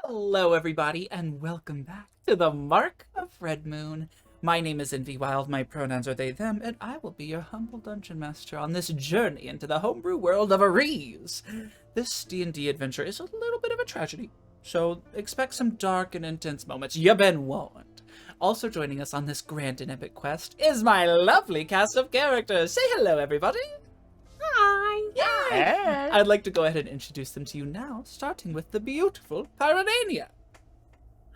Hello, everybody, and welcome back to the Mark of Red Moon. My name is Envy Wild, my pronouns are they, them, and I will be your humble dungeon master on this journey into the homebrew world of Ares. This D&D adventure is a little bit of a tragedy, so expect some dark and intense moments. You've been warned. Also joining us on this grand and epic quest is my lovely cast of characters. Say hello, everybody. Hi! Yay! Hey. I'd like to go ahead and introduce them to you now, starting with the beautiful Pyronaynia.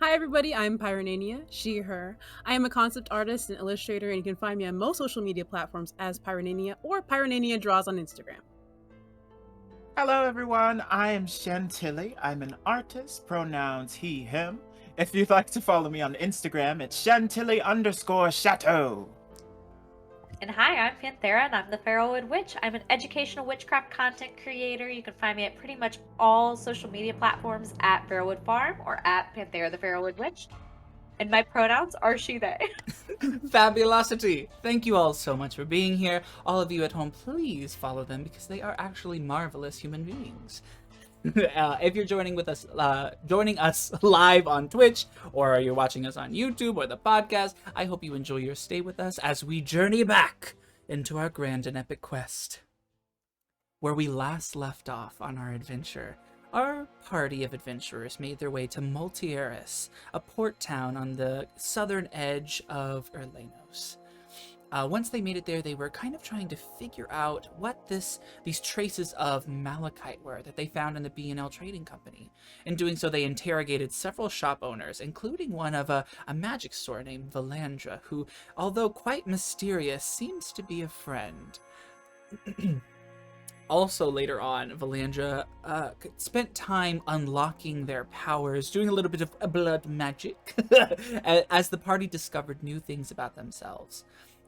Hi everybody, I'm Pyronaynia, she, her. I am a concept artist and illustrator, and you can find me on most social media platforms as Pyronaynia or Pyronaynia Draws on Instagram. Hello everyone, I am Chantilly. I'm an artist, pronouns he, him. If you'd like to follow me on Instagram, it's Chantilly_Chateau. And hi, I'm Panthera, and I'm the Farrowwood Witch. I'm an educational witchcraft content creator. You can find me at pretty much all social media platforms at Farrowwood Farm or at Panthera the Farrowwood Witch. And my pronouns are she, they. Fabulosity! Thank you all so much for being here. All of you at home, please follow them because they are actually marvelous human beings. If you're joining us live on Twitch, or you're watching us on YouTube or the podcast, I hope you enjoy your stay with us as we journey back into our grand and epic quest. Where we last left off on our adventure, our party of adventurers made their way to Multieris, a port town on the southern edge of Erlanos. Once they made it there, they were kind of trying to figure out what these traces of malachite were that they found in the B&L Trading Company. In doing so, they interrogated several shop owners, including one of a magic store named Valandra, who, although quite mysterious, seems to be a friend. Also, later on, Valandra spent time unlocking their powers, doing a little bit of blood magic, as the party discovered new things about themselves.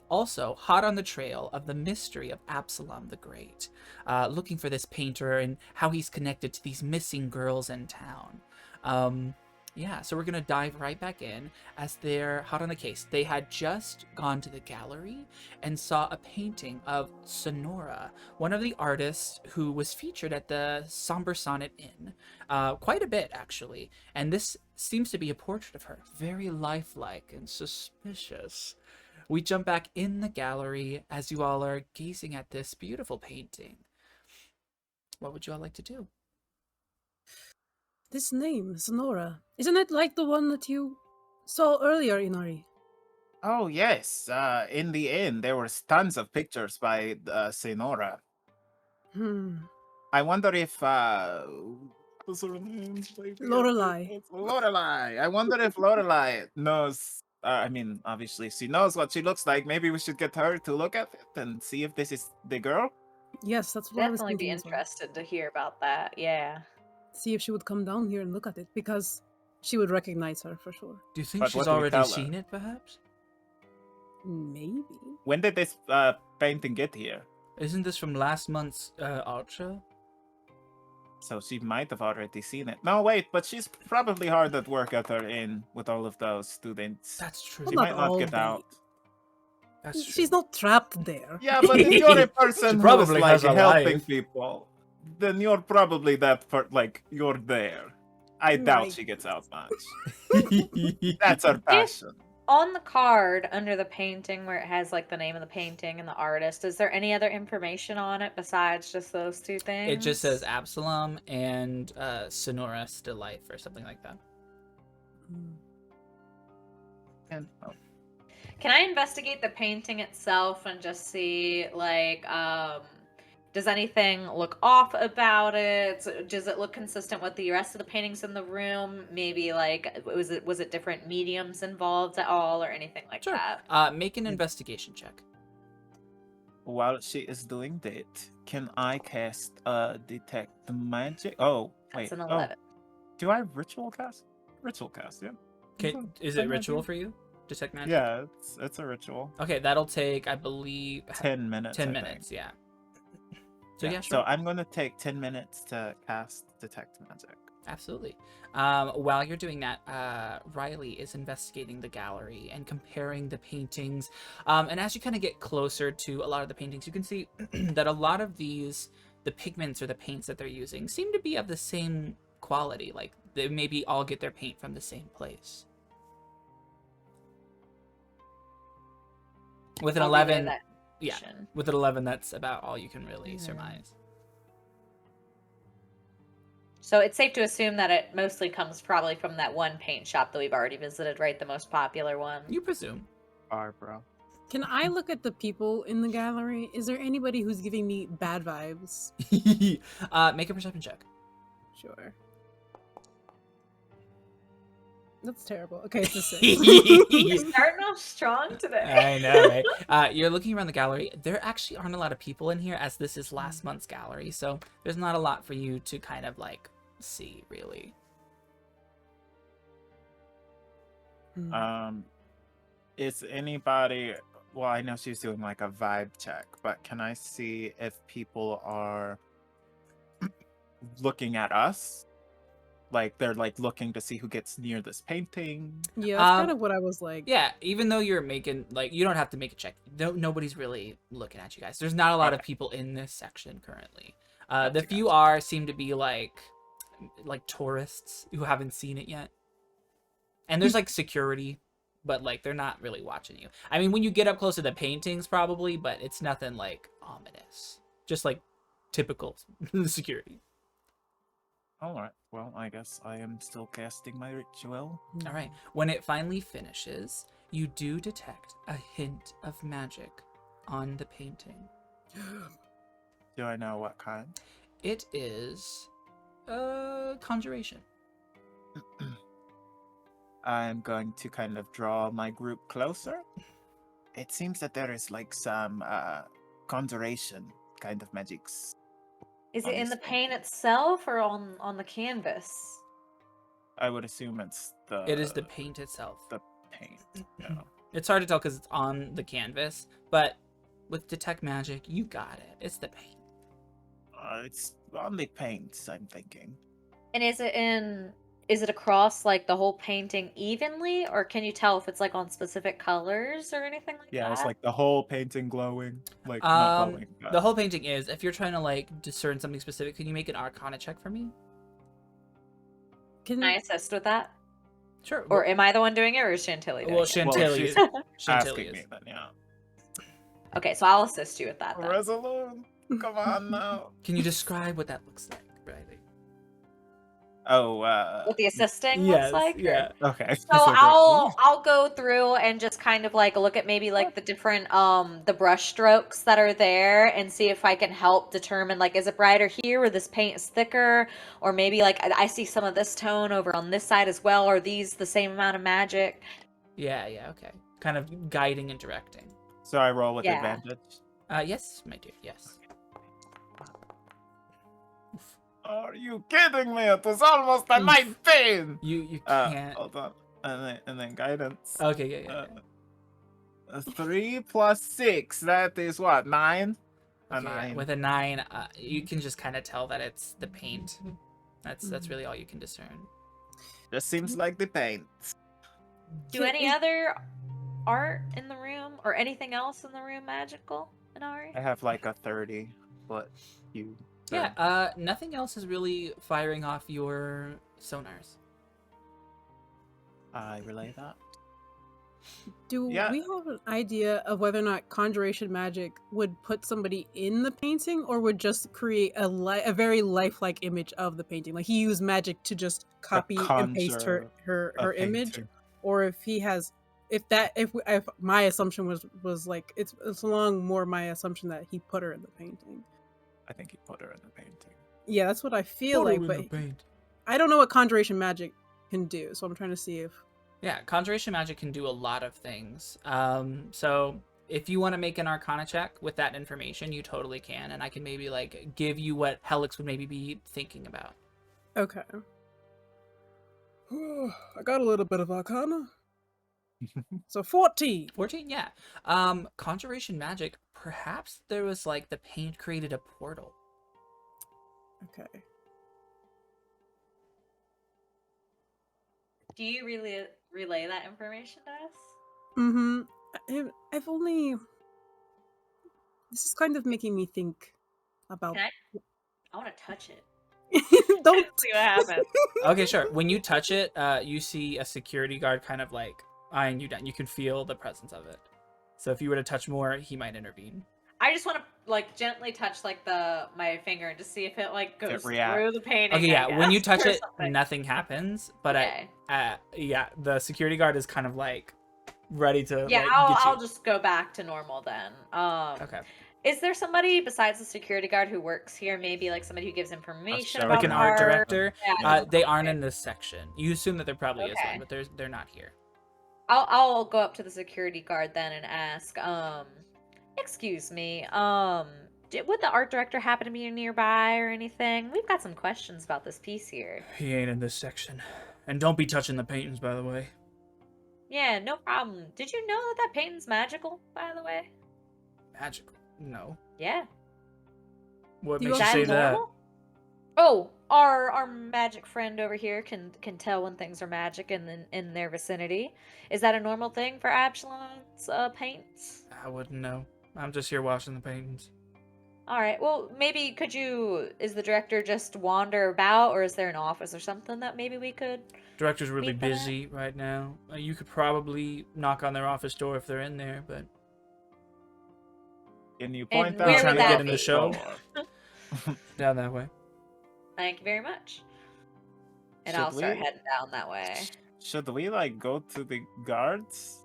Also, hot on the trail of the mystery of Absalom the Great, looking for this painter and how he's connected to these missing girls in town. So we're going to dive right back in as they're hot on the case. They had just gone to the gallery and saw a painting of Sonora, one of the artists who was featured at the Somber Sonnet Inn, quite a bit, actually. And this seems to be a portrait of her, very lifelike and suspicious. We jump back in the gallery as you all are gazing at this beautiful painting. What would you all like to do? This name, Sonora, isn't it like the one that you saw earlier, Inari? Oh yes, in the inn there was tons of pictures by Senora. I wonder if what's her name? Lorelei. Lorelei. I wonder if Lorelei knows. Obviously she knows what she looks like. Maybe we should get her to look at it and see if this is the girl. Yes, that's what I was Definitely be thinking as well. interested to hear about that, yeah. See if she would come down here and look at it, because she would recognize her for sure. Do you think But she's what do we already tell her? seen it, perhaps? Maybe. When did this painting get here? Isn't this from last month's art show? So she might have already seen it. No, wait, but she's probably hard at work at her inn with all of those students. That's true. She Well, might not not all get day. out. That's true. She's not trapped there. Yeah, but if you're a person who's probably like has a helping life. people, then you're probably you're there. I doubt Right. she gets out much. That's her passion. On the card under the painting where it has like the name of the painting and the artist, is there any other information on it besides just those two things? It just says Absalom and Sonora Still Life or something like that. And, Can I investigate the painting itself and just see, like, does anything look off about it? Does it look consistent with the rest of the paintings in the room? Maybe, like, was it different mediums involved at all or anything like Sure. that? Make an investigation check. while she is doing that, can I cast detect the magic? Oh, wait. That's an Oh, 11. do I ritual cast? Ritual cast, yeah. Okay, is it ritual for you? Detect magic? Yeah, it's a ritual. Okay, that'll take, I believe, 10 minutes. 10 I think. minutes, yeah. So yeah, So sure. I'm gonna take 10 minutes to cast detect magic. Absolutely. While you're doing that, Riley is investigating the gallery and comparing the paintings. And as you kind of get closer to a lot of the paintings, you can see that a lot of the pigments or the paints that they're using seem to be of the same quality. Like they maybe all get their paint from the same place. With an I'll relay 11, that yeah. information. With an 11, that's about all you can really surmise. So it's safe to assume that it mostly comes probably from that one paint shop that we've already visited, right? The most popular one. You presume. Barbara. Can I look at the people in the gallery? Is there anybody who's giving me bad vibes? Make a perception check. Sure. That's terrible. Okay, it's a 6. You're starting off strong today. I know, right? You're looking around the gallery. There actually aren't a lot of people in here, as this is last month's gallery, so there's not a lot for you to kind of like see, really. Is anybody? Well, I know she's doing like a vibe check, but can I see if people are looking at us? Like they're like looking to see who gets near this painting. Yeah, that's kind of what I was like. Yeah, even though you're making, like, you don't have to make a check. Nobody's really looking at you guys. There's not a lot of people in this section currently. The few seem to be like tourists who haven't seen it yet. And there's like security, but like they're not really watching you. I mean, when you get up close to the paintings, probably, but it's nothing like ominous. Just like typical security. All right. Well, I guess I am still casting my ritual. All right. When it finally finishes, you do detect a hint of magic on the painting. Do I know what kind? It is conjuration. I'm going to kind of draw my group closer. It seems that there is like some conjuration kind of magics. Is it in the paint itself or on the canvas? I would assume it's the... It is the paint itself. The paint, yeah. It's hard to tell because it's on the canvas, but with Detect Magic, you got it. It's the paint. It's on the paints, I'm thinking. And is it across like the whole painting evenly, or can you tell if it's like on specific colors or anything like that? Yeah, it's like the whole painting glowing. Like, not glowing. The whole painting is. If you're trying to like discern something specific, can you make an Arcana check for me? Can I assist with that? Sure. Or am I the one doing it, or is Chantilly doing well, it? Chantilly is. Chantilly is. Me then, yeah. Okay, so I'll assist you with that then. Resolute, come on now. Can you describe what that looks like, Riley? Oh, what the assisting yes, looks like? Yeah. Okay. So I'll go through and just kind of like look at maybe like the different the brush strokes that are there and see if I can help determine like, is it brighter here where this paint is thicker, or maybe like I see some of this tone over on this side as well. Are these the same amount of magic? Yeah, okay. Kind of guiding and directing. So I roll with advantage? Yes, my dear, yes. Are you kidding me? It was almost a 19! You can't... Hold on. And then guidance. Okay, yeah. 3 plus 6, that is what, 9? Okay, 9. With a 9, you can just kind of tell that it's the paint. That's really all you can discern. Just seems like the paint. Do any other art in the room or anything else in the room magical, Inari? I have like a 30, but you... Yeah, nothing else is really firing off your sonars. I relay that. Do we have an idea of whether or not conjuration magic would put somebody in the painting, or would just create a very lifelike image of the painting? Like he used magic to just copy and paste her image, or if he has, if my assumption was like it's along more my assumption that he put her in the painting. I think he put her in the painting. Yeah, that's what I feel like, but I don't know what conjuration magic can do, so I'm trying to see if... Yeah, conjuration magic can do a lot of things. So if you want to make an Arcana check with that information, you totally can, and I can maybe like give you what Helix would maybe be thinking about. Okay. I got a little bit of Arcana. So 14. 14, yeah. Conjuration magic, perhaps there was like the paint created a portal. Okay. Do you really relay that information to us? Mm-hmm. I've only... This is kind of making me think about... I want to touch it. Don't see what happens. Okay, sure. When you touch it, you see a security guard kind of like eyeing you down. You can feel the presence of it. So if you were to touch more, he might intervene. I just want to like gently touch like my finger and just see if it like goes through react. the painting. Okay, yeah. When you touch or it, something. nothing happens. But Okay. yeah, the security guard is kind of like ready to. Yeah, like, I'll get you. just go back to normal then. Okay. Is there somebody besides the security guard who works here? Maybe like somebody who gives information show. about Like an art art? director. Yeah, They aren't in this section. You assume that there probably is Okay. one, but they're not here. I'll go up to the security guard then and ask, excuse me, would the art director happen to be nearby or anything? We've got some questions about this piece here. He ain't in this section. And don't be touching the paintings, by the way. Yeah, no problem. Did you know that painting's magical, by the way? Magical? No. Yeah. What You makes Is you that say that? normal? Oh, our magic friend over here can tell when things are magic in their vicinity. Is that a normal thing for Absalom's paints? I wouldn't know. I'm just here watching the paintings. All right. Well, maybe is the director just wander about, or is there an office or something that maybe we could? Director's really Meet them at? busy right now. You could probably knock on their office door if they're in there, but Can you And point where out would where that the be? show? door? down that way. Thank you very much. And Should I'll start we- heading down that way. Should we like go to the guards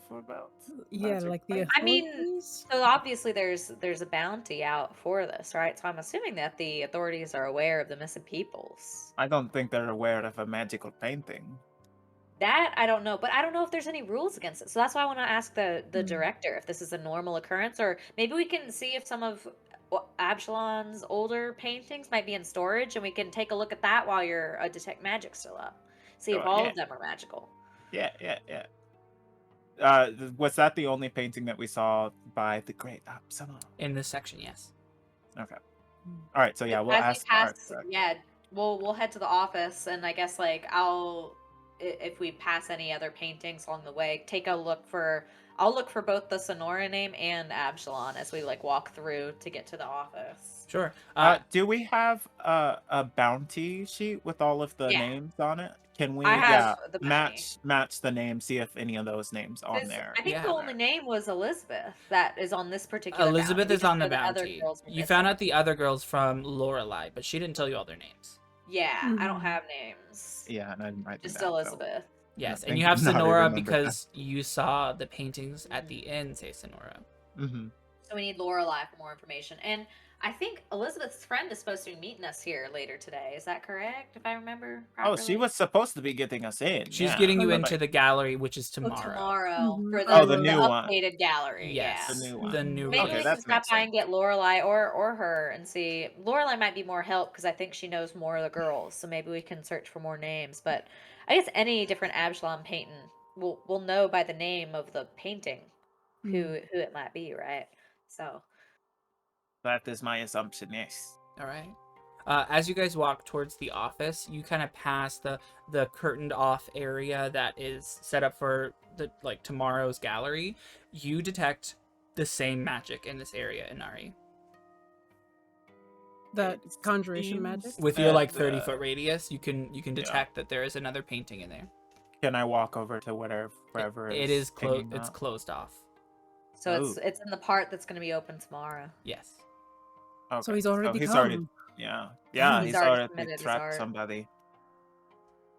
for about? Yeah, magic like the. I mean, authorities? So obviously there's a bounty out for this, right? So I'm assuming that the authorities are aware of the missing peoples. I don't think they're aware of a magical painting. That I don't know, but I don't know if there's any rules against it. So that's why I want to ask the Hmm. director if this is a normal occurrence, or maybe we can see if some of Absalom's older paintings might be in storage, and we can take a look at that while your detect magic's still up. See if Sure, all yeah. of them are magical. Yeah. Was that the only painting that we saw by the great Absalom? In this section, yes. Okay. All right. So yeah, we'll As we ask the art pass, director. yeah, we'll head to the office, and I guess like if we pass any other paintings along the way, I'll look for both the Sonora name and Absalom as we like walk through to get to the office. Sure. Do we have a bounty sheet with all of the Yeah. names on it? Can we I have the bounty. match the name? See if any of those names on 'Cause there. I think Yeah. the only name was Elizabeth that is on this particular. Elizabeth bounty. is on the The other bounty. girls were You found missing. out the other girls from Lorelei, but she didn't tell you all their names. Yeah, I don't Mhm. have names. Yeah, and I didn't write them Just down, so- Elizabeth. Yes, Yeah, and you thank have you. Now I Sonora remember because you saw the paintings at the inn say Sonora. Mhm. So we need Lorelei for more information. And I think Elizabeth's friend is supposed to be meeting us here later today. Is that correct? If I remember properly? Oh, she was supposed to be getting us in. She's yeah. getting you But, into like, the gallery, which is Oh, tomorrow. tomorrow Mhm. for Oh, the new one. updated gallery. Yes, Yeah. the new one. the new Maybe Okay, we that can stop makes by sense. and get Lorelei or her and see. Lorelei might be more help because I think she knows more of the girls. So maybe we can search for more names. But I guess any different Absalom painting, we'll know by the name of the painting who it might be, right? So That is my assumption. Yes. All right. As you guys walk towards the office, you kind of pass the curtained off area that is set up for the tomorrow's gallery. You detect the same magic in this area, Inari. That conjuration Seems- magic. With your And, 30-foot radius, you can detect that there is another painting in there. Can I walk over to wherever It is hanging it's up? closed off. it's in the part that's going to be open tomorrow. Yes. Okay. So he's already he's come. already He's he's already already submitted his trapped art. somebody.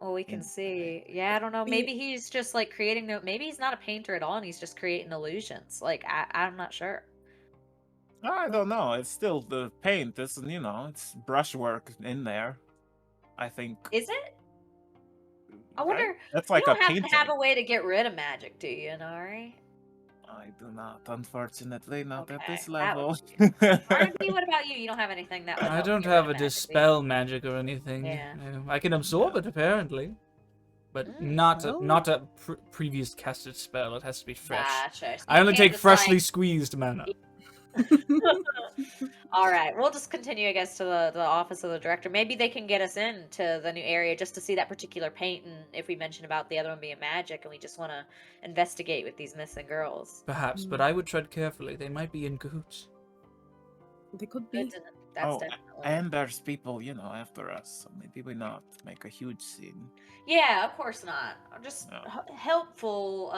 Well, we can in- see. Yeah, I don't know. He- Maybe he's just like creating maybe he's not a painter at all and he's just creating illusions. Like I'm not sure. I don't know. It's still the paint. It's it's brushwork in there. I think. Is it? I right? wonder. That's like you a don't happen painting. to have a way to get rid of magic, do you, Nari? I do not, unfortunately, not at this Okay, that level. R&B, what about you? You don't have anything that would I help don't get rid have of a magic, do you? dispel magic or anything. Yeah. No, I can absorb it apparently, but Mm, not well. not a previous casted spell. It has to be fresh. Gotcha. So I you only can't take just, freshly like- squeezed mana. All right, we'll just continue, I guess, to the office of the director. Maybe they can get us into the new area just to see that particular paint, and if we mention about the other one being magic, and we just want to investigate with these missing girls. Perhaps, but I would tread carefully. They might be in cahoots. They could Good be. to, That's Oh, definitely. and there's people, after us. So maybe we not make a huge scene. Yeah, of course not. Just No. helpful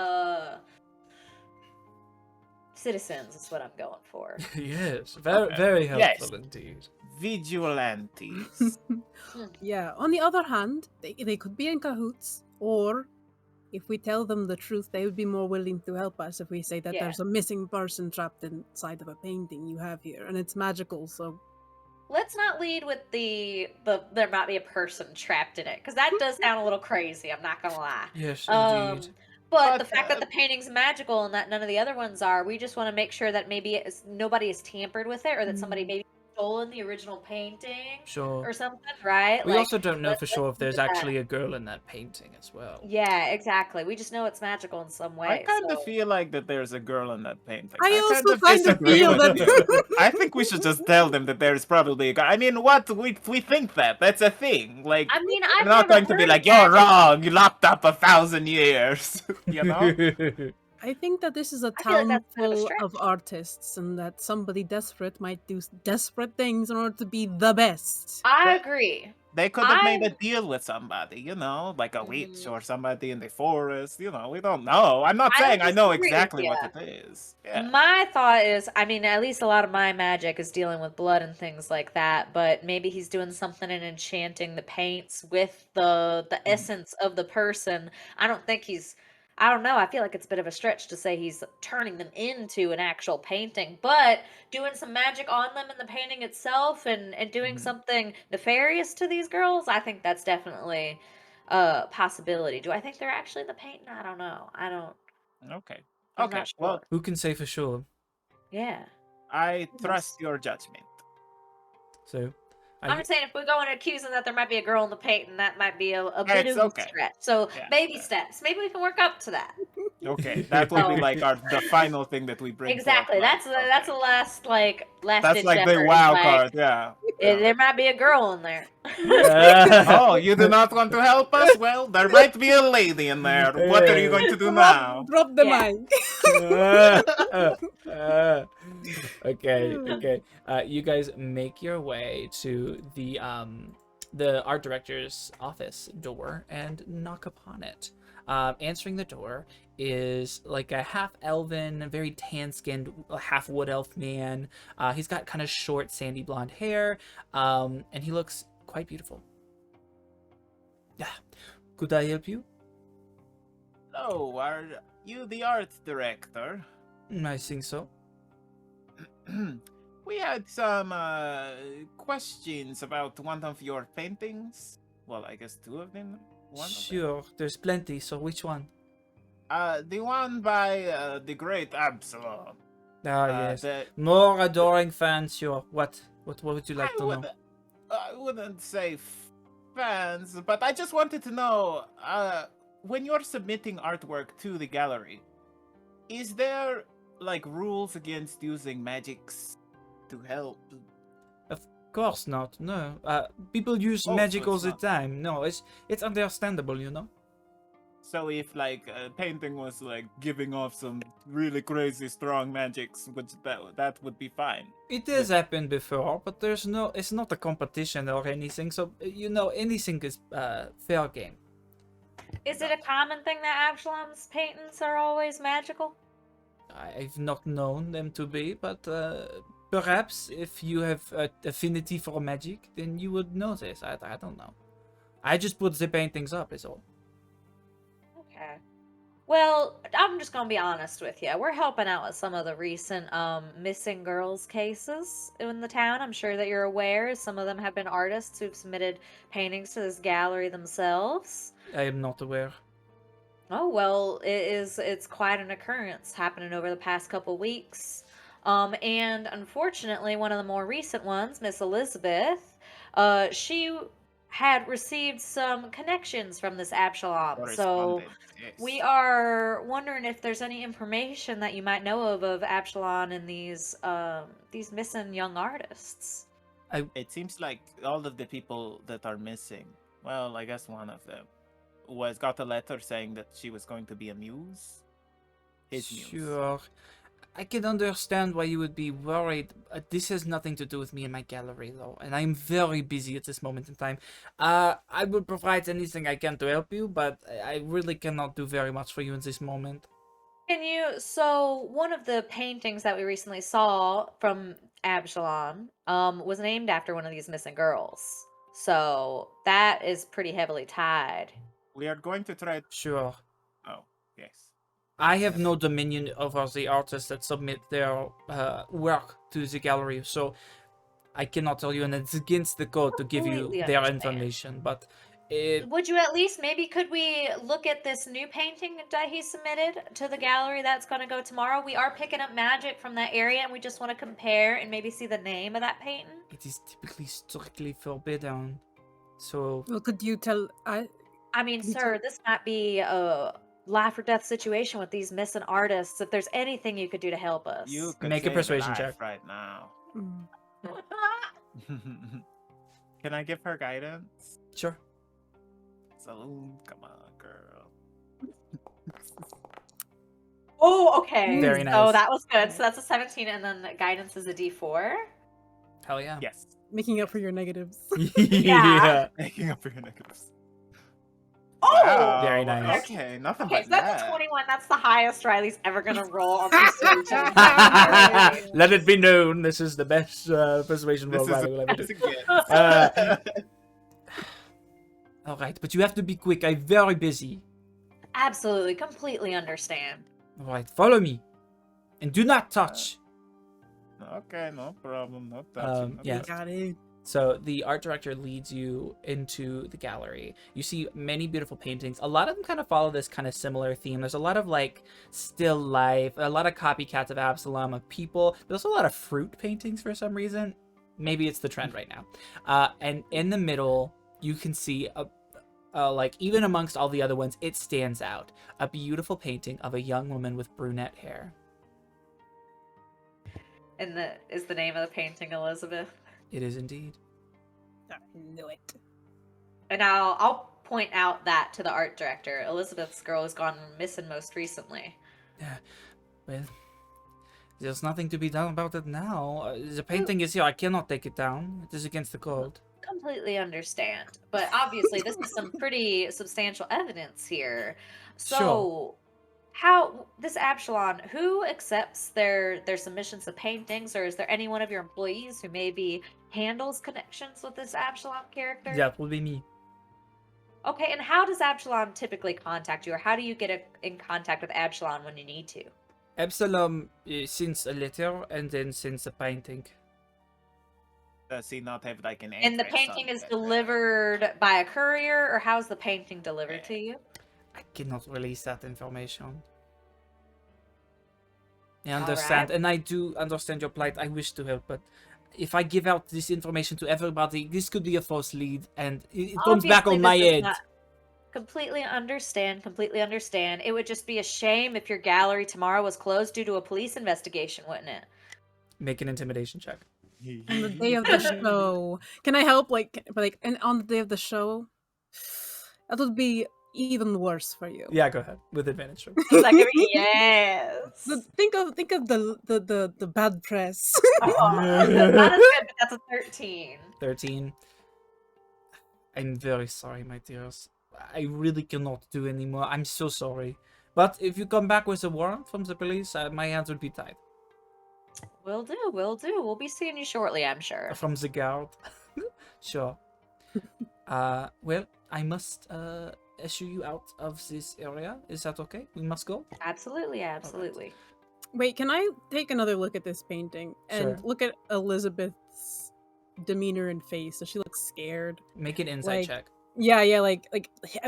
citizens is what I'm going for. Yes, Okay. very Yes. helpful indeed. Vigilantes. Yeah. On the other hand, they could be in cahoots, or if we tell them the truth, they would be more willing to help us if we say that Yeah. there's a missing person trapped inside of a painting you have here, and it's magical. So Let's not lead with the there might be a person trapped in it, because that does sound a little crazy. I'm not gonna lie. Yes, Um, indeed. but But, the fact that the painting's magical and that none of the other ones are, we just want to make sure that maybe nobody has tampered with it, or that somebody maybe stolen the original painting Sure. or something, right? We Like, also don't know for sure if let's there's do that. actually a girl in that painting as well. Yeah, exactly. We just know it's magical in some way. I kind of so- feel like that there's a girl in that painting. I kind also of kind of disagree feel with that. you. I think we should just tell them that there's probably a guy. I mean, what? We think that's a thing. Like, I mean, we're I've not never going to be heard like, of you're magic. wrong, you locked up 1,000 years. You know? I think that this is a I feel like town that's a bit of a full stretch. of artists, and that somebody desperate might do desperate things in order to be the best. I agree. They could have made a I'm- deal with somebody, like a witch Mhm. or somebody in the forest. We don't know. I'm not I saying I know disagree with exactly ya. what it is. Yeah. My thought is, I mean, at least a lot of my magic is dealing with blood and things like that, but maybe he's doing something in enchanting the paints with the essence of the person. I don't know, I feel like it's a bit of a stretch to say he's turning them into an actual painting, but doing some magic on them in the painting itself and doing Mhm. something nefarious to these girls, I think that's definitely a possibility. Do I think they're actually in the painting? I don't know. Okay. I'm Okay. not Well, sure. Who can say for sure? Yeah. I Yes. trust your judgment. So, I'm just saying, if we go and accuse them that there might be a girl in the painting, that might be a bit It's of a okay. stretch. So Yeah, baby yeah. steps. Maybe we can work up to that. Okay, that will be So- like the final thing that we bring. to a Exactly. close. That's a last That's ditch like the effort. wow Like, card. Yeah. there might be a girl in there. Oh, you do not want to help us? Well, there might be a lady in there. What are you going to do now? Drop the Yeah. mic. okay. You guys make your way to the art director's office door and knock upon it. Answering the door is like a half-elven, very tan-skinned, half wood elf man. He's got kind of short, sandy blonde hair, and he looks quite beautiful. Yeah, could I help you? Hello, are you the art director? I think so. We had some questions about one of your paintings. Well, I guess two of them. One of them. Sure, there's plenty. So which one? The one by the great Absalom. Yes. The, More adoring fans, sure. What would you like to know? I wouldn't say fans, but I just wanted to know, when you're submitting artwork to the gallery, is there like rules against using magics to help? Of course not. No. People use Oh, magic so all it's the not. time. No, it's understandable, you know. So if like a painting was like giving off some really crazy strong magics, which that would be fine. It has happened before, but it's not a competition or anything. So anything is fair game. Is it a common thing that Absalom's paintings are always magical? I've not known them to be, but perhaps if you have affinity for magic, then you would know this. I don't know. I just put the paintings up, is all. Okay. Well, I'm just gonna be honest with you. We're helping out with some of the recent missing girls cases in the town. I'm sure that you're aware. Some of them have been artists who've submitted paintings to this gallery themselves. I am not aware. Oh, well, it's quite an occurrence happening over the past couple weeks. And unfortunately, one of the more recent ones, Miss Elizabeth, she had received some connections from this Absalom. So Correspondence, yes. we are wondering if there's any information that you might know of Absalom and these missing young artists. It seems like all of the people that are missing, well, I guess one of them got a letter saying that she was going to be a muse. His muse. Sure. I can understand why you would be worried. This has nothing to do with me and my gallery, though, and I'm very busy at this moment in time. I will provide anything I can to help you, but I really cannot do very much for you in this moment. Can you? So one of the paintings that we recently saw from Absalom, was named after one of these missing girls. So that is pretty heavily tied. We are going to try. Sure. Oh, yes. I have no dominion over the artists that submit their work to the gallery, so I cannot tell you, and it's against the code to give you Completely their understand. information, but Would you at least could we look at this new painting that he submitted to the gallery that's going to go tomorrow? We are picking up magic from that area, and we just want to compare and maybe see the name of that painting. it is typically strictly forbidden. So, Well, could you tell? I mean, sir, this might be a life or death situation with these missing artists. If there's anything you could do to help us. You could Make a save persuasion life check. right now. Mm. Can I give her guidance? sure. Saloon, come on, girl. Oh, okay. Very So nice. that was good. So that's a 17, and then the guidance is a D4. Hell yeah. Yes. Making up for your negatives. Yeah. Making up for your negatives. Oh! Wow. Very nice. Okay, nothing Okay, but so that's that. a 21. That's the highest Riley's ever gonna roll on persuasion. Let it be known, this is the best persuasion roll This is Riley will ever do. again. Alright, but you have to be quick. I'm very busy. Absolutely, completely understand. Alright, follow me. And do not touch. Okay, no problem. No touching. No yeah. touching. Got it. So the art director leads you into the gallery. You see many beautiful paintings. A lot of them kind of follow this kind of similar theme. There's a lot of like still life, a lot of copycats of Absalom, of people. There's a lot of fruit paintings for some reason. Maybe it's the trend right now. And in the middle, you can see like even amongst all the other ones, it stands out. A beautiful painting of a young woman with brunette hair. And is the name of the painting Elizabeth? It is indeed. I knew it. And I'll point out that to the art director. Elizabeth's girl has gone missing most recently. Well, there's nothing to be done about it now. The painting is here. I cannot take it down. It is against the code. Completely understand. But obviously this is some pretty substantial evidence here. So Sure. how this Absalom, who accepts their submissions to paintings, or is there any one of your employees who maybe handles connections with this Absalom character? That will be me. Okay, and how does Absalom typically contact you, or how do you get in contact with Absalom when you need to? Absalom sends a letter and then sends a painting. Does he not have like an And the address painting on is it? delivered by a courier, or how's the painting delivered to you? I cannot release that information. I understand, and I do understand your plight. I wish to help, but if I give out this information to everybody, this could be a false lead, and it comes back on my head. Completely understand, completely understand. It would just be a shame if your gallery tomorrow was closed due to a police investigation, wouldn't it? Make an intimidation check. On the day of the show, can I help? And on the day of the show, that would be even worse for you. Yeah, go ahead with advantage. Sure. He's like, yes. Think of the bad press. Oh, not as good, but that's a 13. 13. I'm very sorry, my dears. I really cannot do anymore. I'm so sorry. But if you come back with a warrant from the police, my hands would be tied. Will do, will do. We'll be seeing you shortly, I'm sure. From the guard. Sure. Well, I must issue you out of this area. Is that okay? We must go? Absolutely, absolutely. Wait, can I take another look at this painting and Sure. look at Elizabeth's demeanor and face? Does she look scared? Make an insight Like- check. Yeah, like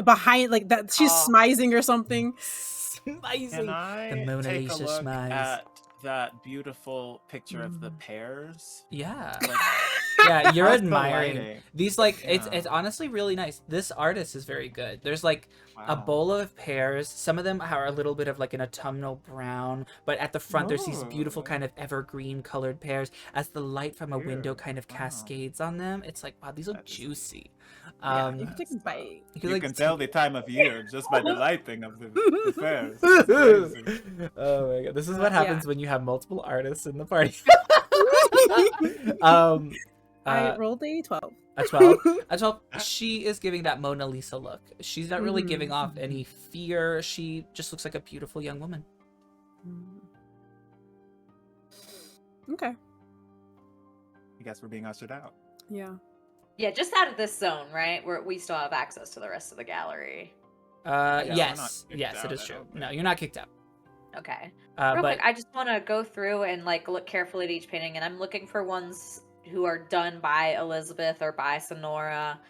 behind, like that. She's Oh. smizing or something. Smizing. Can I The Mona take Lisa a look smiles. at that beautiful picture of the pears? Yeah. Like, Yeah, you're How's the admiring lighting? these. Like, Yeah. it's honestly really nice. This artist is very good. There's like a Wow. bowl of pears. Some of them are a little bit of like an autumnal brown, but at the front there's these beautiful Ooh. kind of evergreen colored pears. As the light from a window Cute. kind of Wow. cascades on them, it's like, wow, these look That is- juicy. Yeah, you can take a bite. You, You like, can tell the time of year just by the lighting of the fairs. oh It's crazy. my god, this is what Yeah. happens when you have multiple artists in the party. I rolled a 12. A 12. A 12. She is giving that Mona Lisa look. She's not really giving off any fear. She just looks like a beautiful young woman. Okay. I guess we're being ushered out. Yeah. Yeah, just out of this zone, right? Where we still have access to the rest of the gallery. we're not Yes. kicked Yes, it out, is I true. don't think. No, you're not kicked out. Okay. But Real quick, I just want to go through and like look carefully at each painting, and I'm looking for ones who are done by Elizabeth or by Sonora.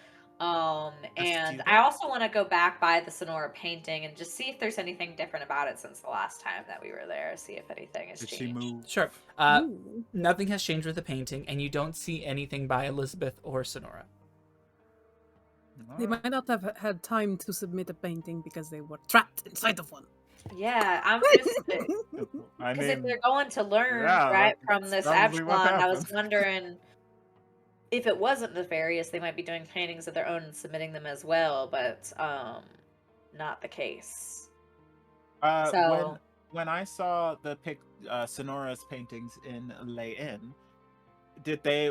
And I also want to go back by the Sonora painting and just see if there's anything different about it since the last time that we were there. See if anything has Did changed. she move? sure. Ooh. Nothing has changed with the painting, and you don't see anything by Elizabeth or Sonora. They might not have had time to submit a painting because they were trapped inside of one. Yeah, I'm just I because if mean, they're going to learn yeah, right that's from this probably what Absalom, I was happened. wondering if it wasn't nefarious, they might be doing paintings of their own and submitting them as well, but not the case. So when I saw the Sonora's paintings in Lay In,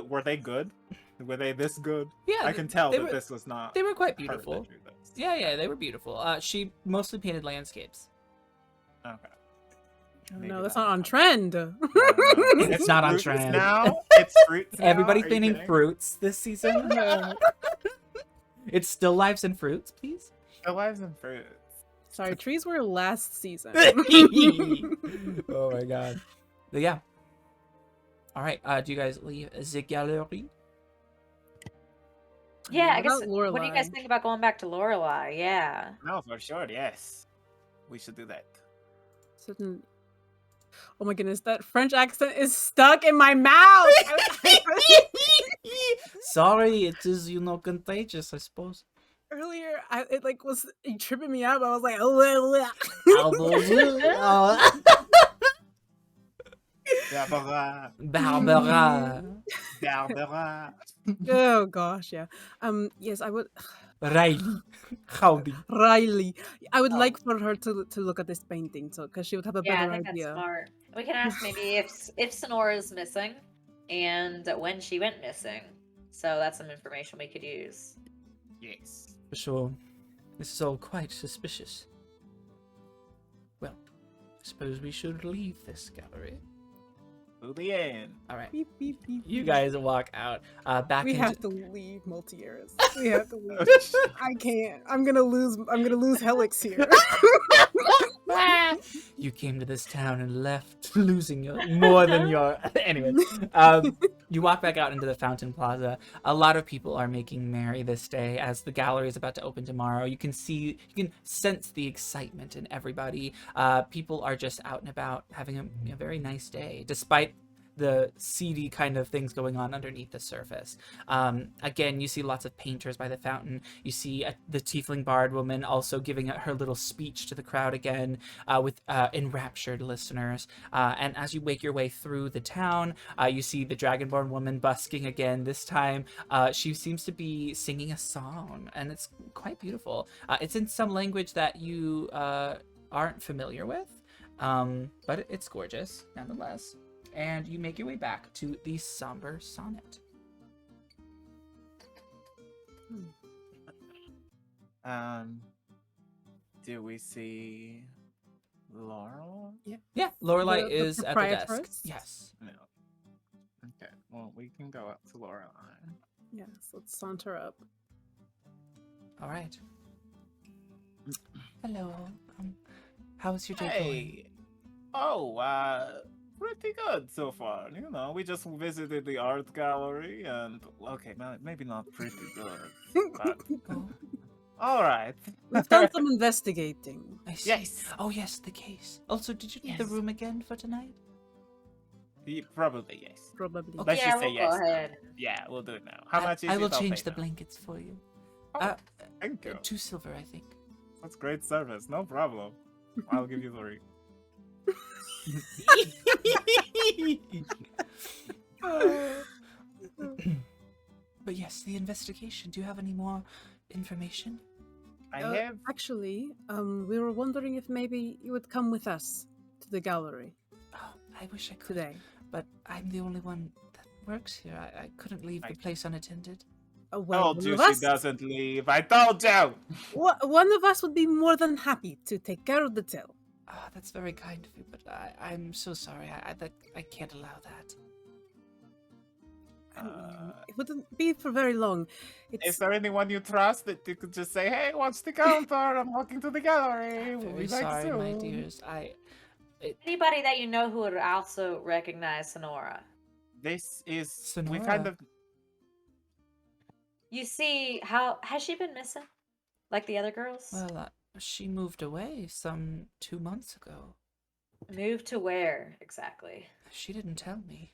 were they good? Were they this good? Yeah, I can tell that were, this was not. They were quite her that beautiful. drew this. Yeah, they were beautiful. She mostly painted landscapes. Okay. Oh, Maybe no, that's that not on helps. trend. Yeah, no. It's not on fruits trend. now. It's fruits. Now? Everybody's Are you painting kidding? fruits this season. It's still lives and fruits, please. The lives and fruits. Sorry, trees were last season. Oh my god. But yeah. All right. Do you guys leave the gallery? yeah, I What guess. about What do you guys Lorelai? think about going back to Lorelai? Yeah. No, for sure. Yes, we should do that. Certain... Oh my goodness, that French accent is stuck in my mouth. Sorry, it is contagious, I suppose. Earlier, it like was tripping me up. I was like, oh, Barbara. Barbara. Barbara. oh gosh, yeah. Yes, I would. Riley. Howdy. Riley, I would Oh. like for her to look at this painting, so because she would have a Yeah, I better think idea. that's smart. We can ask maybe if Sonora is missing and when she went missing. So that's some information we could use. Yes. For sure. This is all quite suspicious. Well, I suppose we should leave this gallery. To the end. All right. Beep, beep, beep, You beep. guys walk out. Back We into... have to leave Multieras. We have to leave. I can't. I'm gonna lose Helix here. You came to this town and left, losing more than your... Anyway, you walk back out into the Fountain Plaza. A lot of people are making merry this day as the gallery is about to open tomorrow. You can sense the excitement in everybody. People are just out and about having a very nice day, despite the seedy kind of things going on underneath the surface. Again, you see lots of painters by the fountain. You see the tiefling bard woman also giving her little speech to the crowd again with enraptured listeners. And as you make your way through the town, you see the dragonborn woman busking again. This time, she seems to be singing a song, and it's quite beautiful. It's in some language that you aren't familiar with, but it's gorgeous nonetheless. And you make your way back to the somber sonnet. Do we see Laurel? Yeah, Lorelai The is at the desk. proprietress? Yes. No. Okay. Well, we can go up to Laurel. Yes, let's saunter up. All right. Hello. How was your day going? Hey. Oh, pretty good so far. You know, we just visited the art gallery, and okay, maybe not pretty good, but Oh, all right. We've done some investigating. I see. Yes. Oh, yes, the case. Also, did you need the Yes. room again for tonight? Probably yes. Probably. Let's Yeah, just say we'll yes. go ahead. Yeah, we'll do it now. How much is I it? will I'll change pay the now. blankets for you. Oh, thank you. 2 silver, I think. That's great service. No problem. I'll give you 3. But yes, the investigation. Do you have any more information? I have. Actually, we were wondering if maybe you would come with us to the gallery Oh, I wish I could. today. But I'm the only one that works here. I couldn't leave the place unattended. Well, Told you she doesn't leave. I told you. One of us would be more than happy to take care of the till. Oh, that's very kind of you, but I'm so sorry. I can't allow that. It wouldn't be for very long. Is there anyone you trust that you could just say, "Hey, watch the counter. I'm walking to the gallery. I'm We'll very be back sorry, my soon." dears. Anybody that you know who would also recognize Sonora? This is Sonora. we kind of. You see, how has she been missing? Like the other girls? Well, she moved away some 2 months ago. Moved to where exactly? She didn't tell me.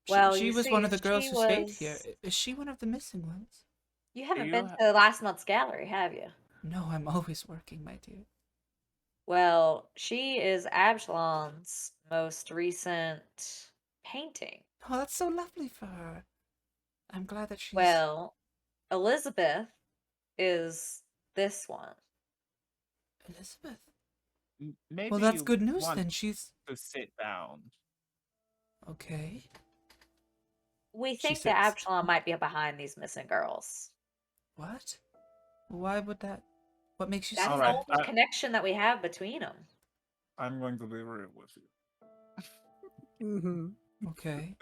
Well, she you was one of the see, girls she who stayed here. was- Is she one of the missing ones? You haven't you been ha- to last month's gallery, have you? No, I'm always working, my dear. Well, she is Absalom's most recent painting. Oh, that's so lovely for her. I'm glad that she's... Well, Elizabeth is this one. Elizabeth? Maybe Well, that's you good news want then. She's... to sit down. Okay. We She think that sits. Absalom might be behind these missing girls. What? Why would that... What makes you That's say All the right, that? only connection that we have between them. I'm going to be real with you. Mm-hmm. Okay.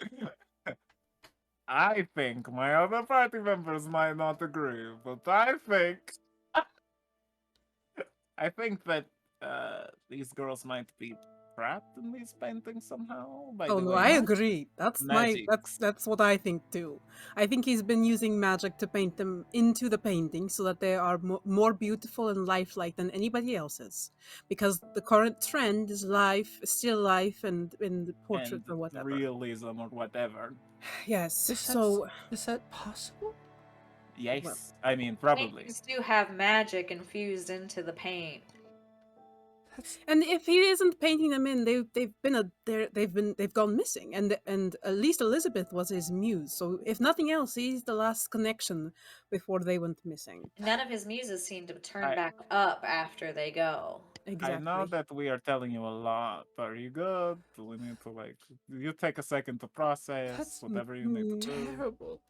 I think my other party members might not agree, but I think that these girls might be trapped in these paintings somehow. By Oh the no, way, I agree. Magic. That's what I think too. I think he's been using magic to paint them into the painting so that they are more beautiful and lifelike than anybody else's. Because the current trend is still life, and in the portrait and or whatever. realism or whatever. Yes. Is that possible? Yes, Well, I mean probably. Paintings do have magic infused into the paint. and if he isn't painting them in, they've gone missing, and at least Elizabeth was his muse. So if nothing else, he's the last connection before they went missing. None of his muses seem to turn I- back up after they go. Exactly. I know that we are telling you a lot. Are you good? Do we need to you take a second to process That's whatever you need to do? Terrible.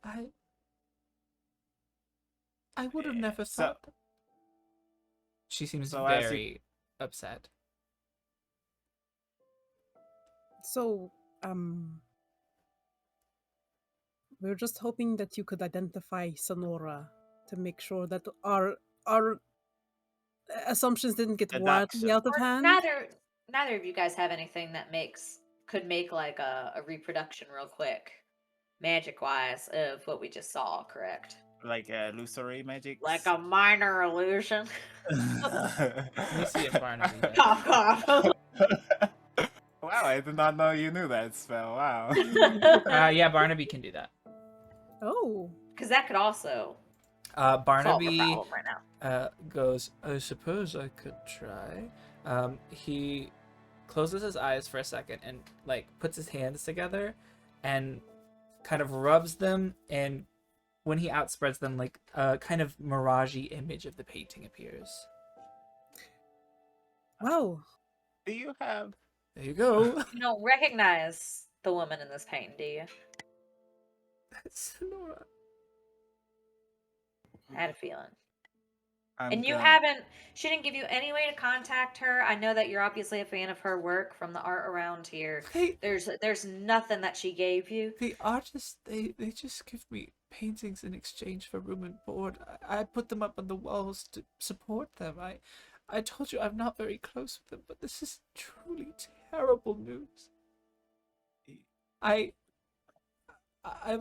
I would have Yeah, never so- thought. She seems so as you- very upset. So, we're just hoping that you could identify Sonora to make sure that our assumptions didn't get wildly out of Or hand. neither of you guys have anything that could make like a reproduction real quick, magic wise, of what we just saw, correct? Like illusory magic. Like a minor illusion. Let me see if Barnaby does. Cough, cough. Wow, I did not know you knew that spell. Wow. Yeah, Barnaby can do that. Oh, Because that could also solve the Barnaby problem right now. goes, I suppose I could try. He closes his eyes for a second and like puts his hands together and kind of rubs them, and when he outspreads them, like a kind of mirage-y image of the painting appears. wow. Do you have? There you go. You don't recognize the woman in this painting, do you? That's Sonora. I had a feeling. I'm And you gonna- she didn't give you any way to contact her. I know that you're obviously a fan of her work from the art around here. Hey, There's nothing that she gave you. the artists, they just give me paintings in exchange for room and board. I put them up on the walls to support them. I told you I'm not very close with them, but this is truly terrible news. I'm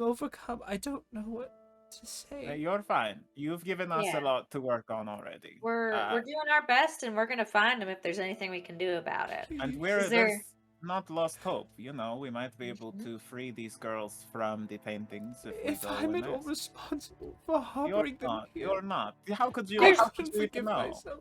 overcome. I don't know what to say. You're fine. You've given us Yeah. a lot to work on already. We're doing our best, and we're gonna find him if there's anything we can do about it. And Please. we're Is there- not lost hope. You know, we might be able to free these girls from the paintings if we go I'm and at all ask. responsible for harboring them here, You're not. How could you? I How could couldn't you even forgive know? myself.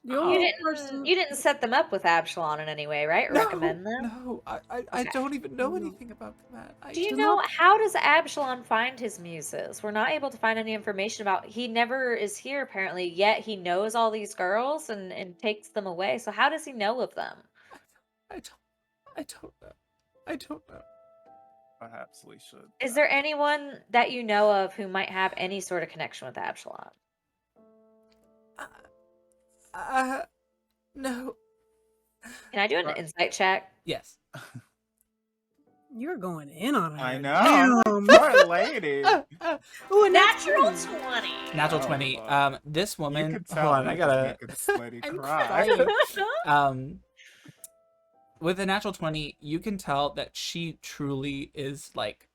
The You only didn't. person. You didn't set them up with Absalom in any way, right? Or recommend them. No, I Okay. don't even know No. anything about that. Do you Do know not- how does Absalom find his muses? We're not able to find any information about. He never is here apparently. Yet he knows all these girls and takes them away. So how does he know of them? I don't know. I don't know. Perhaps we should. Is there anyone that you know of who might have any sort of connection with Absalom? No. Can I do an insight check? Yes. You're going in on her. I know. Poor lady. Ooh, a Natural 20. 20. Natural Oh, 20. boy. This You woman. could Hold tell on, I me gotta. making this lady I'm cry. crying. With a natural 20, you can tell that she truly is like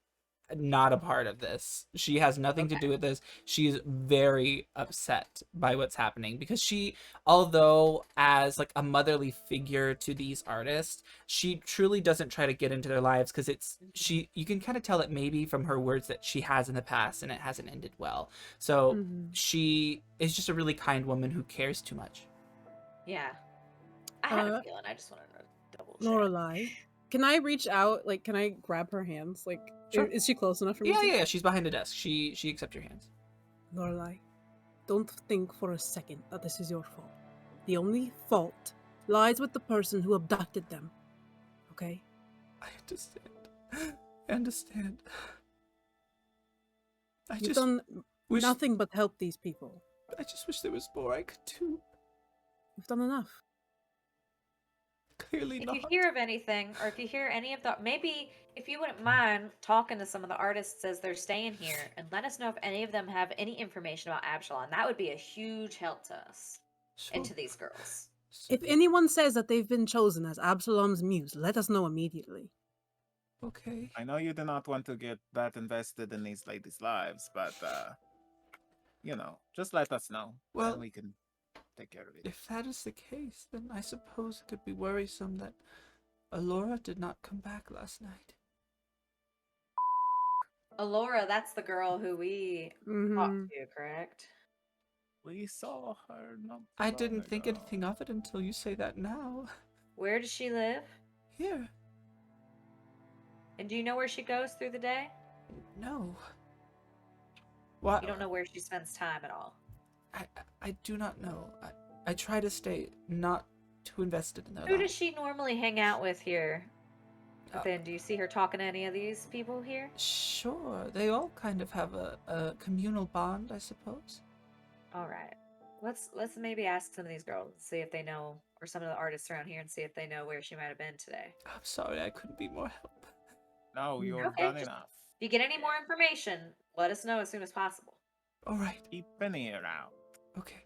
not a part of this. She has nothing to do with this. She is very upset by what's happening because she, although as like a motherly figure to these artists, she truly doesn't try to get into their lives because you can kind of tell it maybe from her words that she has in the past and it hasn't ended well. So Mhm. she is just a really kind woman who cares too much. Yeah. I had a feeling. I just wanted to double check. Lorelai, can I reach out? Like, can I grab her hands? Like, Sure. is she close enough for me? Yeah. She's behind a desk. She accepts your hands. Lorelai, don't think for a second that this is your fault. The only fault lies with the person who abducted them. Okay? I understand. You've done nothing but help these people. I just wish there was more I could do. You've done enough. Clearly If not. you hear of anything, or if you hear any of the, maybe if you wouldn't mind talking to some of the artists as they're staying here, and let us know if any of them have any information about Absalom. That would be a huge help to us and to these girls. If anyone says that they've been chosen as Absalom's muse, let us know immediately. Okay. I know you do not want to get that invested in these ladies' lives, but you know, just let us know. Well, and we can take care of it. If that is the case, then I suppose it could be worrisome that Alora did not come back last night. Alora, that's the girl who we talked to, correct? We saw her not I long didn't think ago. anything of it until you say that now. Where does she live? Here. And do you know where she goes through the day? No. What? You don't know where she spends time at all. I do not know. I try to stay not too invested in their Who does lives. she normally hang out with here? Then do you see her talking to any of these people here? Sure. They all kind of have a communal bond, I suppose. All right. Let's maybe ask some of these girls, see if they know, or some of the artists around here, and see if they know where she might have been today. I'm sorry, I couldn't be more help. No, you're Okay, done just- enough. If you get any more information, let us know as soon as possible. All right. Keep an ear out. Okay.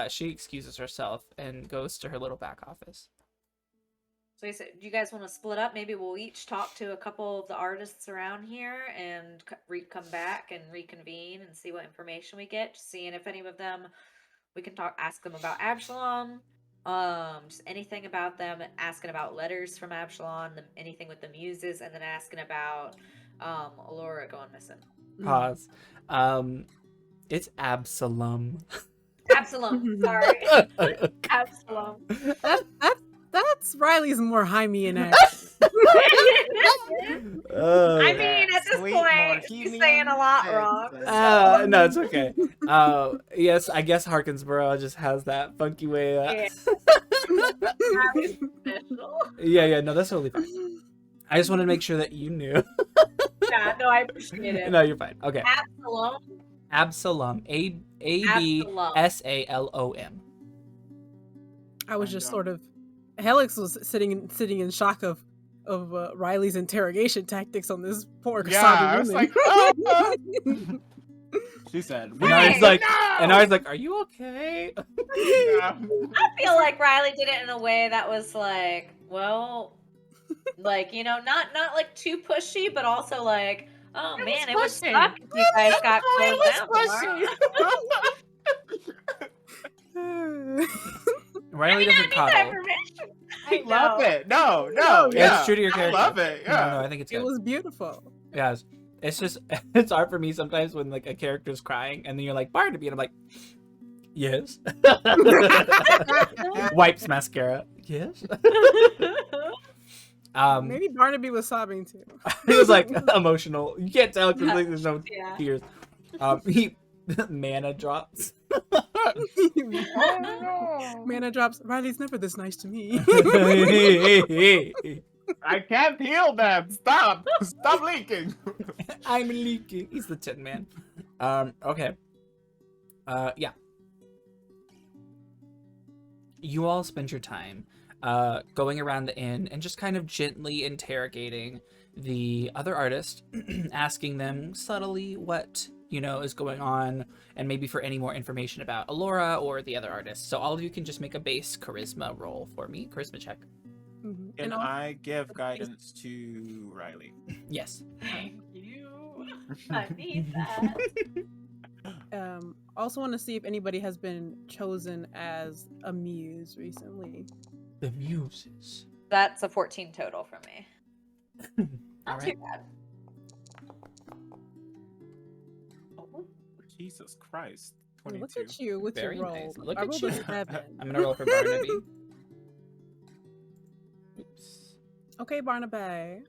She excuses herself and goes to her little back office. So do you guys want to split up? Maybe we'll each talk to a couple of the artists around here and come back and reconvene and see what information we get. Just seeing if any of them we can ask them about Absalom, just anything about them, asking about letters from Absalom, anything with the muses, and then asking about Alora going missing. Pause. It's Absalom. Absalom, sorry. Absalom. That's Riley's more Hymean accent. I mean, at this Sweet point, she's saying a lot wrong. No, it's okay. Yes, I guess Harkensborough just has that funky way. Yeah, no, that's totally fine. I just wanted to make sure that you knew. Yeah, no, I appreciate it. No, you're fine. Okay. Absalom. Absalom. Absalom. I was just sort of. Helix was sitting in shock of Riley's interrogation tactics on this poor Yeah, sobbing I was woman. like, she said, And I was like, no! and I was like, are you okay? Yeah. I feel like Riley did it in a way that was like, well, like, you know, not like too pushy, but also like, oh It man, it was would pushy. suck if you guys got It closed was down pushy. Riley I mean, I doesn't need that coddle. information. I love it. No, Yeah, it's true to your I character. love it. Yeah. No, I think it's good. It was beautiful. Yeah, it's just it's hard for me sometimes when like a character's crying and then you're like Barnaby and I'm like, yes. Wipes mascara. Yes. Maybe Barnaby was sobbing too. He was like emotional. You can't tell because like, there's no Yeah. tears. He mana drops. Mana drops. Riley's never this nice to me. I can't heal them. Stop leaking. I'm leaking. He's the Tin Man. Okay. Yeah. You all spend your time going around the inn and just kind of gently interrogating the other artist, asking them subtly what, you know, is going on, and maybe for any more information about Alora or the other artists. So all of you can just make a base charisma roll for me. Charisma check. Mhm. Can I give guidance to Riley? Yes. Thank you. I need that. Also want to see if anybody has been chosen as a muse recently. The muses. That's a 14 total for me. All Not right. too bad. Oh, Jesus Christ. Look 22. at you with Very your roll. nice. Look I at rolled you. a 7. I'm gonna roll for Barnaby. Oops. Okay, Barnaby.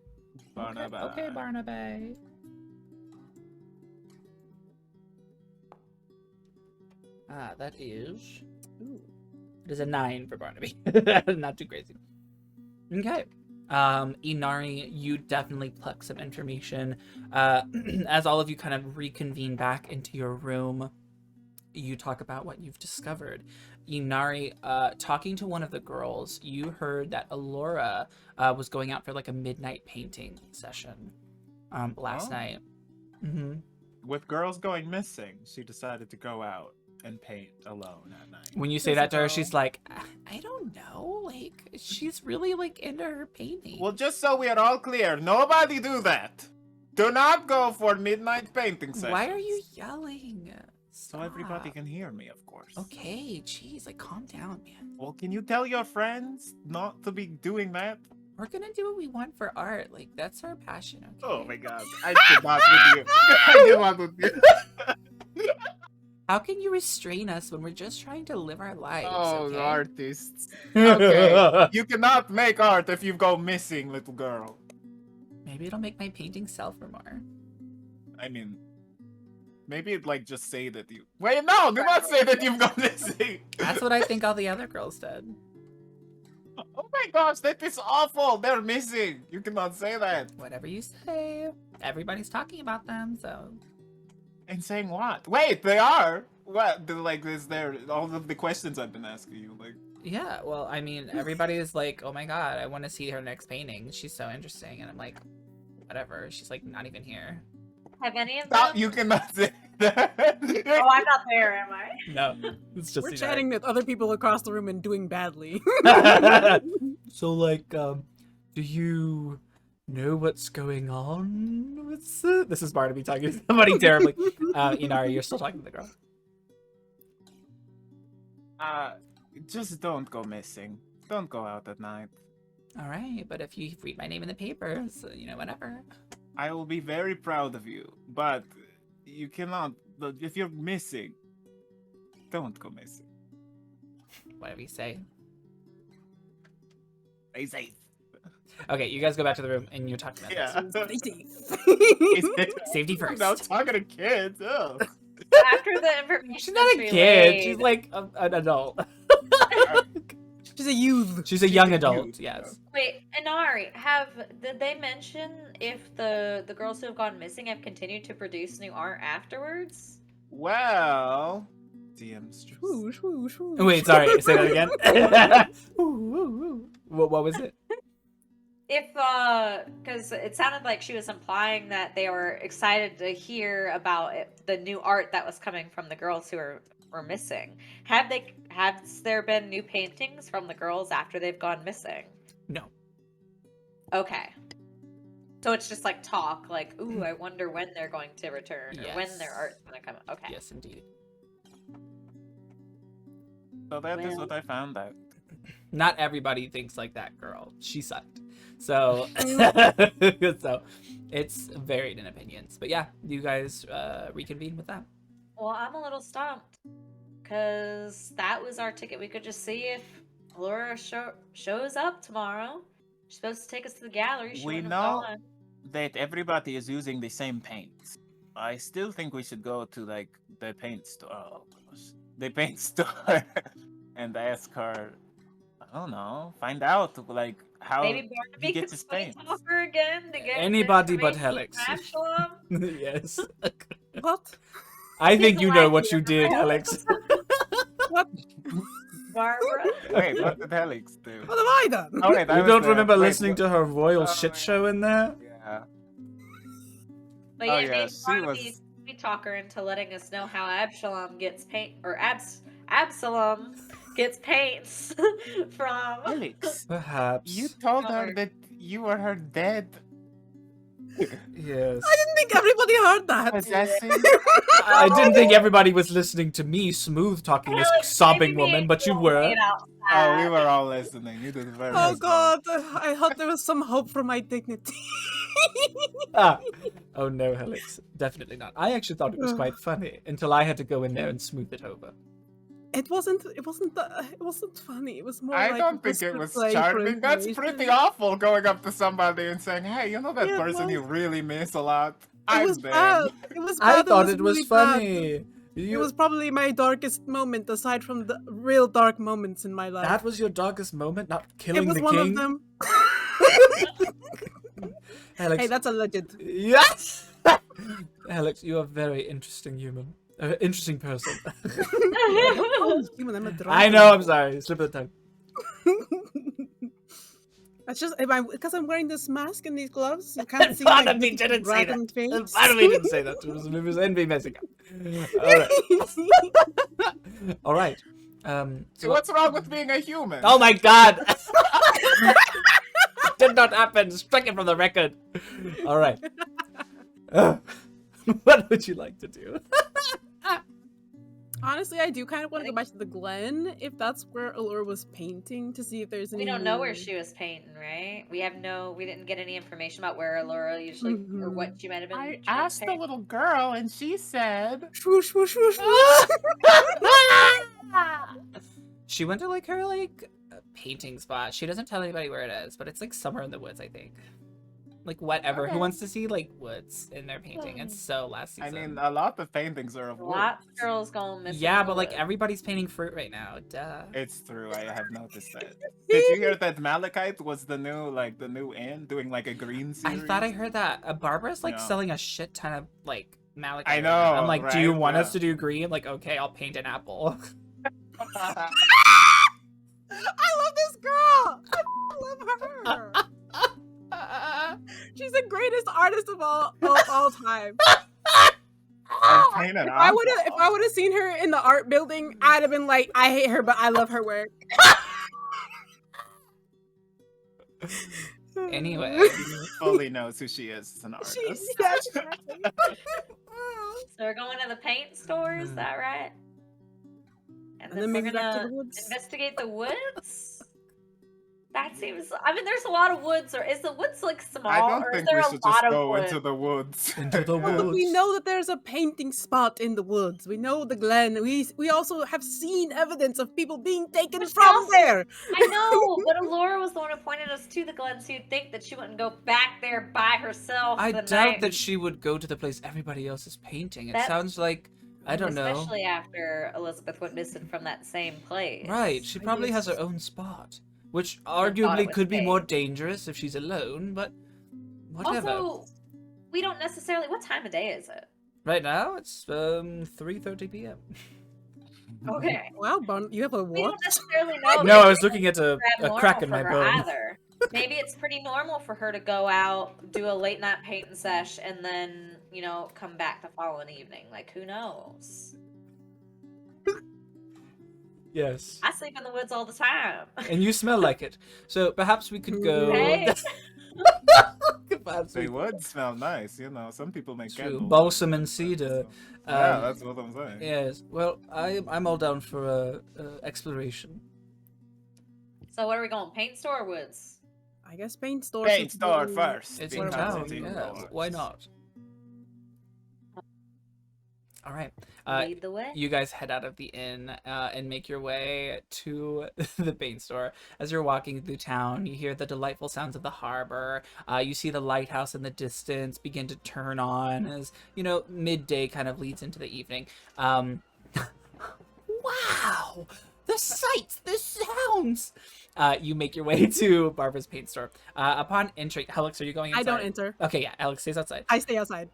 Barnaby. Okay, Barnaby. That is... Ooh. It is a 9 for Barnaby. Not too crazy. Okay. Inari, you definitely pluck some information. As all of you kind of reconvene back into your room, you talk about what you've discovered. Inari, talking to one of the girls, you heard that Alora was going out for like a midnight painting session last night. Mm-hmm. With girls going missing, she decided to go out and paint alone at night. When you say that to her, Physical. she's like, I don't know. Like, she's really like into her painting. Well, just so we are all clear, nobody do that. Do not go for midnight painting sessions. Why are you yelling? So everybody Stop. can hear me, of course. Okay, jeez, like calm down, man. Well, can you tell your friends not to be doing that? We're gonna do what we want for art. Like that's our passion. Okay? Oh my god, I did not with you. I did not with you. How can you restrain us when we're just trying to live our lives? Oh, okay? artists. Okay, you cannot make art if you go missing, little girl. Maybe it'll make my painting sell for more. I mean, maybe it'd like just say that you. Wait, no, do not say that you've gone missing. That's what I think all the other girls did. Oh my gosh, that is awful. They're missing. You cannot say that. Whatever you say. Everybody's talking about them, so. And saying what? Wait, they are. What? Like, is there all of the questions I've been asking you? Like, Yeah, well, I mean, everybody is like, oh my god, I want to see her next painting. She's so interesting. And I'm like, whatever. She's like, not even here. have any of stop. them? You cannot say that. Oh, I'm not there, am I? No, it's just We're chatting with other people across the room and doing badly. So, like, do you know what's going on with it? This is Barnaby talking to somebody terribly. Inari, you're still talking to the girl. Just don't go missing. Don't go out at night. All right, but if you read my name in the papers, you know, whatever. I will be very proud of you, but you cannot. If you're missing, don't go missing. Whatever you say. Stay safe. Okay, you guys go back to the room and you're talking about Yeah. this. Safety first. No, talking to kids. Oh. After the information She's not a that's kid. relayed- She's like an adult. She's a youth. She's a She's young a adult. youth, Yes. Wait, Inari, did they mention if the girls who have gone missing have continued to produce new art afterwards? Well, DM's just. Whoosh, whoosh, whoosh. Wait, sorry. Say that again. What was it? If because it sounded like she was implying that they were excited to hear about the new art that was coming from the girls who were missing. Has there been new paintings from the girls after they've gone missing? No. Okay. So it's just like talk, like, ooh, I wonder when they're going to return, or when their Yes. art's gonna come. Okay. Yes, indeed. So that is Well. what I found out. Not everybody thinks like that girl. She sucked. So, so it's varied in opinions. But yeah, you guys reconvene with that. Well, I'm a little stumped because that was our ticket. We could just see if Laura shows up tomorrow. She's supposed to take us to the gallery. She We wouldn't have know gone. that everybody is using the same paints. I still think we should go to like the paint store. Oh, gosh. The paint store and ask her. I don't know. Find out like how Maybe he Barnaby gets could his play paints. talker again to get Anybody but information Helix. from Absalom. Yes. What? I think He's you know like what you, you did, right? Alex. What? Barbara. Wait, what did Helix do? What have I done? Oh wait, You don't remember listening to her royal shit show in there? Yeah. But Oh, yeah, yeah, maybe she Barnaby was- could talk her into letting us know how Absalom gets paint, or Absalom gets paints from. Helix, Perhaps. you told her Color. that you were her dead Yes. I didn't think everybody heard that. possessing. I didn't think everybody was listening to me smooth talking this Alex, sobbing maybe woman, but you we'll were. wait outside. Oh, we were all listening. You did very Oh much. god, I thought there was some hope for my dignity. Ah. Oh no, Helix. Definitely not. I actually thought it was quite funny until I had to go in there and smooth it over. It wasn't funny. It was more I like don't think it whisper was play for charming. That's pretty information. awful going up to somebody and saying, hey, you know that Yeah, person well, you really miss a lot? It I'm was dead. bad. It was bad. I thought it was really bad. funny. It You, was probably my darkest moment, aside from the real dark moments in my life. that was your darkest moment, not It killing was the one king. of them. Alex, Hey, that's alleged. yes. Alex, you are a very interesting human. Interesting person. Oh, human, I'm a I know. I'm sorry. Slip of the tongue. That's just because I'm wearing this mask and these gloves. You can't see Pardon my me, didn't say that. dragon face. Pardon me, didn't say that. It was envy messing up. All right. All right. So what's wrong with being a human? Oh my god! It did not happen. Strike it from the record. All right. What would you like to do? Honestly, I do kind of want to go back to the Glen, if that's where Allure was painting, to see if there's any. We don't know where she was painting, right? We didn't get any information about where Laura usually, or what she might have been. I trying to asked the paint. little girl, and she said, Swoosh, swoosh, swoosh, swoosh. She went to like her painting spot. She doesn't tell anybody where it is, but it's like somewhere in the woods, I think. Like whatever. Okay. Who wants to see like woods in their painting? It's so last I season. mean, a lot of paintings are of wood. Lots of girls going missing. Yeah, in but the like woods. everybody's painting fruit right now. Duh. It's true, I have noticed that. Did you hear that Malachite was the new inn doing like a green I series? thought I heard that. Barbara's like Yeah. selling a shit ton of like malachite. I right now. I'm know, like, do you right? want us Yeah. to do green? Like, okay, I'll paint an apple. I love this girl. I love her. She's the greatest artist of all time. I painted If I would have seen her in the art building, I'd have been like, I hate her, but I love her work. Anyway. fully knows who she is as an artist. Exactly. So we're going to the paint store, is that right? And then then we're maybe back to gonna the woods. investigate the woods. That seems. I mean, there's a lot of woods. Or is the woods like small? I don't or is think there we a should lot just of go woods? into the woods. Into the Well, but we woods. know that there's a painting spot in the woods. We know the Glen. We also have seen evidence of people being taken But from also- there. I know, but Laura was the one who pointed us to the Glen, so you'd think that she wouldn't go back there by herself. I the doubt night- that she would go to the place everybody else is painting. It That's- sounds like, I don't know. Especially after Elizabeth went missing from that same place. Right, she probably has her own spot. Which arguably it was could be more fake. dangerous if she's alone, but whatever. Also, we don't necessarily. What time of day is it? Right now, it's 3:30 p.m. Okay. Wow, Bon, you have a We what? don't necessarily know. No, I if was looking at a abnormal crack in for my her bone. Either. Maybe it's pretty normal for her to go out, do a late night painting sesh, and then, come back the following evening. Like, who knows? Yes. I sleep in the woods all the time. And you smell like it. So perhaps we could go. Hey. Perhaps we They would smell nice, Some people make True. candles. Balsam and cedar. Yeah, that's what I'm saying. Yes. Well, I'm all down for exploration. So what are we going? Paint store or woods? I guess paint store. Paint since store we- first. It's What in because about town. it's Yeah, indoors. why not? All right. Lead the way. You guys head out of the inn and make your way to the paint store. As you're walking through town, you hear the delightful sounds of the harbor. You see the lighthouse in the distance begin to turn on as, midday kind of leads into the evening. Wow! The sights, the sounds! You make your way to Barbara's paint store. Upon entering, Helix, are you going inside? I don't enter. Okay, yeah, Alex stays outside. I stay outside.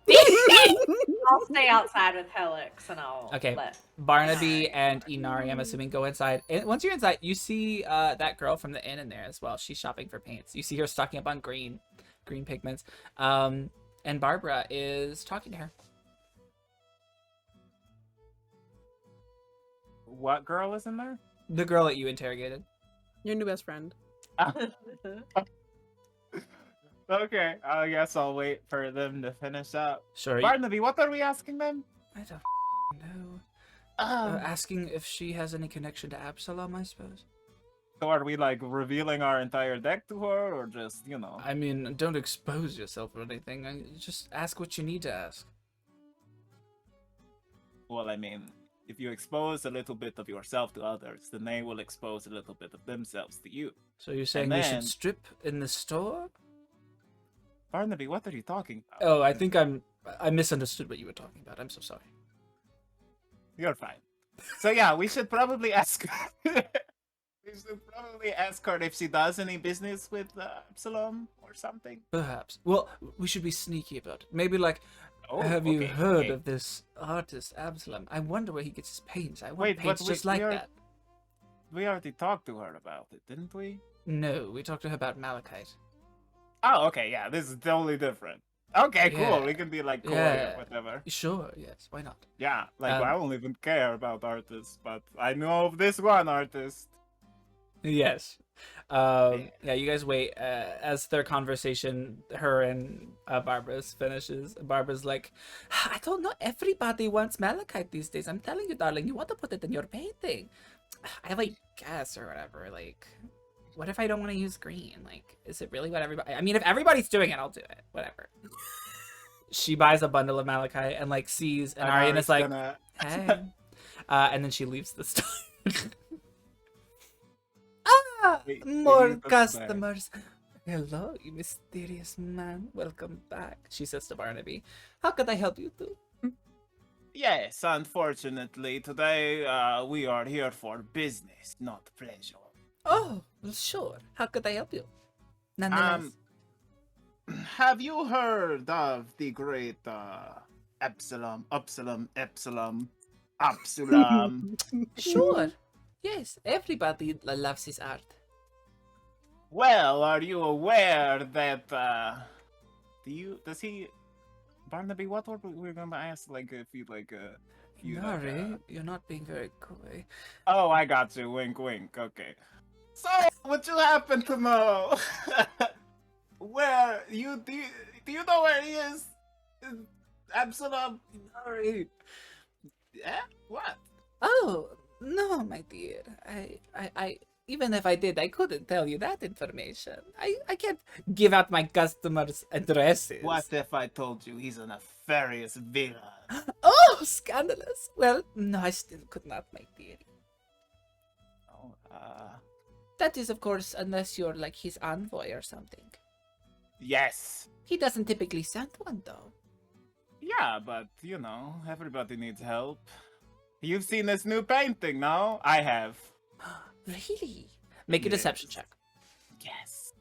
I'll stay outside with Helix and I'll Okay. let... Barnaby and Inari, I'm assuming, go inside. And once you're inside, you see that girl from the inn in there as well. She's shopping for paints. You see her stocking up on green pigments. And Barbara is talking to her. What girl is in there? The girl that you interrogated. Your new best friend. Okay, I guess I'll wait for them to finish up. Sure. Barnaby, what are we asking them? I don't know. Asking if she has any connection to Absalom, I suppose. So are we like revealing our entire deck to her, or just, I mean, don't expose yourself or anything. Just ask what you need to ask. Well, I mean, if you expose a little bit of yourself to others, then they will expose a little bit of themselves to you. So you're saying we should strip in the store? Barnaby, what are you talking about? Oh, I think I misunderstood what you were talking about. I'm so sorry. You're fine. So yeah, we should probably ask her if she does any business with Absalom or something. Perhaps. Well, we should be sneaky about it. Maybe like, have you okay, heard of this artist, Absalom? I wonder where he gets his paints. I want paints just like that. We already talked to her about it, didn't we? No, we talked to her about malachite. Oh, okay, yeah, this is totally different. Okay, cool. Yeah. We can be like coy Yeah. or whatever. Sure, yes, why not? Yeah, like I don't even care about artists, but I know of this one artist. Yes. Yeah, you guys wait. As their conversation, her and Barbara's finishes, Barbara's like, I don't know, everybody wants malachite these days. I'm telling you, darling, you want to put it in your painting. I like guess or whatever, like, what if I don't want to use green? Like, is it really what everybody... I mean, if everybody's doing it, I'll do it. Whatever. She buys a bundle of malachite and, like, sees an Ari and is like, hey. And then she leaves the store. Wait, More customers. Hello, you mysterious man. Welcome back, she says to Barnaby. How could I help you too? Yes, unfortunately, today we are here for business, not pleasure. Oh, well, sure. How could I help you? Nonetheless. Have you heard of the great Absalom? Sure. Yes, everybody loves his art. Well, are you aware that does he Barnaby, what were we gonna ask, like, if he Nari, you're not being very coy. Oh, I got you. Wink, wink. Okay. So, would you happen to know where do you know where he is? Absalom? Nari. Yeah? What? Oh, no, my dear. I even if I did, I couldn't tell you that information. I can't give out my customers' addresses. What if I told you he's a nefarious villain? Oh, scandalous. Well, no, I still could not, my dear. Oh, That is, of course, unless you're like his envoy or something. yes. He doesn't typically send one, though. Yeah, but, everybody needs help. You've seen this new painting, no? I have. Really? Make a deception check. Yes.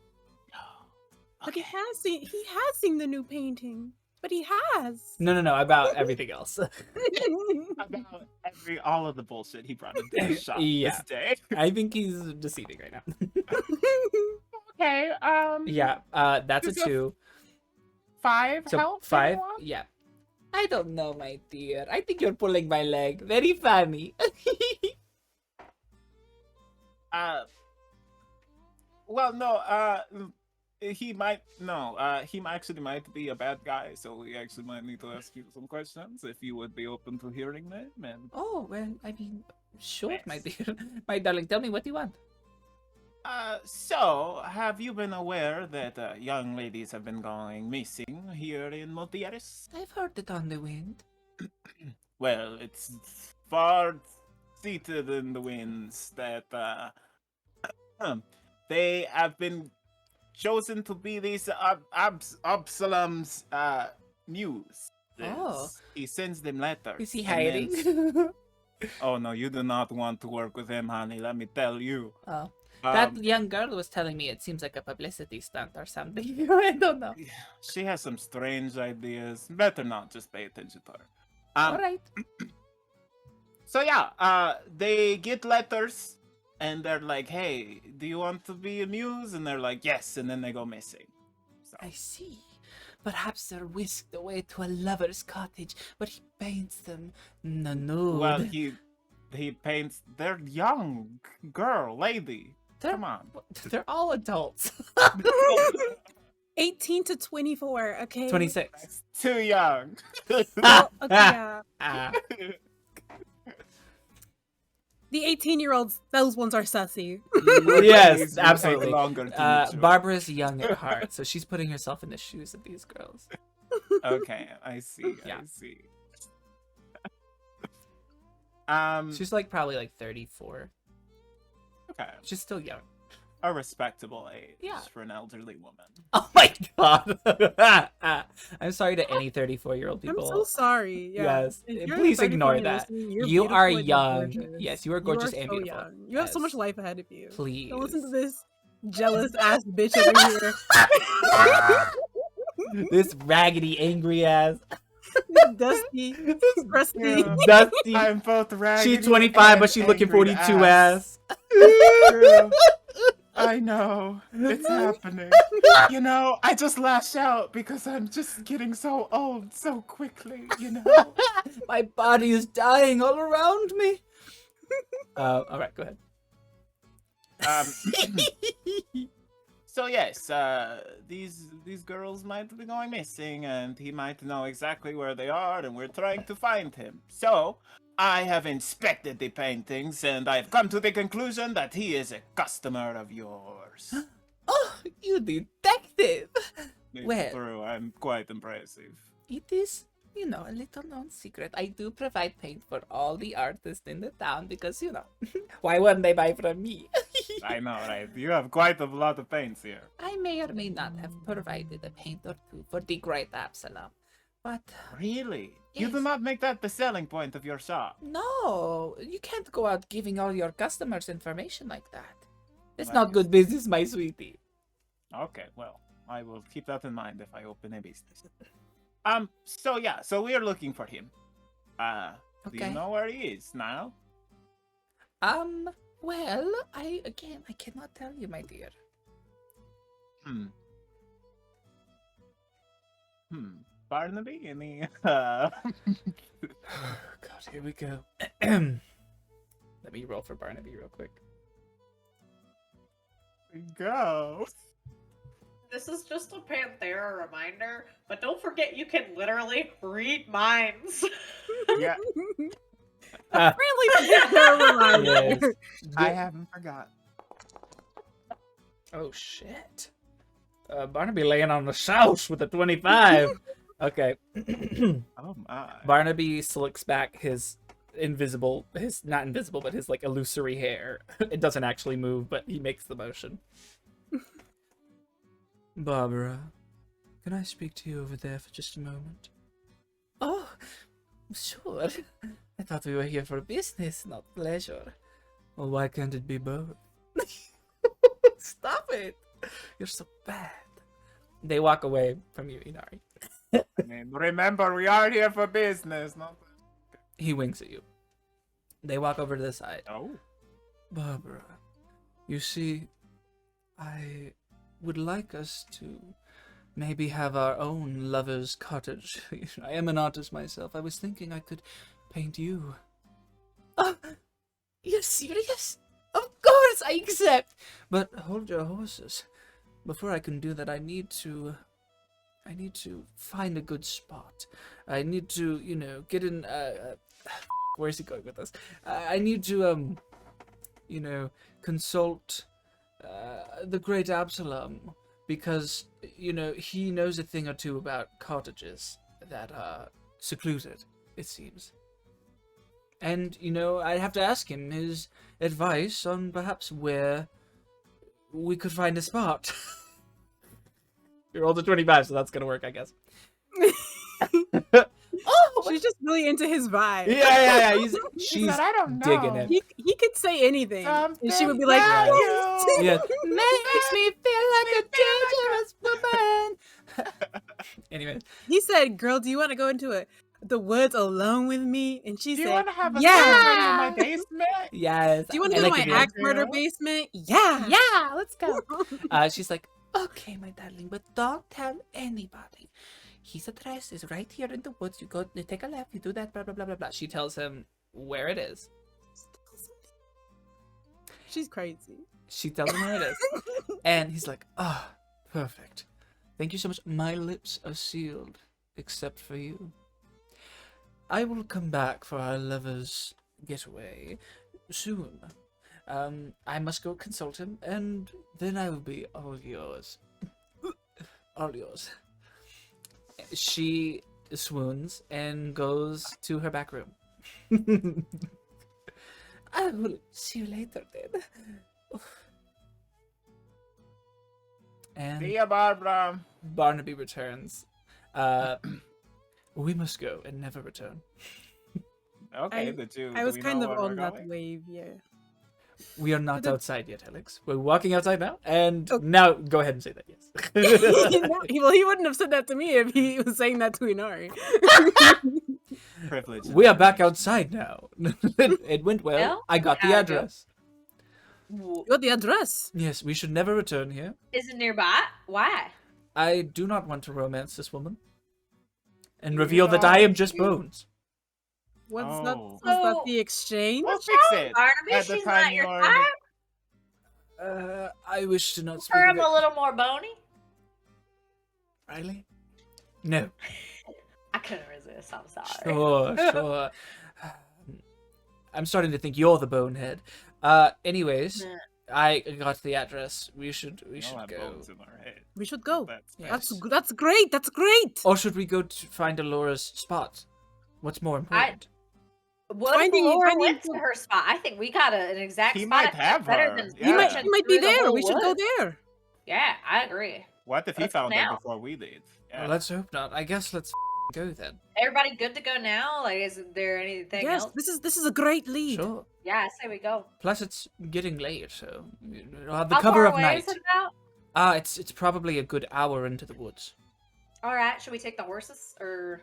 But he has seen the new painting. But he has. No, about everything else. About all of the bullshit he brought into the shop this day. I think he's deceiving right now. Okay, Yeah, that's a 2. 5 So help? 5? Anyone? Yeah. I don't know, my dear. I think you're pulling my leg. Very funny. Well, no, he actually might be a bad guy, so we actually might need to ask you some questions, if you would be open to hearing them, and... Oh, well, I mean, sure, my Yes. dear. My darling, tell me what you want. So, have you been aware that young ladies have been going missing here in Multiaris? I've heard it on the wind. Well, it's far seated in the winds that they have been chosen to be these Absalom's muse. Oh. He sends them letters. Is he and then- hiding? Oh no, you do not want to work with him, honey. Let me tell you. Oh. That Um, young girl was telling me it seems like a publicity stunt or something. I don't know. She has some strange ideas. Better not just pay attention to her. All right. So yeah, they get letters, and they're like, "Hey, do you want to be a muse?" And they're like, "Yes," and then they go missing. So, I see. Perhaps they're whisked away to a lover's cottage where he paints them nude. well, he paints. They're young lady. They're, Come on. They're all adults. 18 to 24, okay? 26. That's too young. Well, okay, yeah. Ah. The 18-year-olds, those ones are sussy. Yes, These will absolutely. take longer to mature. Barbara's young at heart, so she's putting herself in the shoes of these girls. Okay, I see. Yeah. I see. She's like probably like 34. Okay, She's still young. a respectable age Yeah. for an elderly woman. Oh my god. I'm sorry to any 34-year-old people. I'm so sorry. Yeah. Yes, If you're please 34 ignore and you're that. listening, you're You are beautiful and young. you're gorgeous. Yes, you are gorgeous You are and so beautiful. young. You have so much Yes. life ahead of you. Please. Don't listen to this jealous ass bitch over here. This raggedy, angry ass. Dusty, crusty. Yeah. Dusty. I'm both raggedy. She's 25, but and she's looking angry 42 ass. True. I know. It's happening. You know, I just lash out because I'm just getting so old so quickly, you know? My body is dying all around me. All right, go ahead. So yes, these girls might be going missing, and he might know exactly where they are, and we're trying to find him. So I have inspected the paintings, and I've come to the conclusion that he is a customer of yours. Oh, you detective. It's Well- true. I'm quite impressive. It is, you know, a little known secret. I do provide paint for all the artists in the town because, you know, why wouldn't they buy from me? I know, right? You have quite a lot of paints here. I may or may not have provided a paint or two for the great Absalom, but Really? You do Yes. not make that the selling point of your shop. no, you can't go out giving all your customers information like that. It's Well, not good business, my sweetie. Okay, well, I will keep that in mind if I open a business. So yeah, so we are looking for him. Do Okay. you know where he is now? Well, I cannot tell you, my dear. Barnaby? Any God, here we go. Let me roll for Barnaby real quick. go. This is just a Panthera reminder, but don't forget you can literally read minds. Yeah, Really, Panthera reminder. Yes. I haven't forgot. Oh shit. Barnaby laying on the sauce with a 25. Okay. Oh my. Barnaby slicks back his not invisible, but his like illusory hair. It doesn't actually move, but he makes the motion. Barbara, can I speak to you over there for just a moment? Oh, sure. I thought we were here for business, not pleasure. Well, why can't it be both? Stop it! You're so bad. They walk away from you, Inari. I mean, remember, we are here for business, not. He winks at you. They walk over to the side. Oh. Barbara, you see, I would like us to maybe have our own lover's cottage. I am an artist myself. I was thinking I could paint you. Oh, you're serious? Of course, I accept. But hold your horses. Before I can do that, I need to find a good spot. I need to, you know, get in. Where's he going with this? I need to, you know, consult the great Absalom, because, you know, he knows a thing or two about cottages that are secluded, it seems. And, you know, I'd have to ask him his advice on perhaps where we could find a spot. You rolled a 25, so that's gonna work, I guess. Oh, she's just really into his vibe. Yeah. She's I don't know. digging it. He could say anything, and she would be Something like, about you. Yeah. Makes me feel like a dangerous woman. Anyway, He said, "Girl, do you want to go into the woods alone with me?" And she Do you said, want to have a "Yeah." ceremony in my basement? yes. "Do you want I to go like to it my here. axe murder basement?" Yeah. Yeah, let's go. She's like, okay, my darling, but don't tell anybody. His address is right here in the woods. You go, you take a left, you do that, blah, blah, blah, blah, blah. She tells him where it is. She's crazy. She tells him where it is. And he's like, ah, perfect. Thank you so much. My lips are sealed, except for you. I will come back for our lovers' getaway soon. I must go consult him, and then I will be all yours. All yours. She swoons and goes to her back room. I will see you later then. And See ya, Barbara. Barnaby returns. We must go and never return. Okay, the two. I do was we kind know of where on we're that going? wave, yeah. We are not The- outside yet, Alex. We're walking outside now, and Okay. now go ahead and say that, yes. Well, he wouldn't have said that to me if he was saying that to Inari. Privilege. We are back outside now. It went well. Well, I got the how'd it go? address. You got the address. Yes, we should never return here. Is it nearby? Why? I do not want to romance this woman. And reveal that I am just bones. What's that? Oh. Was that So- the exchange? We'll fix it. Barnaby, At the she's time not your you're- type? I wish to not speak Prefer of him it. a little more bony? Riley? No. I couldn't resist, I'm sorry. Sure. I'm starting to think you're the bonehead. Anyways, Nah. I got the address. We should We all have go. bones in our head. We should go. That's Yes. That's great. That's great. Or should we go to find Alora's spot? What's more important? What if Finding- Laura finding- went to her spot? I think we got an exact He spot. might I think have better her, than yeah. He might searching be through the there. whole We should go woods. there. Yeah, I agree. What if he Let's found go her now. before we did? Yeah. Well, let's hope not. I guess let's go then. Everybody good to go now? Like, is there anything Yes, else? this is a great lead. Sure. Yeah, I say we go. Plus, it's getting late, so we'll have the How cover far of away night. is it about? It's probably a good hour into the woods, All right, should we take the horses, or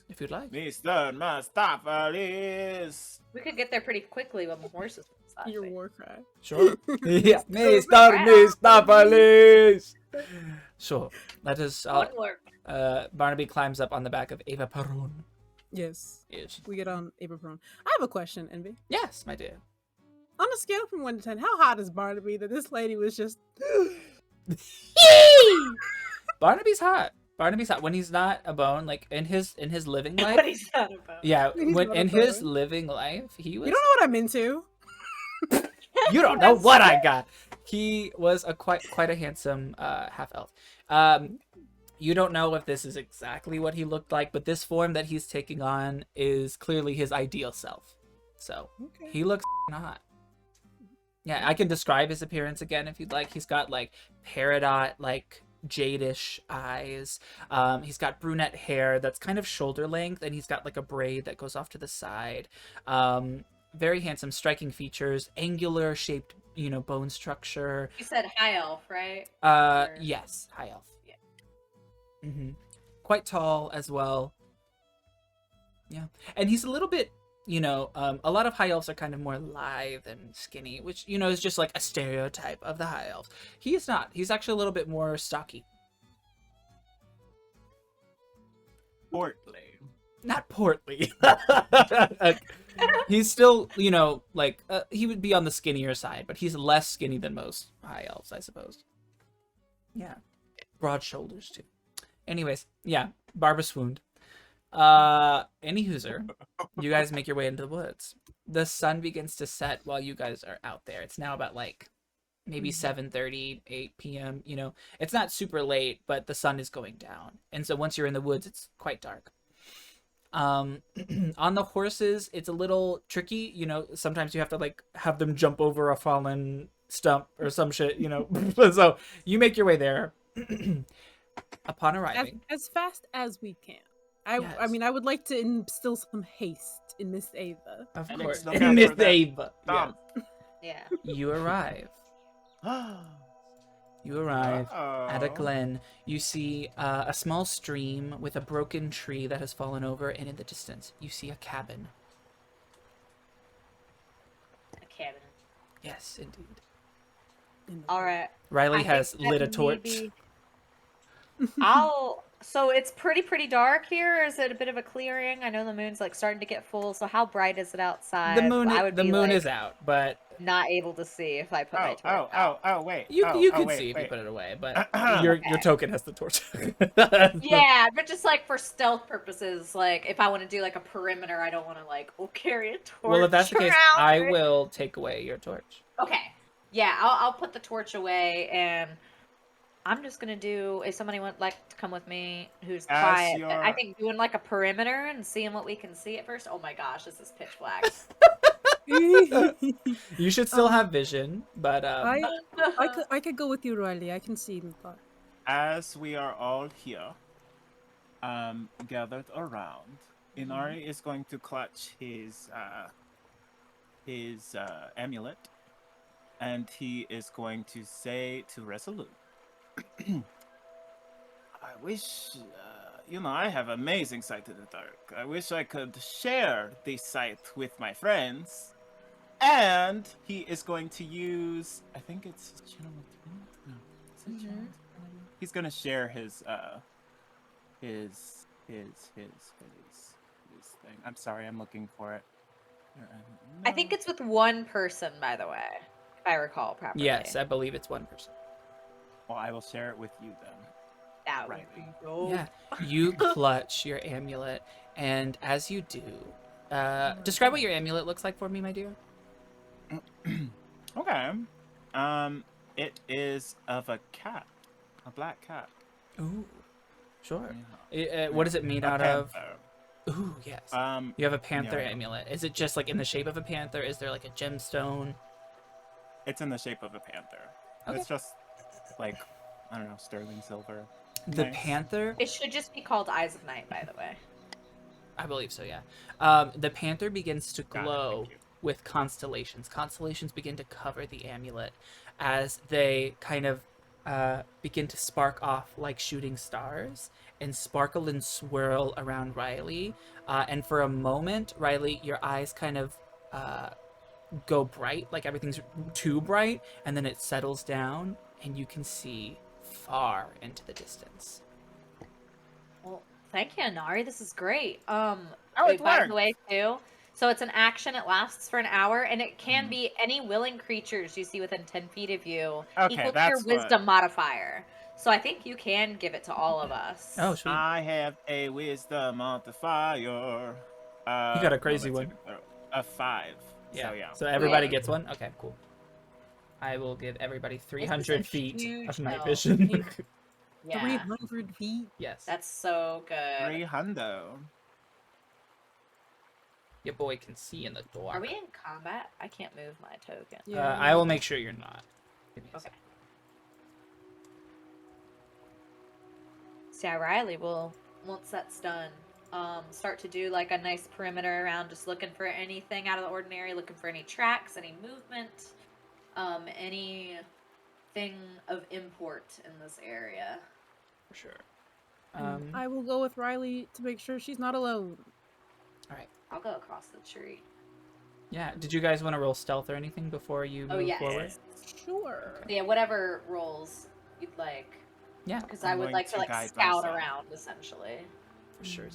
if you'd like. Mr. Mustaphalis. we could get there pretty quickly with the horses? I Your think. war cry. Sure. Yeah, Mr. Wow. Mustaphalis. Sure. Let us. Good work. Barnaby climbs up on the back of Ava Perron. Yes, Yes. we get on Abraham. I have a question, Envy. Yes, my dear. On a scale from 1 to 10, how hot is Barnaby that this lady was just? Barnaby's hot. Barnaby's hot when he's not a bone. Like in his living life. What he's not about. Yeah, He's when not a in his bone. living life, he was. You don't know what I'm into. You don't know what I got. He was a quite a handsome half elf. You don't know if this is exactly what he looked like, but this form that he's taking on is clearly his ideal self. So Okay. he looks hot. Yeah, I can describe his appearance again if you'd like. He's got like peridot, like jadish eyes. He's got brunette hair that's kind of shoulder length, and he's got like a braid that goes off to the side. Very handsome, striking features, angular shaped, bone structure. You said high elf, right? Or- Yes, high elf. Yeah. Quite tall as well. Yeah, and he's a little bit, a lot of high elves are kind of more lithe and skinny, which is just like a stereotype of the high elves. He is not. He's actually a little bit more stocky. Portly. Not portly. He's still, he would be on the skinnier side, but he's less skinny than most high elves, I suppose. Yeah. Broad shoulders, too. Anyways, yeah, Barbara swooned. Any hooser, you guys make your way into the woods. The sun begins to set while you guys are out there. It's now about, maybe 7:30, 8 p.m. You know, it's not super late, but the sun is going down. And so once you're in the woods, it's quite dark. On the horses, it's a little tricky. You know, sometimes you have to like have them jump over a fallen stump or some shit, you know. So you make your way there. Upon arriving. As fast as we can. I Yes. mean, I would like to instill some haste in Miss Ava. Of And course. it's looking out Miss for that Ava. Stump. Yeah. You arrive. You arrive at a Uh-oh. glen. You see a small stream with a broken tree that has fallen over, and in the distance, you see a cabin. A cabin. Yes, indeed. All right. Riley I has think that lit a torch. maybe- So it's pretty dark here. Is it a bit of a clearing? I know the moon's like starting to get full. So how bright is it outside? The moon, I would the be, moon like, is out, but not able to see if I put my torch out. Wait. you could wait, see if you wait. put it away. But your Okay. token has the torch. Yeah, but just like for stealth purposes, like if I want to do like a perimeter, I don't want to like carry a torch. Well, if that's the case, around, I right? will take away your torch. Okay. Yeah, I'll put the torch away, and I'm just gonna do. If somebody would like to come with me, who's As quiet, your- I think doing like a perimeter and seeing what we can see at first. Oh my gosh, this is pitch black. You should still have vision, but I could go with you, Riley. I can see in the dark. As we are all here, gathered around, Inari is going to clutch his amulet, and he is going to say to Resolute, I wish, I have amazing sight in the dark. I wish I could share this sight with my friends. And he is going to use, I think it's channel. No, is it channel? He's gonna share his thing. I'm sorry, I'm looking for it. I think it's with one person, by the way, if I recall properly. yes, I believe it's one person. Well, I will share it with you then. That Right. would be dope. Yeah, you clutch your amulet, and as you do, describe what your amulet looks like for me, my dear. Okay. It is of a cat, a black cat. Ooh, sure. Yeah. What is it made A out of? panther. Ooh, yes. You have a panther yeah. amulet. Is it just like in the shape of a panther? Is there like a gemstone? It's in the shape of a panther. Okay. It's just like, I don't know, sterling silver. The Nice. panther? It should just be called Eyes of Night, by the way. I believe so, yeah. The panther begins to Got it, glow thank you. with constellations. Constellations begin to cover the amulet as they kind of begin to spark off like shooting stars and sparkle and swirl around Riley. And for a moment, Riley, your eyes kind of go bright, like everything's too bright, and then it settles down and you can see far into the distance. Well, thank you, Inari. This is great. it Wait, by works. the way, too. So it's an action. It lasts for an hour, and it can be any willing creatures you see within 10 feet of you, Okay, equal to your that's what- wisdom modifier. So I think you can give it to all of us. Oh, sweet. I have a wisdom modifier. You got a crazy one. A 5. Yeah. So, yeah. So everybody Right. gets one? Okay, cool. I will give everybody This is 300 a feet huge of night help. vision. Yeah, 300 feet. Yes. that's so good. 300. Your boy can see in the dark. Are we in combat? I can't move my token. Yeah. I will make sure you're not. Give me a Okay. second. So yeah, Riley will, once that's done, start to do like a nice perimeter around, just looking for anything out of the ordinary, looking for any tracks, any movement, anything of import in this area. For sure. And I will go with Riley to make sure she's not alone. All right. I'll go across the tree. Yeah. Did you guys want to roll stealth or anything before you Oh move yes. forward? Sure. Yeah, whatever rolls you'd like, Yeah, because I'm I would going like to to like guide scout myself. around essentially. for sure.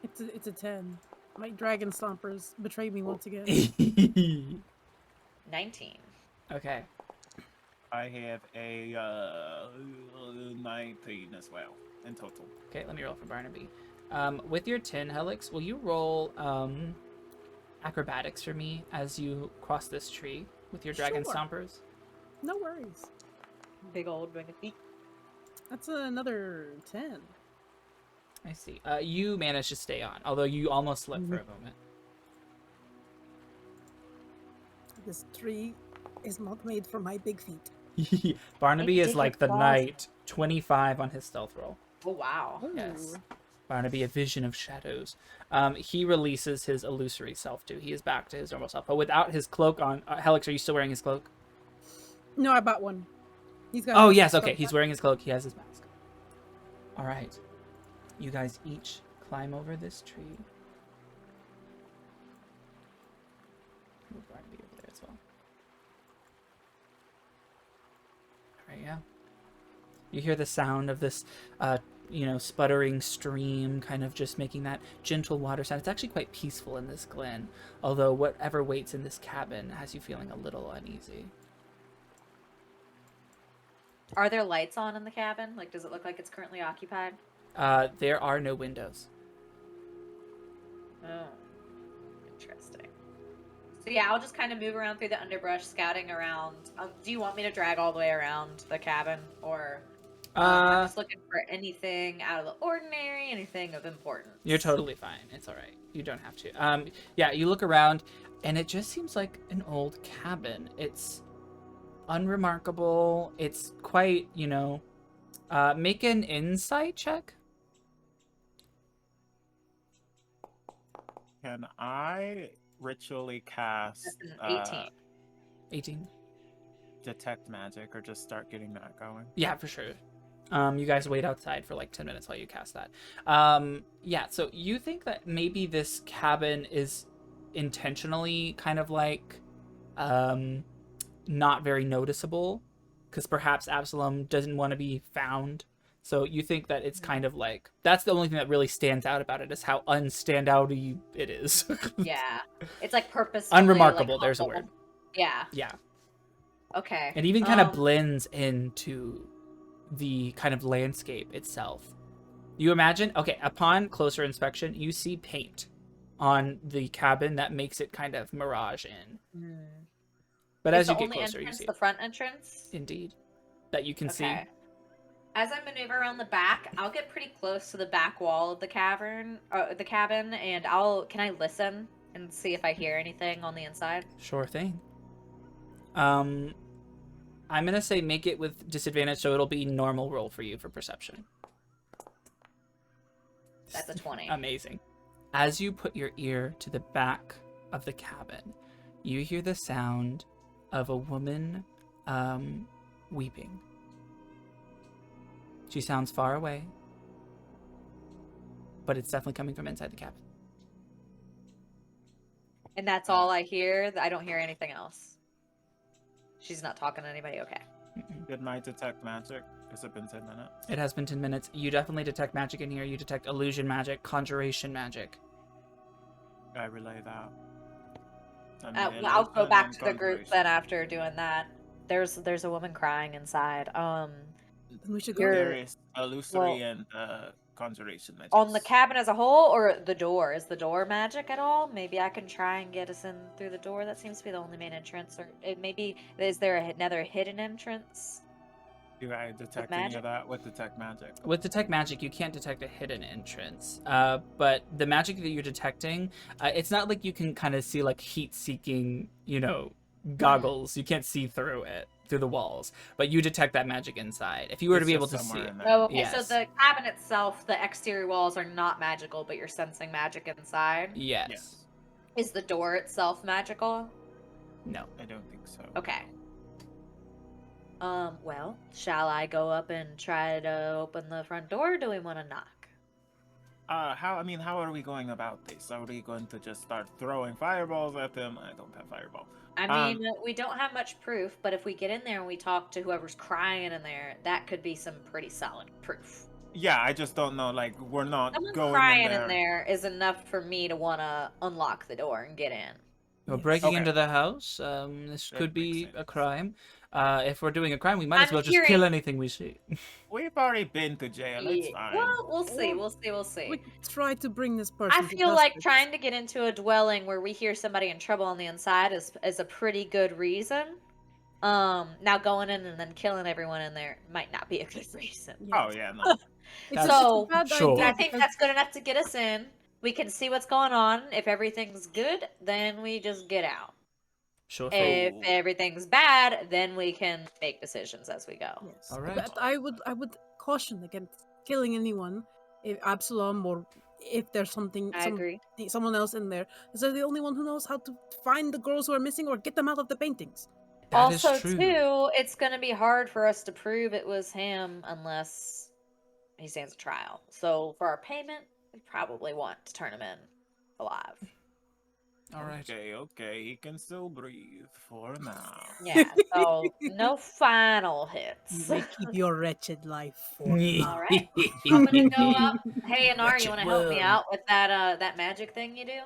It's a 10. My dragon stompers betray me once again. 19. Okay. I have a 19 as well in total. Okay, let me roll for Barnaby. With your 10, Helix, will you roll acrobatics for me as you cross this tree with your dragon Sure. stompers? No worries. Big old ring of feet. That's another 10. I see. You managed to stay on, although you almost slipped for a moment. This tree is not made for my big feet. Barnaby is Dig like it the fast. knight, 25 on his stealth roll. Oh wow. Yes. Ooh. Barnaby, a vision of shadows. He releases his illusory self too. He is back to his normal self, but without his cloak on. Helix, are you still wearing his cloak? No, I bought one. He's got. Oh his yes, stuff okay. He's back. wearing his cloak. He has his mask. All right, you guys each climb over this tree. Move Barnaby over there as well. All right, yeah. You hear the sound of this, sputtering stream, kind of just making that gentle water sound. It's actually quite peaceful in this glen, although whatever waits in this cabin has you feeling a little uneasy. Are there lights on in the cabin? Like, does it look like it's currently occupied? There are no windows. Oh, interesting. So yeah, I'll just kind of move around through the underbrush, scouting around. Do you want me to drag all the way around the cabin, or I'm just looking for anything out of the ordinary, anything of importance? You're totally fine. It's all right. You don't have to. Yeah, you look around, and it just seems like an old cabin. It's unremarkable. It's quite, make an insight check. Can I ritually cast That's an 18. 18. detect magic or just start getting that going? Yeah, for sure. You guys wait outside for like 10 minutes while you cast that. Yeah, so you think that maybe this cabin is intentionally kind of like not very noticeable, because perhaps Absalom doesn't want to be found. So you think that it's kind of like, that's the only thing that really stands out about it, is how unstandouty it is. Yeah, it's like purposefully Unremarkable, like, there's a word. Yeah. Yeah. Okay. It even kind of blends into the kind of landscape itself. You imagine, okay, upon closer inspection, you see paint on the cabin that makes it kind of mirage in. But as you get closer, you see the front entrance. Indeed, that you can see. As I maneuver around the back, I'll get pretty close to the back wall of the cabin, and can I listen and see if I hear anything on the inside? Sure thing. I'm gonna say make it with disadvantage, so it'll be normal roll for you for perception. That's a 20. Amazing. As you put your ear to the back of the cabin, you hear the sound of a woman weeping. She sounds far away, but it's definitely coming from inside the cabin. And that's all I hear? I don't hear anything else. She's not talking to anybody? Okay. Did my detect magic? Has it been 10 minutes? It has been 10 minutes. You definitely detect magic in here. You detect illusion magic, conjuration magic. I relay that. I'll go back to the group then after doing that. There's a woman crying inside. We should go There there. is illusory and conjuration magic. On the cabin as a whole, or the door? Is the door magic at all? Maybe I can try and get us in through the door. That seems to be the only main entrance. Or maybe, is there another hidden entrance? Do I detect any of that with detect magic? With detect magic, you can't detect a hidden entrance. But the magic that you're detecting, it's not like you can kind of see like heat-seeking, goggles. You can't see through it, through the walls. But you detect that magic inside. If you were to be able to see it. Oh, okay. Yes. So the cabin itself, the exterior walls are not magical, but you're sensing magic inside? Yes. Is the door itself magical? No. I don't think so. Okay. Well, shall I go up and try to open the front door, or do we want to knock? How are we going about this? Are we going to just start throwing fireballs at them? I don't have fireball. I mean, we don't have much proof, but if we get in there and we talk to whoever's crying in there, that could be some pretty solid proof. Yeah, I just don't know, like, we're not Someone going crying in there is enough for me to want to unlock the door and get in. Well, breaking Okay. into the house, this That could be makes a sense. crime. If we're doing a crime, we might as I'm well just hearing- kill anything we see. We've already been to jail, it's Yeah. fine. Well, we'll see. We try to bring this person. I to feel like justice. trying to get into a dwelling where we hear somebody in trouble on the inside is a pretty good reason. Now going in and then killing everyone in there might not be a good reason. Oh yeah, no. It's So, a bad sure. idea I think because- that's good enough to get us in. We can see what's going on. If everything's good, then we just get out. Sure. If everything's bad, then we can make decisions as we go. Yes. All right. But I would caution against killing anyone, if Absalom or if there's I agree. someone else in there, because they're the only one who knows how to find the girls who are missing or get them out of the paintings. That is Also, true. too, it's going to be hard for us to prove it was him unless he stands a trial. So for our payment, we probably want to turn him in alive. All right. Okay, he can still breathe for now. Yeah, so no final hits. You may keep your wretched life for All right. I'm gonna go up. Hey, Anar, Wretched you want to help me worm. out with that magic thing you do?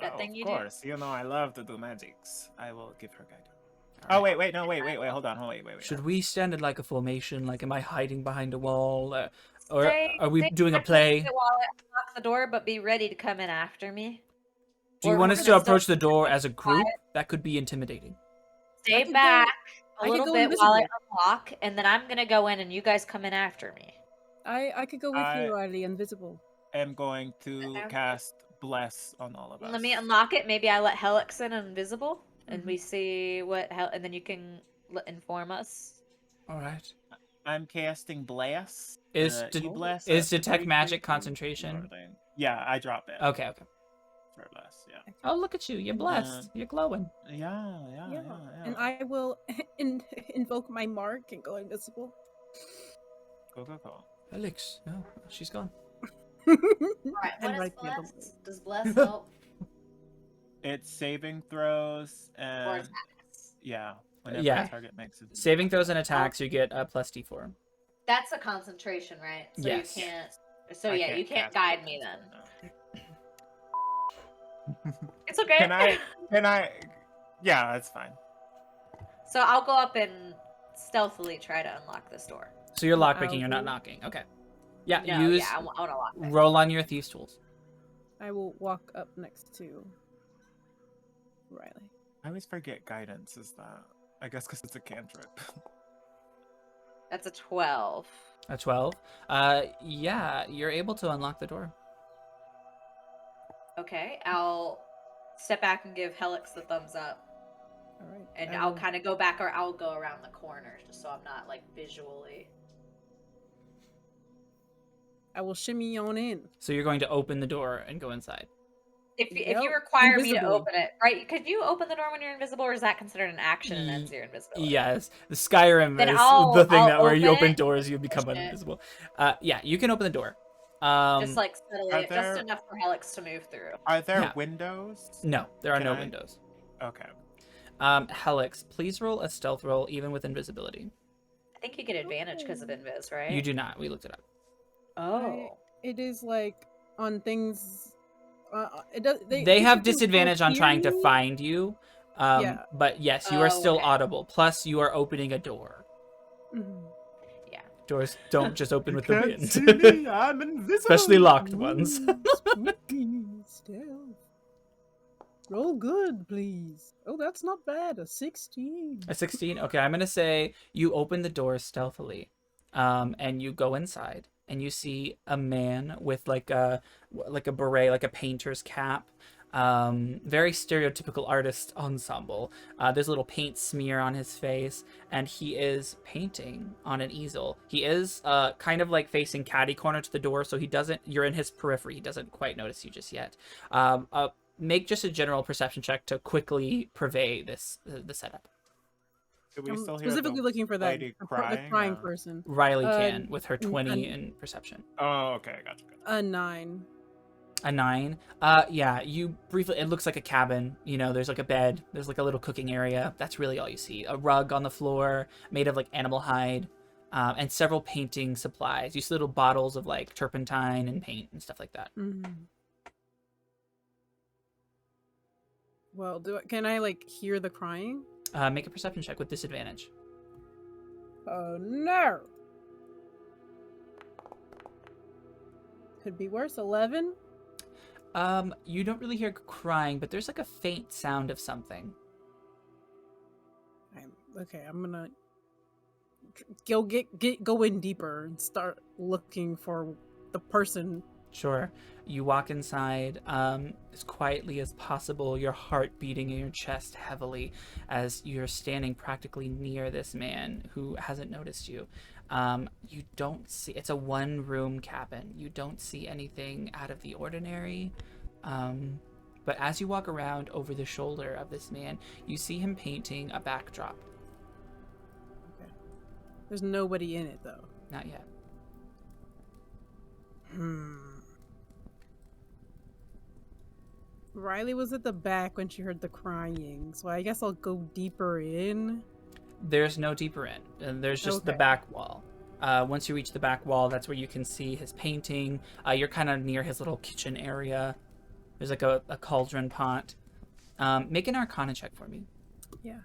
That thing you Of do? course, you know I love to do magics. I will give her guidance. All Oh right. wait, hold on, wait. Should we stand in like a formation? Like, am I hiding behind a wall, or Stay- are we stay doing a back play? while I unlock the door, but be ready to come in after me. Do you Or want we're us to gonna approach still the door as a group? That could be intimidating. I Stay could back I a could little go bit while I invisible. unlock, and then I'm gonna go in, and you guys come in after me. I could go with I- you, Riley, invisible. I'm going to Okay. cast Bless on all of us. Let me unlock it. Maybe I let Helix in invisible, and Mhm. we see and then you can inform us. All right. I'm casting Bless. Is E-Bless is at detect 3 magic feet. concentration? Yeah, I dropped it. Okay. For Bless, yeah. Oh, look at you! You're blessed. You're glowing. Yeah. And I will invoke my mark and go invisible. Go. Alex. Oh, she's gone. All right, And what is right the other way. bless? Does bless help? It's saving throws Or and attacks? yeah, whenever Yeah. a target makes it. Saving throws and attacks, you get a plus D4. That's a concentration, right? So Yes. you can't. So I yeah, you can't cast guide it. me then. No. It's okay. Can I? Yeah, that's fine. So I'll go up and stealthily try to unlock this door. So you're I'll lockpicking. You're not do- knocking. Okay. Yeah. No, use yeah, I want to lock it. roll on your thieves tools. I will walk up next to Riley. I always forget guidance is that. I guess because it's a cantrip. That's a 12. A 12. Yeah, you're able to unlock the door. Okay, I'll step back and give Helix the thumbs up. All right. And I I'll will- kind of go back, or I'll go around the corner just so I'm not like visually. I will shimmy on in. So you're going to open the door and go inside. If you Yep, require me to invisibly. open it, right? Could you open the door when you're invisible, or is that considered an action and Ye- ends your invisibility? Yes, the Skyrim Then is I'll- the thing I'll that where you open open it, doors, you become push it. invisible. Yeah, you can open the door. Just like steadily, Are just there- enough for Helix to move through. Are there Yeah. windows? No, there are Can no I- windows. Okay. Helix, please roll a stealth roll, even with invisibility. I think you get advantage because of invis, right? You do not. We looked it up. Oh. It is like on things. It does. They have people can disadvantage on hear trying to you. find you. Yeah. But yes, you are Oh, still okay. audible. Plus, you are opening a door. Mhm. Yeah. Doors don't just open with the Can't wind. see me, I'm invisible. Especially locked ones. Ooh, spooky stealth. Roll good, please. Oh, that's not bad. A 16. A 16? Okay, I'm going to say you open the door stealthily. And you go inside and you see a man with like a beret, like a painter's cap. Very stereotypical artist ensemble. There's a little paint smear on his face, and he is painting on an easel. He is kind of like facing catty corner to the door, so you're in his periphery. He doesn't quite notice you just yet. Make just a general perception check to quickly purvey the setup. Do we I'm still hear specifically the looking for that lady the crying, crying or- person. Riley can with her an- 20 in perception. Oh, okay, gotcha. A 9. A 9. Yeah, you briefly, it looks like a cabin. You know, there's like a bed, there's like a little cooking area. That's really all you see. A rug on the floor made of like animal hide, and several painting supplies. You see little bottles of like turpentine and paint and stuff like that. Mhm. Well, can I like hear the crying? Make a perception check with disadvantage. Oh no! Could be worse. 11. You don't really hear crying, but there's like a faint sound of something. I'm Okay, I'm gonna go in deeper and start looking for the person. Sure. You walk inside as quietly as possible, your heart beating in your chest heavily as you're standing practically near this man who hasn't noticed you. You don't see, it's a one-room cabin. You don't see anything out of the ordinary. But as you walk around over the shoulder of this man, you see him painting a backdrop. Okay. There's nobody in it, though. Not yet. Riley was at the back when she heard the crying, so I guess I'll go deeper in. There's no deeper in. There's just the back wall. Once you reach the back wall, that's where you can see his painting. You're kind of near his little kitchen area. There's like a cauldron pot. Make an Arcana check for me. Yeah.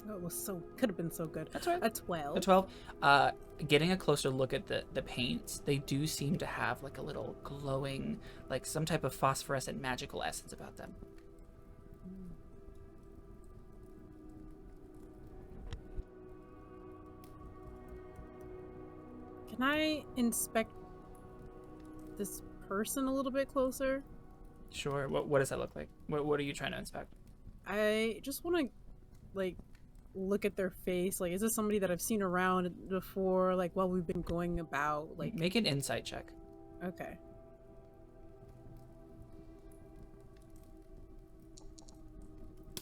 Oh, it was could have been so good. That's right. A 12. A 12. Getting a closer look at the paints, they do seem to have like a little glowing, like some type of phosphorescent magical essence about them. Can I inspect this person a little bit closer? Sure. What does that look like? What are you trying to inspect? I just want to, like, look at their face. Like, is this somebody that I've seen around before, like, while we've been going about? Like, make an insight check. Okay.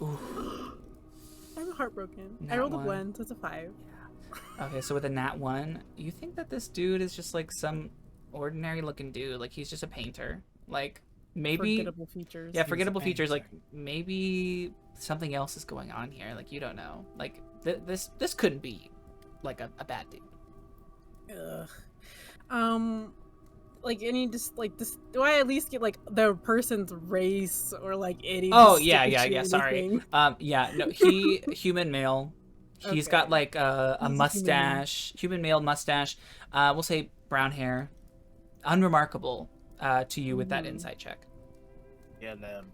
Ooh. I'm heartbroken. Nat I rolled one. a 1, so it's a 5. Yeah. Okay, so with a nat 1, you think that this dude is just like some ordinary looking dude, like he's just a painter. Like maybe Forgettable features. Yeah, forgettable features. Like maybe something else is going on here. Like you don't know. Like this couldn't be like a bad dude. Ugh. Like any just like this. Do I at least get like the person's race or like any? Oh yeah. Sorry. Yeah. No. Human male. He's Okay. got like a He's a mustache. Human male mustache. We'll say brown hair. Unremarkable to you with that insight check. Yeah, then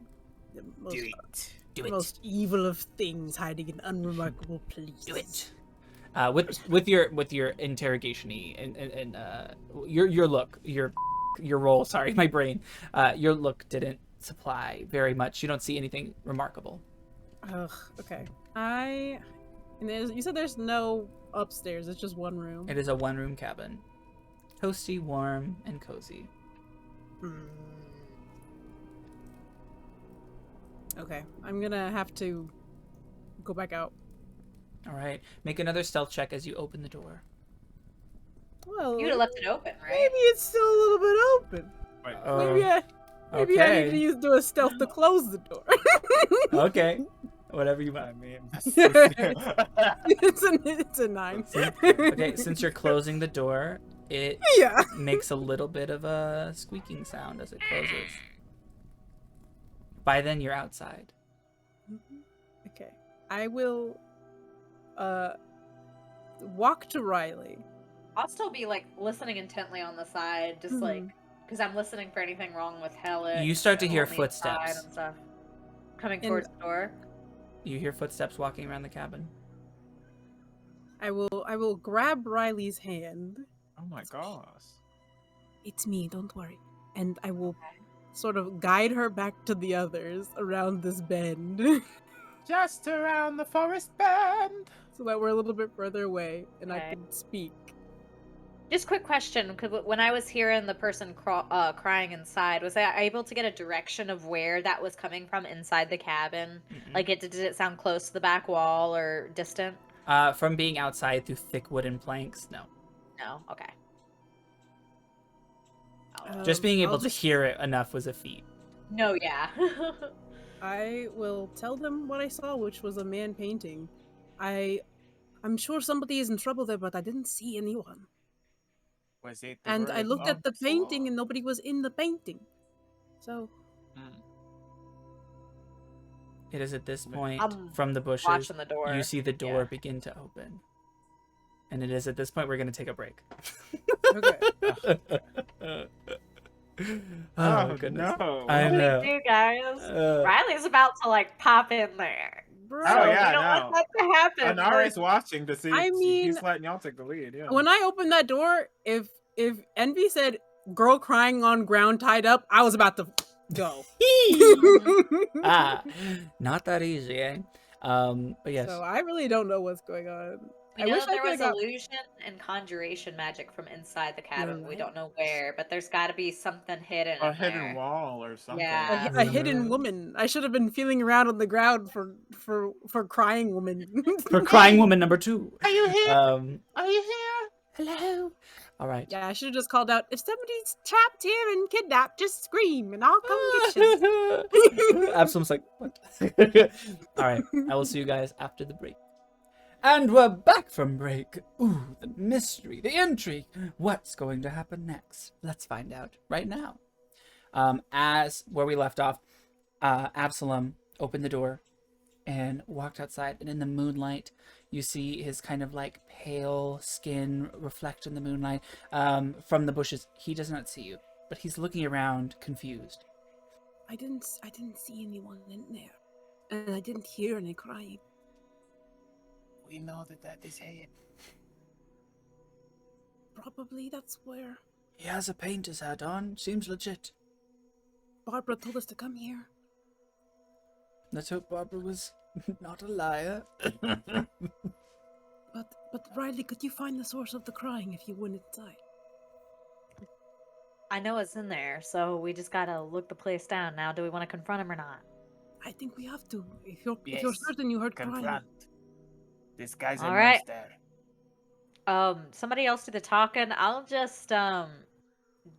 The do it. Do it. most evil of things hiding in unremarkable place. Do it. With your interrogation-y and your look, your roll. Sorry, my brain. Your look didn't supply very much. You don't see anything remarkable. Ugh. Okay. You said there's no upstairs. It's just one room. It is a one-room cabin, toasty, warm, and cozy. Okay. I'm gonna have to go back out. All right, make another stealth check as you open the door. Well, You would have left it open, right? maybe it's still a little bit open. Maybe I need to do a stealth to close the door. Okay, whatever you want. I mean, it's a 9. Okay, since you're closing the door, it Yeah. makes a little bit of a squeaking sound as it closes. By then, you're outside. Okay. I will walk to Riley. I'll still be like listening intently on the side, just like because I'm listening for anything wrong with Helix. You start to hear on the inside footsteps. and stuff coming towards the door. You hear footsteps walking around the cabin. I will grab Riley's hand. oh my gosh. It's me, don't worry. And I will sort of guide her back to the others around this bend. Just around the forest bend. So that we're a little bit further away and I Okay. can speak. Just quick question, because when I was hearing the person crying inside, was I able to get a direction of where that was coming from inside the cabin? Like, did it sound close to the back wall or distant? From being outside through thick wooden planks, no. No. Okay. Just being able I'll to hear it enough was a feat. No. Yeah. I will tell them what I saw, which was a man painting. I'm sure somebody is in trouble there, but I didn't see anyone. Was it the And I word looked at the monster? painting and nobody was in the painting. So It is at this point, I'm from the bushes, watching the door. you see the door Yeah. begin to open. And it is at this point we're going to take a break. okay. Oh, goodness. no. I What do know. we do, guys? Riley's about to like pop in there. Bro. Oh, yeah, we don't no. want that to happen. Anari's watching to see. I mean, he's letting y'all take the lead. Yeah. when I opened that door, if Envy said "girl crying on ground tied up," I was about to go. Not that easy, eh? But yes. So I really don't know what's going on. We I know wish that there I was could have illusion and conjuration magic from inside the cabin. You're We right. don't know where, but there's got to be something hidden. A in hidden there. wall or something. Yeah. a hidden woman. I should have been feeling around on the ground for crying woman. For crying woman number 2. Are you here? Are you here? Hello. All right. Yeah, I should have just called out, if somebody's trapped here and kidnapped, just scream and I'll come get you. Absalom's like, what? All right. I will see you guys after the break. And we're back from break. Ooh, the mystery, the intrigue. What's going to happen next? Let's find out right now. As where we left off, Absalom opened the door and walked outside, and in the moonlight you see his kind of like pale skin reflect in the moonlight from the bushes. He does not see you, but he's looking around confused. I didn't see anyone in there, and I didn't hear any crying. We know that is him. Probably that's where He has a painter's hat on. Seems legit. Barbara told us to come here. Let's hope Barbara was not a liar. But Riley, could you find the source of the crying if you went inside? I know it's in there, so we just gotta look the place down. Now, do we want to confront him or not? I think we have to. If you're Yes, certain you heard crying. Confront. This guy's a All right. monster. Somebody else do the talking. I'll just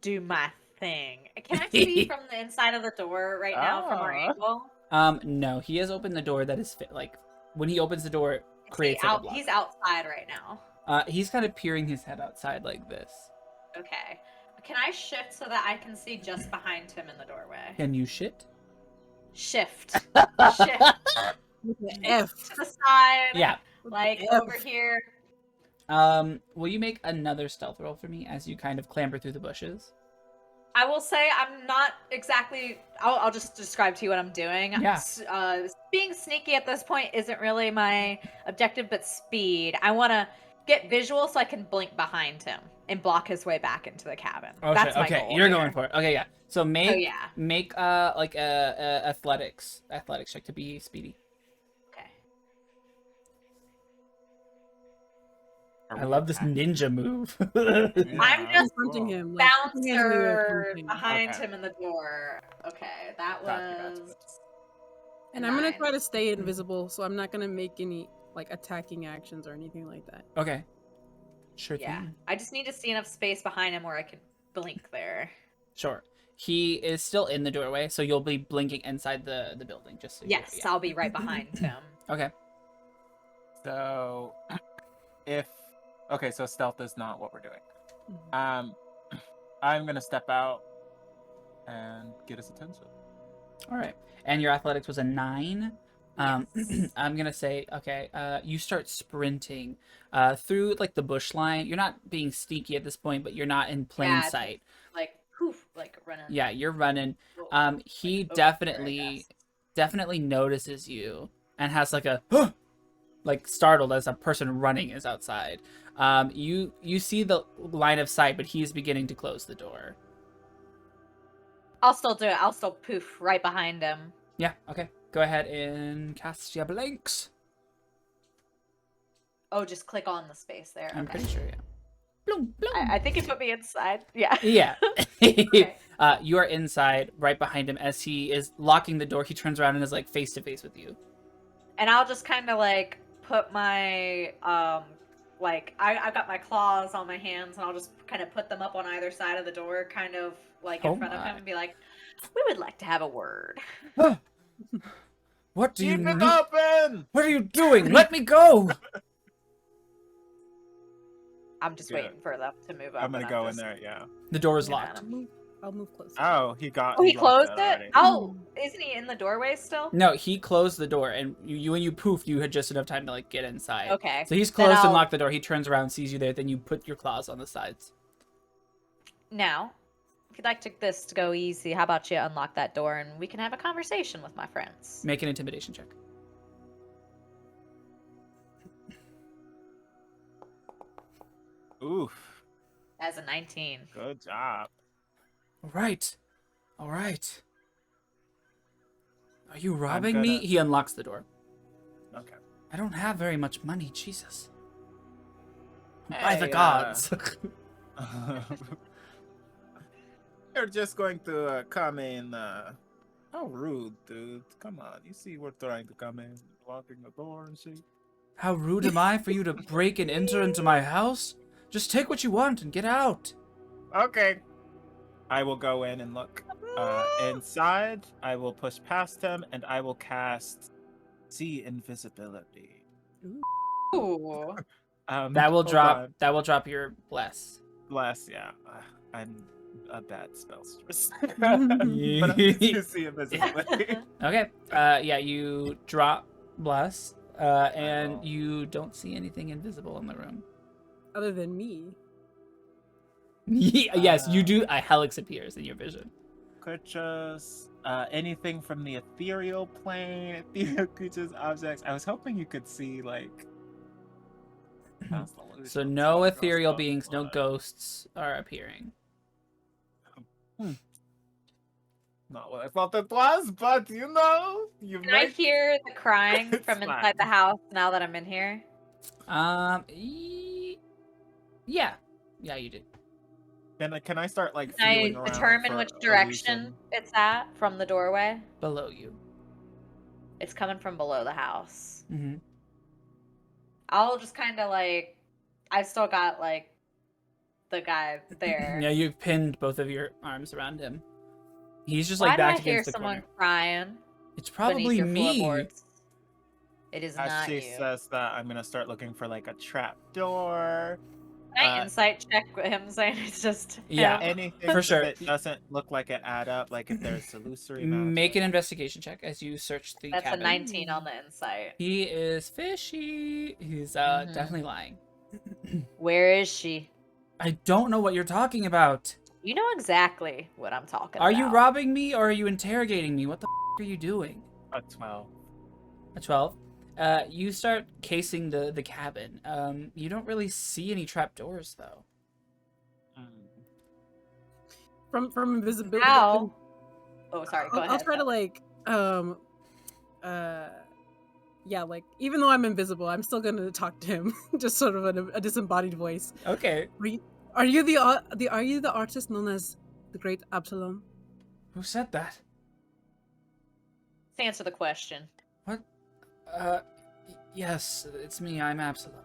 do my thing. Can I see from the inside of the door right now from our Oh. angle? No, he has opened the door that is like when he opens the door, it creates like a block. He's outside right now. He's kind of peering his head outside like this. Okay. Can I shift so that I can see just behind him in the doorway? Can you shit? Shift. Shift With the F. to the side. Yeah. Like F. over here. Will you make another stealth roll for me as you kind of clamber through the bushes? I will say I'm not exactly. I'll just describe to you what I'm doing. Yeah. Being sneaky at this point isn't really my objective, but speed. I want to get visual so I can blink behind him and block his way back into the cabin. Oh, That's shit. my Okay, goal you're here. going for it. Okay, yeah. So make yeah. make like a athletics check to be speedy. Okay. I love this ninja move. I'm just Confronting him. Like, putting his hands in the air, bouncer confronting. behind Okay. him in the door. Okay, that Gotcha. was. And I'm gonna 9. try to stay invisible, so I'm not gonna make any like attacking actions or anything like that. Okay. Sure Yeah, thing. I just need to see enough space behind him where I can blink there. Sure. He is still in the doorway, so you'll be blinking inside the building, just so you know, Yes, yeah. I'll be right behind him. Okay. So, so stealth is not what we're doing. Mhm. I'm gonna step out and get his attention. All right. And your athletics was a 9. Yes. I'm gonna say, okay. You start sprinting through like the bush line. You're not being sneaky at this point, but you're not in plain Yeah, sight. Like poof, like running. Yeah, you're running. He Like, over there, I definitely notices you and has like a "Huh!" like startled as a person running is outside. You see the line of sight, but he's beginning to close the door. I'll still do it. I'll still poof right behind him. Yeah. Okay. Go ahead and cast your blanks. Oh, just click on the space there. I'm Okay. pretty sure. Yeah. Bloom, bloom. I think it put me inside. Yeah. Yeah. Okay. You are inside, right behind him. As he is locking the door, he turns around and is like face to face with you. And I'll just kind of like put my like I've got my claws on my hands, and I'll just kind of put them up on either side of the door, kind of like in Oh front of my. him, and be like, "We would like to have a word." What do you Keep it need? open! What are you doing? Let me go! I'm just Yeah. waiting for them to move up. I'm gonna and go in just there, yeah. The door is gonna locked. I'll move closer. Oh, he got. Oh, he locked closed it? already. Oh, isn't he in the doorway still? No, he closed the door, and you when you poof, you had just enough time to like get inside. Okay. So he's Then closed and I'll- locked the door. He turns around, sees you there, then you put your claws on the sides. Now, you'd like this to go easy, how about you unlock that door and we can have a conversation with my friends? Make an intimidation check. Oof. As a 19. Good job. All right. All right. Are you robbing me? He unlocks the door. Okay. I don't have very much money, Jesus. By Hey, the gods. You're just going to come in. How rude, dude. Come on. You see we're trying to come in, locking the door and shit. How rude am I for you to break and enter into my house? Just take what you want and get out. Okay. I will go in and look inside. I will push past him, and I will cast See Invisibility. Ooh. That will drop. On. That will drop your bless. Bless, yeah. I'm a bad spellstress. But I see invisibility. Okay. Yeah, you drop bless, and you don't see anything invisible in the room. Other than me. Yes, you do. A helix appears in your vision. Creatures, anything from the ethereal plane, ethereal creatures, objects. I was hoping you could see, like... So no ethereal beings, no ghosts are appearing. Not what I thought it was, but you know, Can I hear the crying from inside the house now that I'm in here? Yeah, you did. Can I start like Can feeling I around determine for which direction illusion? it's at from the doorway? Below you. It's coming from below the house. Mm-hmm. I'll just kind of like, I still got like the guy there. Yeah, you've pinned both of your arms around him. He's just like back against the corner. Why do I hear someone crying? It's probably me. It is As not she you. says that, I'm gonna start looking for like a trap door. Can I insight check with him saying it's just yeah, anything for sure. that doesn't look like it add up, like if there's illusory magic. Make an investigation check as you search the cabin. That's a 19 on the insight. He is fishy. He's definitely lying. Where is she? I don't know what you're talking about. You know exactly what I'm talking about. Are you robbing me or are you interrogating me? What the are you doing? A 12. A 12? You start casing the cabin. You don't really see any trapdoors though. From invisibility. How? Oh, sorry. Go ahead. I'll try to like, yeah, like even though I'm invisible, I'm still gonna talk to him, just sort of a disembodied voice. Okay. Are you the artist known as the Great Absalom? Who said that? Let's answer the question. What? Yes, it's me. I'm Absalom.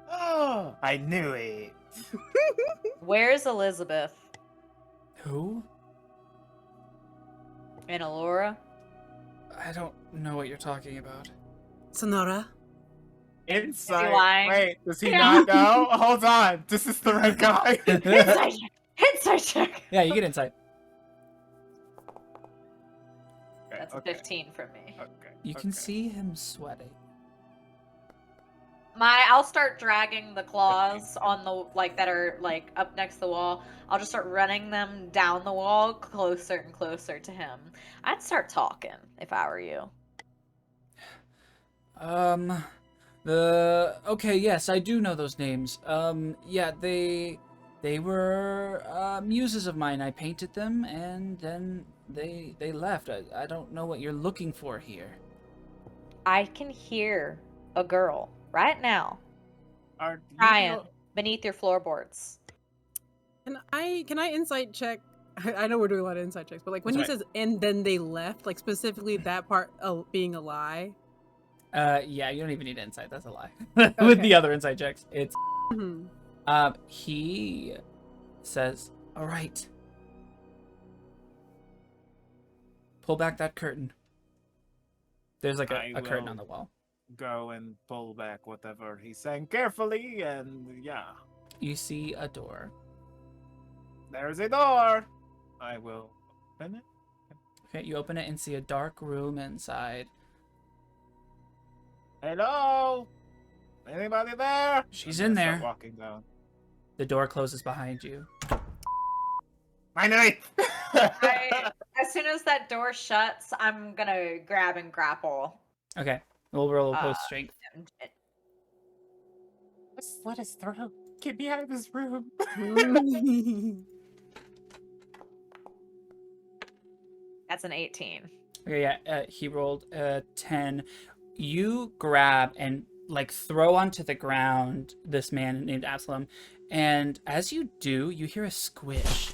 Oh, I knew it. Where's Elizabeth? Who? And Alora? I don't know what you're talking about. Sonora? Insight. lying? Wait, does he not know? Hold on. This is the right guy. Insight check. Insight check. Yeah, you get insight. Okay, That's a 15 from me. Okay. You can see him sweating. I'll start dragging the claws on the that are like up next to the wall. I'll just start running them down the wall closer and closer to him. I'd start talking if I were you. Okay, yes, I do know those names. Yeah, they were muses of mine. I painted them and then they left. I don't know what you're looking for here. I can hear a girl right now crying beneath your floorboards. Can I insight check? I know we're doing a lot of insight checks, but like when he says "and then they left," like specifically that part being a lie. Yeah, you don't even need insight. That's a lie. With the other insight checks, it's. He says, "All right, pull back that curtain." There's like a curtain on the wall. Go and pull back whatever he's saying carefully, and yeah. You see a door. There's a door. I will open it. Okay, you open it and see a dark room inside. Hello? Anybody there? She's in there. Walking down. The door closes behind you. I knew it! As soon as that door shuts, I'm gonna grab and grapple. Okay, we'll roll opposed strength. Slit his throat. Get me out of this room. That's an 18. Okay, yeah, he rolled 10. You grab and like throw onto the ground this man named Absalom, and as you do, you hear a squish.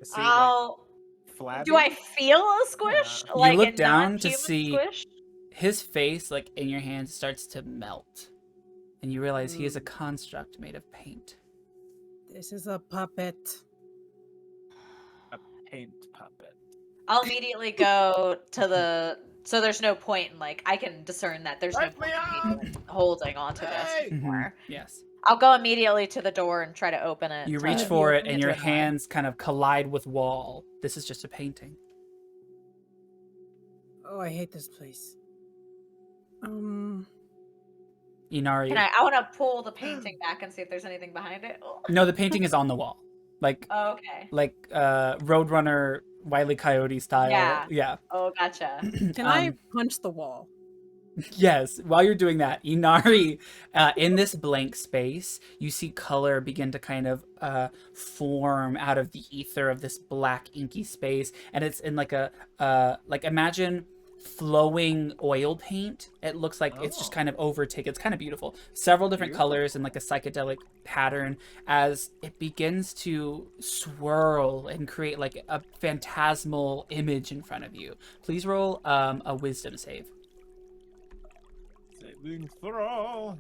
Is he, I'll. flabby? Do I feel a squish? You Like look a down to non-human see squish? his face, like in your hand, starts to melt, and you realize he is a construct made of paint. This is a puppet. A paint puppet. I'll immediately go to the. So there's no point in like I can discern that there's no Let me point in me holding onto this Hey! anymore. Yes. I'll go immediately to the door and try to open it. You to- reach for it, open and it your to hide. hands kind of collide with wall. This is just a painting. Oh, I hate this place. Inari. I want to pull the painting back and see if there's anything behind it. Oh. No, the painting is on the wall, like Oh, okay. Roadrunner, Wile E. Coyote style. Yeah. Oh, gotcha. Can I punch the wall? Yes. While you're doing that, Inari, in this blank space, you see color begin to kind of form out of the ether of this black inky space, and it's in like a like imagine flowing oil paint. It looks like it's just kind of overtaken. It's kind of beautiful. Several different colors and like a psychedelic pattern as it begins to swirl and create like a phantasmal image in front of you. Please roll a wisdom save. Saving throw.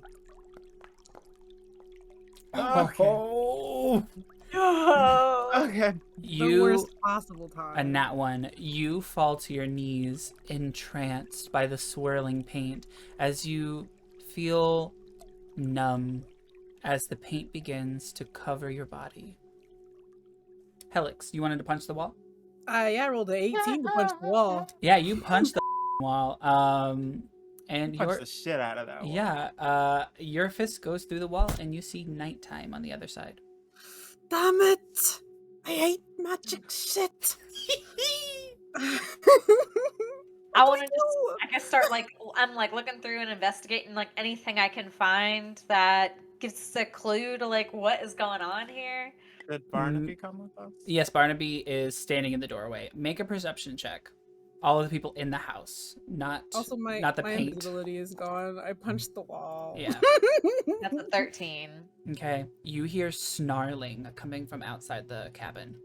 Oh, Okay. The worst possible time. a nat one. You fall to your knees, entranced by the swirling paint, as you feel numb as the paint begins to cover your body. Helix, you wanted to punch the wall? Yeah, I rolled an 18 to punch the wall. Yeah, you punched the wall. And Punch your the shit out of that one. yeah, your fist goes through the wall, and you see nighttime on the other side. Damn it! I hate magic shit. I want to just, I guess, start like I'm like looking through and investigating like anything I can find that gives us a clue to like what is going on here. Did Barnaby come with us? Yes, Barnaby is standing in the doorway. Make a perception check. All of the people in the house, not Also, my not the my paint. invisibility is gone. I punched the wall. Yeah. That's a 13. Okay. You hear snarling coming from outside the cabin.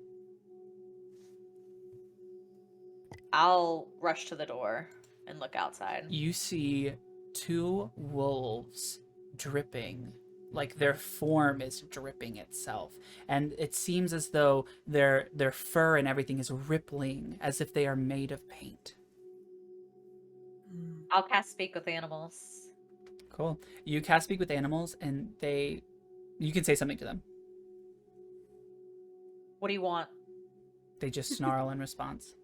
I'll rush to the door and look outside. You see two wolves dripping, like their form is dripping itself, and it seems as though their fur and everything is rippling as if they are made of paint. I'll cast Speak with Animals. Cool. You cast Speak with Animals, and you can say something to them. What do you want? They just snarl in response.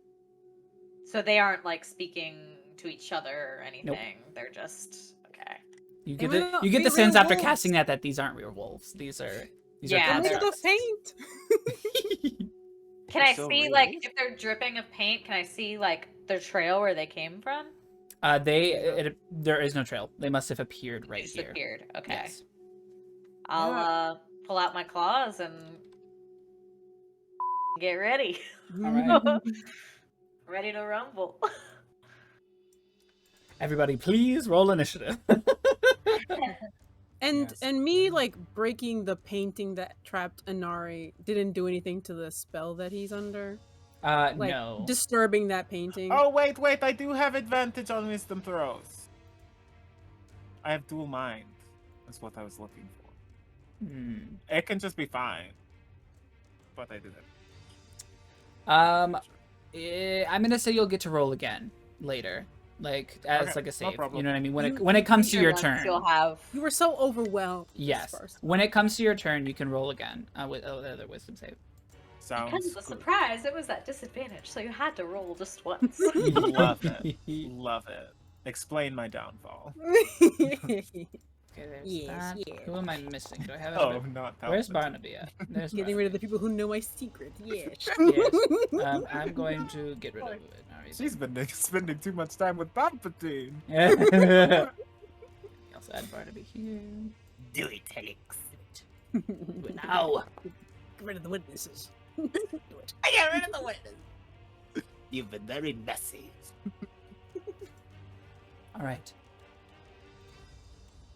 So they aren't like speaking to each other or anything. Nope. They're just okay. You They get the will you get be the sense real after wolves. casting that these aren't real wolves. These are Yeah, Made they're- of paint. Can I So see rude. like if they're dripping of paint? Can I see like their trail where they came from? There is no trail. They must have appeared right here. Disappeared. Okay. Yes. I'll pull out my claws and get ready. All right. Ready to rumble. Everybody, please roll initiative. And Yes. and me like breaking the painting that trapped Inari didn't do anything to the spell that he's under. Like No. disturbing that painting. Oh, wait, I do have advantage on wisdom throws. I have dual mind. That's what I was looking for. Hmm. It can just be fine. But I do that. I'm gonna say you'll get to roll again later, like as Okay, like a no save. problem. You know what I mean? You- When it comes to Future your ones turn. You'll have. You were so overwhelmed. Yes. First. When it comes to your turn, you can roll again with another wisdom save. Sounds Because of the good. surprise, it was at disadvantage, so you had to roll just once. Love it. Love it. Explain my downfall. Okay, there's Yes, that. yes. Who am I missing? Do I have Oh, another? not Where's Palpatine. Barnaby at? There's Getting rid of the people who know my secret. Yes. Yes. I'm going to get rid of it. She's been spending too much time with Palpatine. Also add Barnaby here. Do it, Helix. Do it now. Get rid of the witnesses. I got rid of the witness. You've been very messy. All right.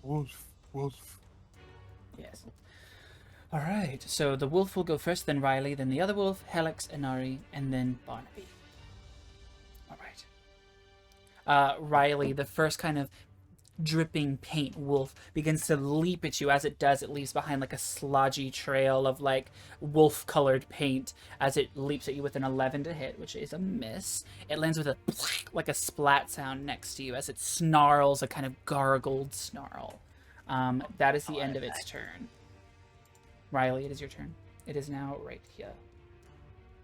Wolf, wolf. Yes. All right. So the wolf will go first, then Riley, then the other wolf, Helix, Inari, and then Barnaby. All right. Riley, the first kind of dripping paint wolf, begins to leap at you. As it does, it leaves behind like a slodgy trail of like wolf-colored paint as it leaps at you with an 11 to hit, which is a miss. It lands with a like a splat sound next to you as it snarls a kind of gargled snarl. That is the end of its turn. Riley, it is your turn. It is now right here.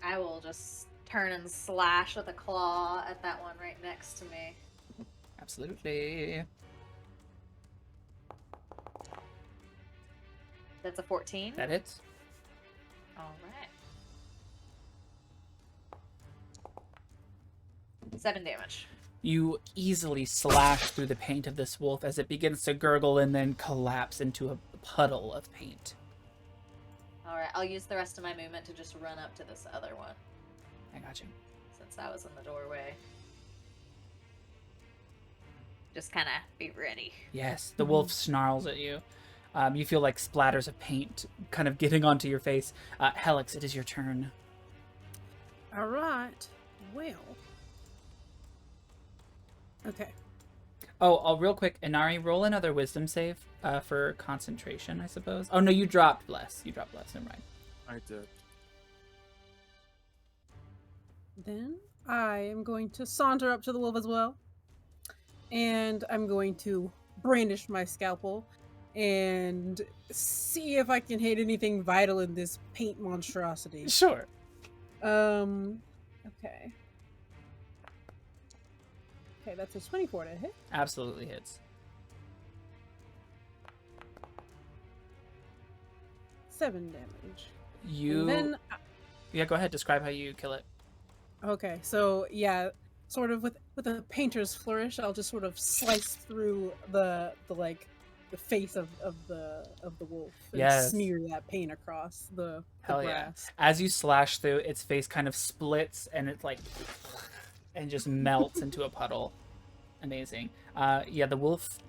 I will just turn and slash with a claw at that one right next to me. Absolutely. That's a 14. That hits. All right. 7 damage. You easily slash through the paint of this wolf as it begins to gurgle and then collapse into a puddle of paint. All right, I'll use the rest of my movement to just run up to this other one, I got you. since I was in the doorway. Just kind of be ready. Yes, the wolf snarls at you. You feel like splatters of paint kind of getting onto your face. Helix, it is your turn. All right. Well. Okay. Oh, real quick, Inari, roll another wisdom save for concentration, I suppose. Oh, no, you dropped bless. You dropped bless, never mind. I did. Then I am going to saunter up to the wolf as well. And I'm going to brandish my scalpel and see if I can hit anything vital in this paint monstrosity. Sure. Okay. Okay, that's a 24 to hit. Absolutely hits. 7 damage. You... And then, Yeah, go ahead. Describe how you kill it. okay, so yeah, sort of with a painter's flourish, I'll just sort of slice through the face of the wolf and Yes. smear that paint across the Hell yeah. grass. As you slash through, its face kind of splits and it's like... and just melts into a puddle. Amazing. Yeah, the wolf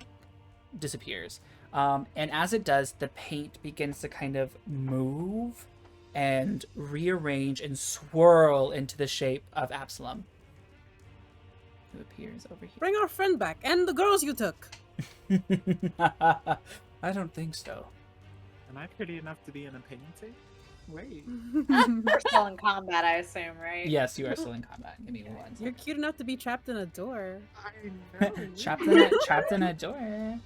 disappears. And as it does, the paint begins to kind of move and rearrange and swirl into the shape of Absalom, who appears over here. Bring our friend back and the girls you took. I don't think so. Am I pretty enough to be in a painting? Wait. We're still in combat, I assume, right? Yes, you are still in combat. Give me one You're second. cute enough to be trapped in a door. I know. trapped in a door.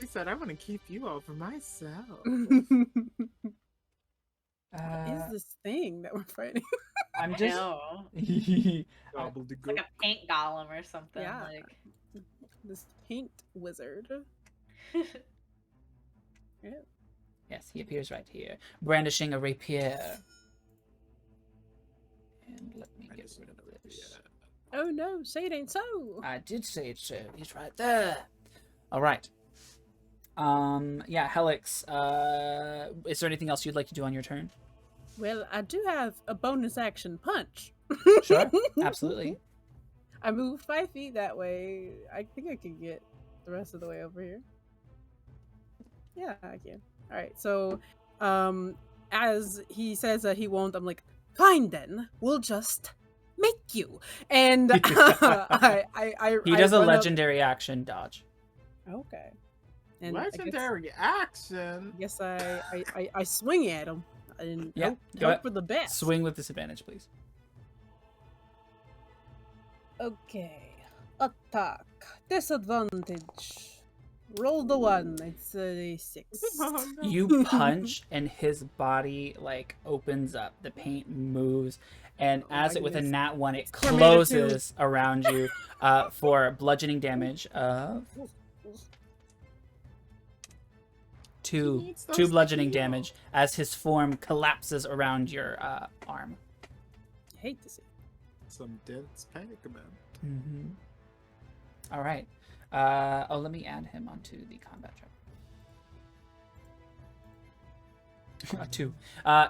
She said, I want to keep you all for myself. What Uh, is this thing that we're fighting? I'm I just. know. Gobbledygook. It's like a paint golem or something. Yeah. Like... This paint wizard. Yeah. Yes, he appears right here, brandishing a rapier. And let me get rid of this. Oh no, say it ain't so. I did say it, so. He's right there. All right. Yeah, Helix. Is there anything else you'd like to do on your turn? Well, I do have a bonus action punch. Sure, absolutely. I moved 5 feet that way. I think I can get the rest of the way over here. Yeah, I can. All right. So, as he says that he won't, I'm like, fine then. We'll just make you. And He I does a run up- legendary action dodge. Okay. And I Legendary action. guess I swing at him and Yeah, hope, go hope ahead. for the best. Swing with disadvantage, please. Okay. Attack. Disadvantage. Roll the 1. It's a 6. Oh, no. You punch and his body like opens up. The paint moves, and Oh as my it with a goodness. nat 1, it Terminator 2. closes around you for bludgeoning damage of two bludgeoning damage as his form collapses around your arm. I hate to see. Some dense panic, man. Mm-hmm. All right. Let me add him onto the combat check. 2.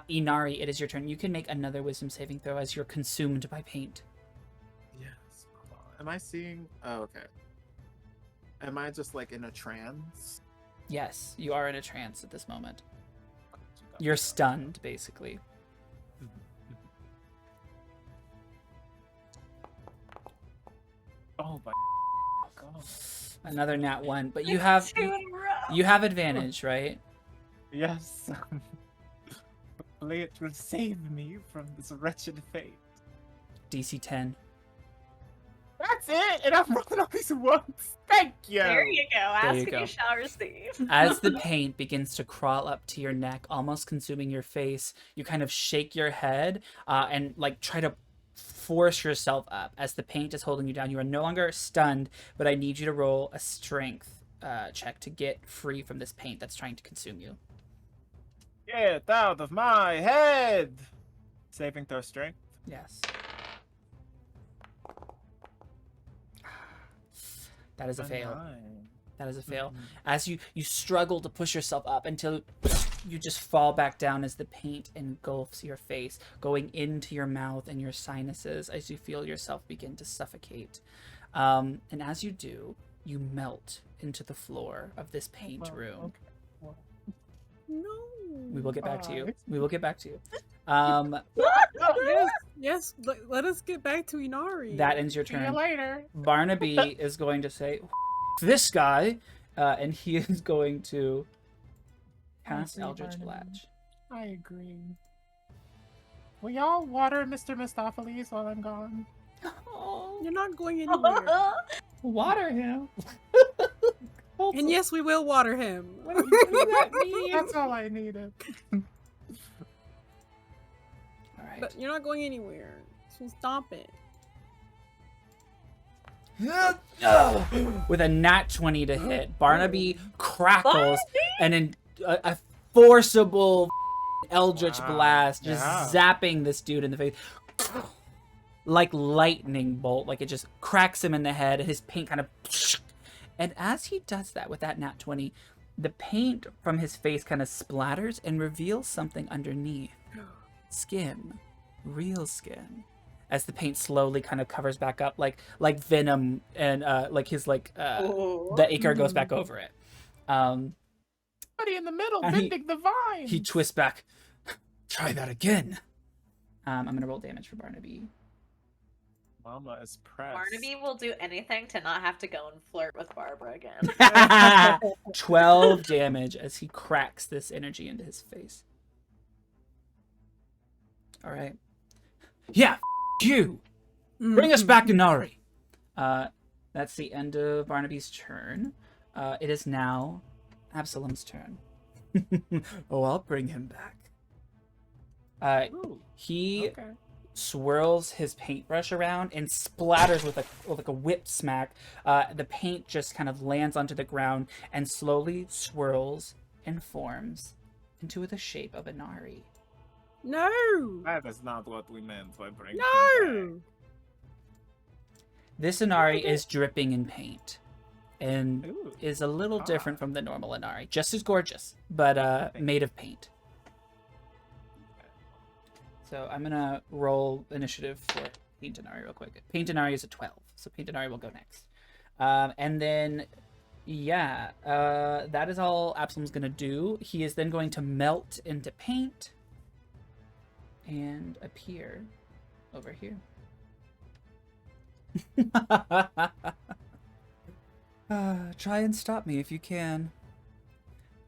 Inari, it is your turn. You can make another wisdom saving throw as you're consumed by paint. Yes. Hold on. Am I seeing? Oh, okay. Am I just like in a trance? Yes, you are in a trance at this moment. You're stunned, basically. Oh my god. Another nat 1, but you have advantage, right? Yes. Hopefully it will save me from this wretched fate. DC 10. That's it, and I'm rolling all these ones. Thank you. There you go. Ask you and go. you shall receive. As the paint begins to crawl up to your neck, almost consuming your face, you kind of shake your head and like try to force yourself up. As the paint is holding you down, you are no longer stunned, but I need you to roll a strength check to get free from this paint that's trying to consume you. Get out of my head. Saving throw strength. Yes. That is a fail. That is a fail. As you struggle to push yourself up until you just fall back down as the paint engulfs your face, going into your mouth and your sinuses as you feel yourself begin to suffocate. And as you do, you melt into the floor of this paint room. Okay. No. We will get back to you. Bye. We will get back to you. Yes. Let us get back to Inari. That ends your See you turn. later. Barnaby is going to say, this guy, and he is going to cast agree, Eldritch Barnaby. Blast. I agree. Will y'all water Mr. Mistopheles while I'm gone? You're not going anywhere. Water him. And yes, we will water him. What does that mean? That's all I needed. All right. But you're not going anywhere. So stop it. With a nat 20 to hit, Barnaby crackles and in a forcible Eldritch Blast, just zapping this dude in the face. Like lightning bolt, like it just cracks him in the head, his paint kind of... And as he does that with that nat 20, the paint from his face kind of splatters and reveals something underneath. Skin. Real skin. As the paint slowly kind of covers back up, like venom, and the ichor goes back over it. Somebody in the middle bending the vine. He twists back. Try that again. I'm gonna roll damage for Barnaby. Mama is pressed. Barnaby will do anything to not have to go and flirt with Barbara again. 12 damage as he cracks this energy into his face. All right. Yeah, you. Bring us back to Nari. That's the end of Barnaby's turn. It is now Absalom's turn. Oh, I'll bring him back. He swirls his paintbrush around and splatters with a whip smack. The paint just kind of lands onto the ground and slowly swirls and forms into the shape of a Nari. No. That is not what we meant by bringing him No. back. This Inari is dripping in paint and Ooh. is a little different from the normal Inari. Just as gorgeous, but made of paint. So I'm going to roll initiative for Paint Inari real quick. Paint Inari is a 12, so Paint Inari will go next. And then, that is all Absalom's going to do. He is then going to melt into paint and appear over here. Try and stop me if you can.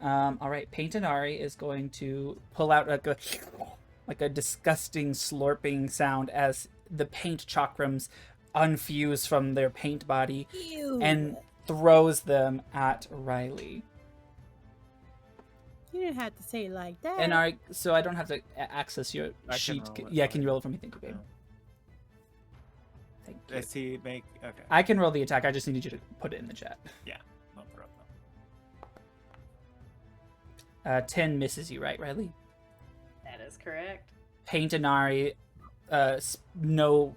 All right, Paint Inari is going to pull out like a disgusting slurping sound as the paint chakrams unfuse from their paint body. Ew. And throws them at Riley. You didn't have to say it like that. And so I don't have to access your I sheet. can roll it, Yeah, can you roll it for me? Thank you, babe. Yeah. Thank you. Does he make... Okay. I can roll the attack. I just needed you to put it in the chat. Yeah, no problem. 10 misses you, right, Riley? That is correct. Paint Inari, no,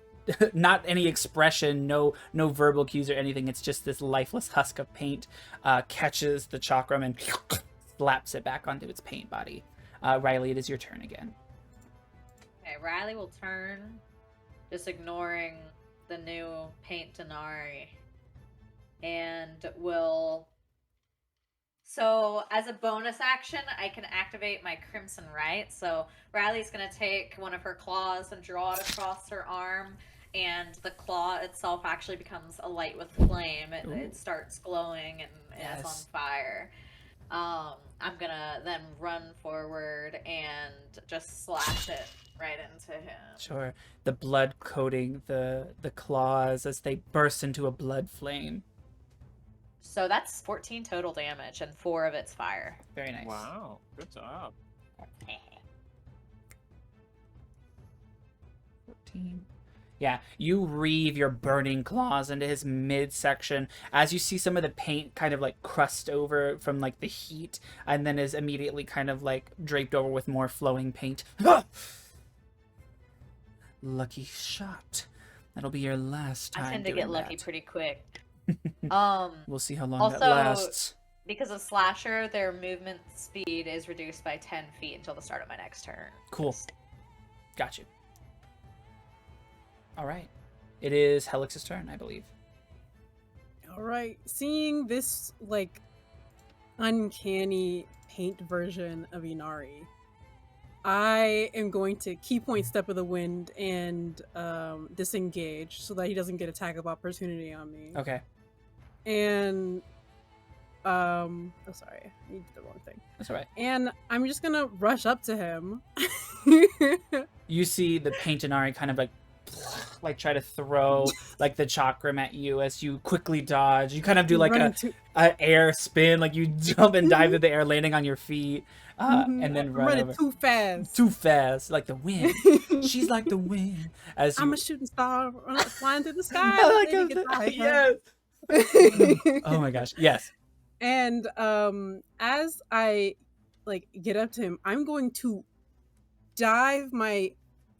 not any expression, no verbal cues or anything. It's just this lifeless husk of paint catches the chakram and slaps it back onto its paint body. Riley, it is your turn again. Okay, Riley will turn, just ignoring the new paint Inari, and will... So, as a bonus action, I can activate my Crimson Right. So, Riley's going to take one of her claws and draw it across her arm, and the claw itself actually becomes a light with flame. It starts glowing and is on fire. I'm going to then run forward and just slash it right into him. Sure. The blood coating the claws as they burst into a blood flame. So that's 14 total damage, and 4 of it's fire. Very nice. Wow, good job. 14. Yeah, you reeve your burning claws into his midsection as you see some of the paint kind of like crust over from like the heat, and then is immediately kind of like draped over with more flowing paint. Lucky shot. That'll be your last time. I tend to get lucky pretty quick. We'll see how long also, that lasts. Because of Slasher, their movement speed is reduced by 10 feet until the start of my next turn. Cool. Got you. All right. It is Helix's turn, I believe. All right. Seeing this, like, uncanny paint version of Inari, I am going to key point Step of the Wind and disengage so that he doesn't get attack of opportunity on me. Okay. And oh sorry, I did the wrong thing. That's all right. And I'm just gonna rush up to him. You see the paint Inari kind of like try to throw like the chakram at you as you quickly dodge. You kind of do like a air spin, like you jump and dive into the air, landing on your feet, and then run over. Too fast. Too fast, like the wind. She's like the wind. As I'm you... a shooting star flying through the sky. Yes. Oh my gosh. Yes. And as I like get up to him, I'm going to dive my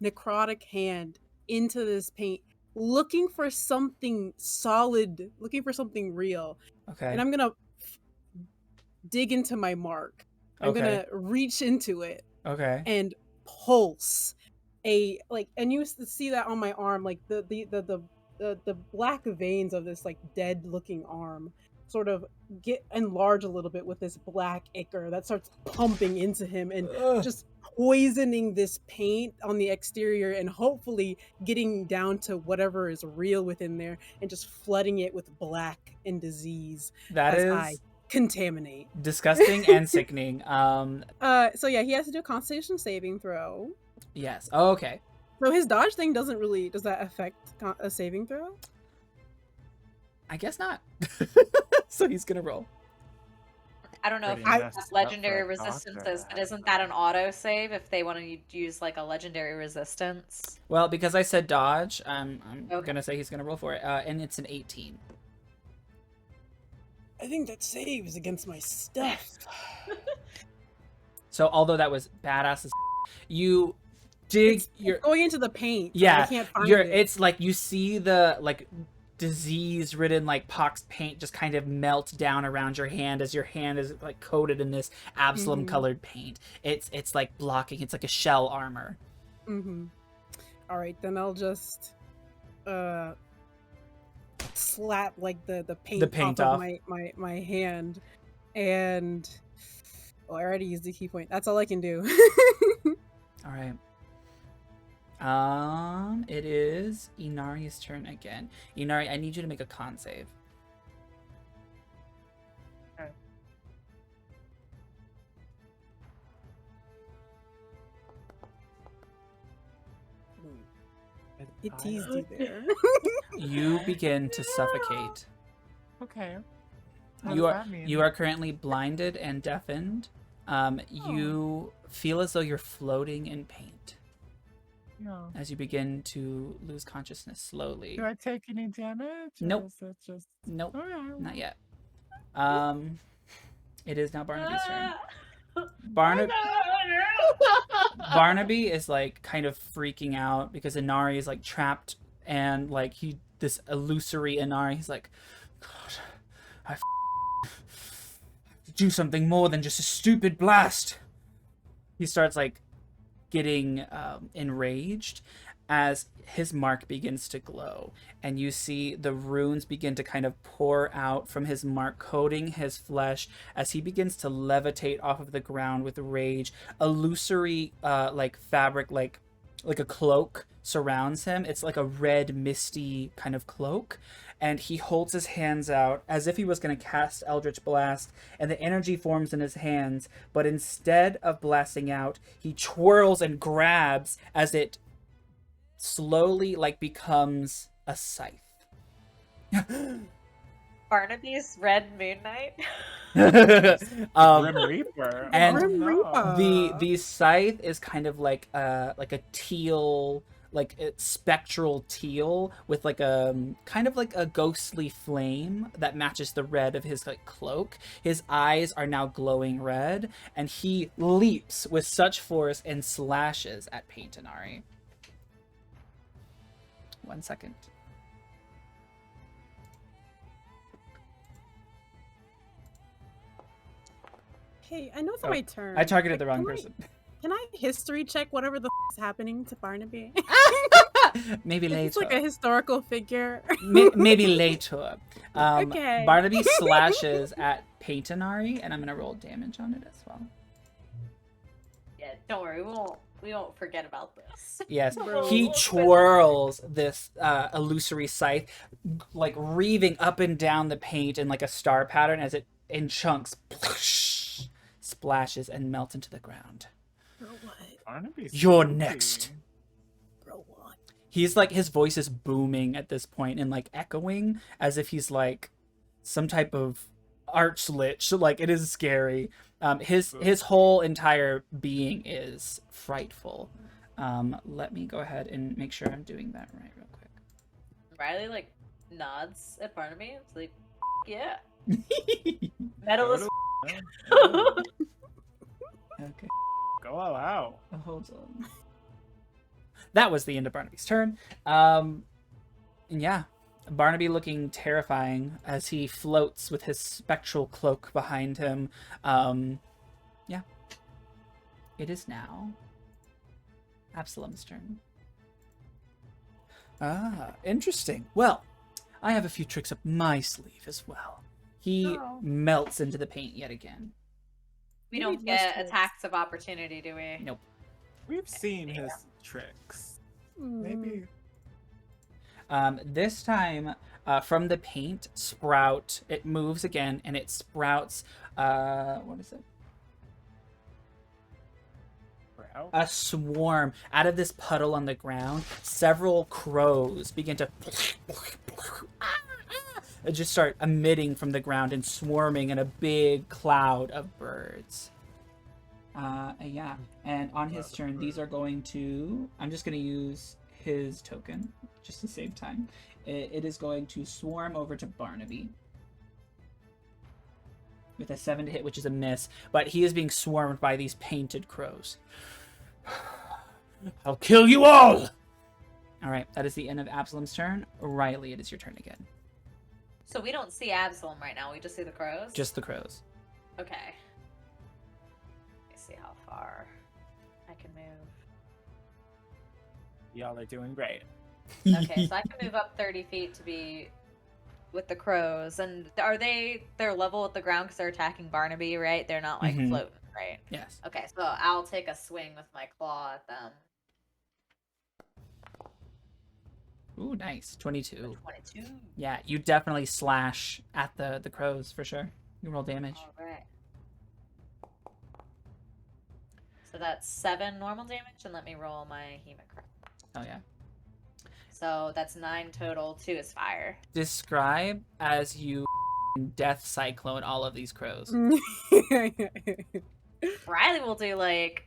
necrotic hand into this paint, looking for something solid, looking for something real. Okay. And I'm gonna dig into my mark. I'm gonna reach into it. Okay. And pulse and you see that on my arm, like the black veins of this like dead looking arm sort of get enlarged a little bit with this black ichor that starts pumping into him and just poisoning this paint on the exterior and hopefully getting down to whatever is real within there and just flooding it with black and disease. That is I contaminate. Disgusting and sickening. So yeah, he has to do a Constitution saving throw. Yes. Oh, okay. So his dodge thing does that affect a saving throw? I guess not. So he's gonna roll. I don't know if I legendary resistance is, but isn't that an auto save if they want to use like a legendary resistance? Well, because I said dodge, I'm gonna say he's gonna roll for it, and it's an 18. I think that saves against my stuff. So although that was badass as you dig you're going into the paint. Yeah, I can't find it. It's like you see the like disease-ridden like poxed paint just kind of melt down around your hand as your hand is like coated in this Absalom colored paint. It's like blocking. It's like a shell armor. All right, then I'll just slap like the paint off of my hand, and I already used the key point. That's all I can do. All right. It is Inari's turn again. Inari, I need you to make a con save. Okay. It teased you there. You begin to suffocate. Okay. You are currently blinded and deafened. You feel as though you're floating in paint. No. As you begin to lose consciousness slowly. Do I take any damage? Nope. Just... Nope. Okay. Not yet. It is now Barnaby's turn. Barnaby is like kind of freaking out because Inari is like trapped, and like this illusory Inari, he's like, God, I have to do something more than just a stupid blast. He starts like getting enraged as his mark begins to glow, and you see the runes begin to kind of pour out from his mark, coating his flesh as he begins to levitate off of the ground with rage. Illusory like fabric, like a cloak surrounds him. It's like a red misty kind of cloak, and he holds his hands out as if he was going to cast Eldritch Blast, and the energy forms in his hands, but instead of blasting out, he twirls and grabs as it slowly like becomes a scythe. Barnaby's Red Moon Knight. Grim Reaper. And the scythe is kind of like a teal, like it's spectral teal with like a kind of like a ghostly flame that matches the red of his like cloak. His eyes are now glowing red, and he leaps with such force and slashes at Pyronaynia. 1 second. Hey, I know it's my turn. I targeted the wrong person. Can I history check whatever the is happening to Barnaby? Maybe later. It's like a historical figure. Maybe later. Okay. Barnaby slashes at Pyronaynia, and I'm gonna roll damage on it as well. Yeah, don't worry, we won't forget about this. Yes, he twirls this illusory scythe, like reaving up and down the paint in like a star pattern as it in chunks splashes and melts into the ground. Bro, what? You're next. Bro, what? He's like, his voice is booming at this point and like echoing as if he's like some type of archlich. Like, it is scary. His whole entire being is frightful. Let me go ahead and make sure I'm doing that right real quick. Riley like nods at Barnaby. It's like, yeah. Metal is. Okay. Go all out. Hold on. That was the end of Barnaby's turn. And yeah, Barnaby looking terrifying as he floats with his spectral cloak behind him. Yeah. It is now Absalom's turn. Ah, interesting. Well, I have a few tricks up my sleeve as well. He melts into the paint yet again. We don't get attacks of opportunity, do we? Nope. We've seen his tricks. Maybe. This time, from the paint, sprout. It moves again, and it sprouts. What is it? A swarm out of this puddle on the ground. Several crows begin to just start emitting from the ground and swarming in a big cloud of birds. Yeah, and on his turn, these are going to... I'm just going to use his token, just to save time. It is going to swarm over to Barnaby with a 7 to hit, which is a miss, but he is being swarmed by these painted crows. I'll kill you all! Alright, that is the end of Absalom's turn. Riley, it is your turn again. So we don't see Absalom right now, we just see the crows? Just the crows. Okay. Let me see how far I can move. Y'all are doing great. Okay, so I can move up 30 feet to be with the crows. And are they're level with the ground because they're attacking Barnaby, right? They're not like floating, right? Yes. Okay, so I'll take a swing with my claw at them. Ooh, nice. 22. 22. Yeah, you definitely slash at the crows for sure. You roll damage. Alright. So that's 7 normal damage, and let me roll my Hemocrit. Oh, yeah. So that's 9 total, 2 is fire. Describe as you death cyclone all of these crows. Riley will do like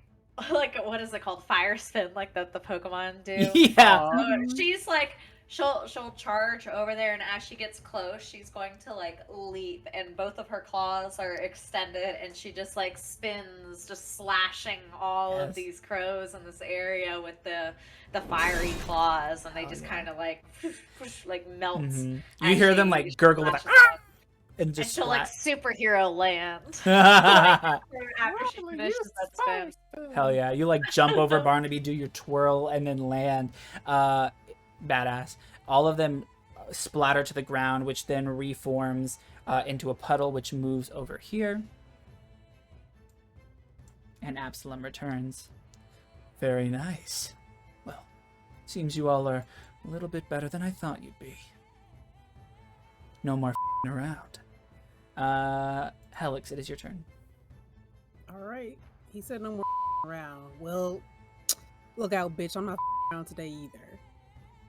what is it called? Fire spin, like that the Pokemon do. Yeah. So she's like she'll charge over there, and as she gets close, she's going to like leap, and both of her claws are extended, and she just like spins, just slashing all of these crows in this area with the fiery claws, and they just kind of like like melt. Mm-hmm. You hear them like gurgle with and just she'll like superhero land after she finishes that spin. Hell yeah! You like jump over Barnaby, do your twirl, and then land. Badass. All of them splatter to the ground, which then reforms into a puddle, which moves over here. And Absalom returns. Very nice. Well, seems you all are a little bit better than I thought you'd be. No more around. Helix, it is your turn. Alright. He said no more around. Well, look out, bitch. I'm not around today either.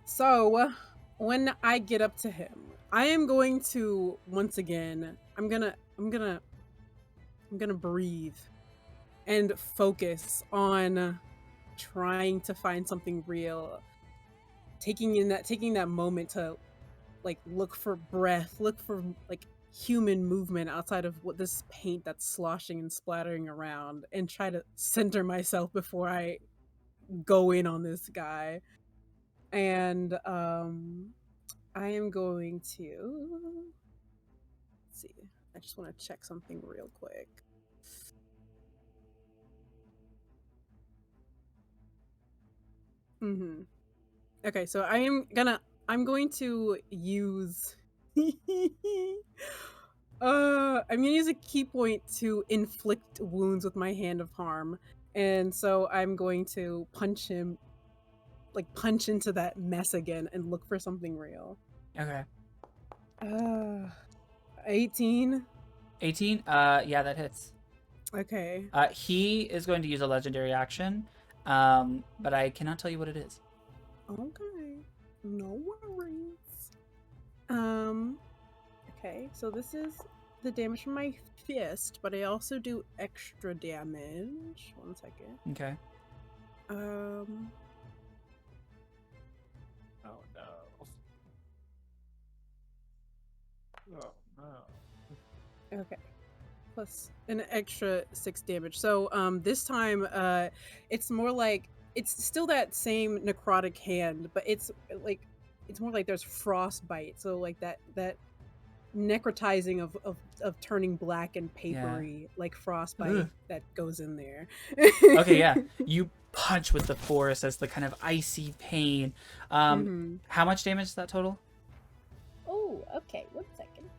So, when I get up to him, I am going to, once again, I'm gonna breathe and focus on trying to find something real. Taking that moment to like look for breath, look for like human movement outside of what this paint that's sloshing and splattering around, and try to center myself before I go in on this guy. And I am going to let's see. I just want to check something real quick. Okay, so I'm going to use I'm gonna use a key point to inflict wounds with my hand of harm, and so I'm going to punch him, like punch into that mess again and look for something real. Okay. 18. 18? Yeah, that hits. Okay. He is going to use a legendary action, but I cannot tell you what it is. Okay. No worries. Okay, so this is the damage from my fist, but I also do extra damage. 1 second. Okay. Oh no. Oh no. Okay. Plus an extra 6 damage. So this time it's more like it's still that same necrotic hand, but it's more like there's frostbite. So like that necrotizing of turning black and papery, like frostbite that goes in there. Okay, yeah. You punch with the force as the kind of icy pain. How much damage is that total? Oh, okay. 1 second.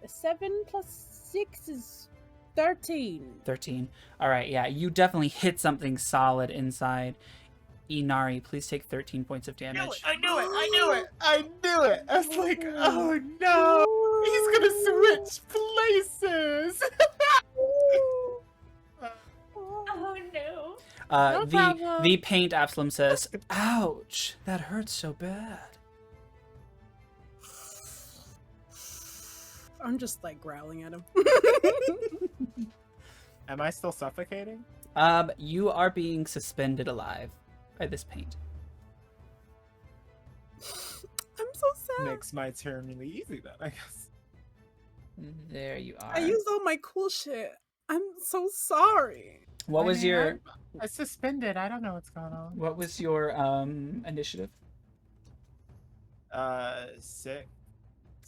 7 plus 6 is 13. 13. All right, yeah. You definitely hit something solid inside. Inari, please take 13 points of damage. I knew it! I was like, oh no! He's gonna switch places! Oh no. The paint, Absalom says, ouch, that hurts so bad. I'm just like growling at him. Am I still suffocating? You are being suspended alive by this paint. I'm so sad. Makes my turn really easy then, I guess. There you are. I used all my cool shit. I'm so sorry. What was your... I suspended. I don't know what's going on. What was your initiative? 6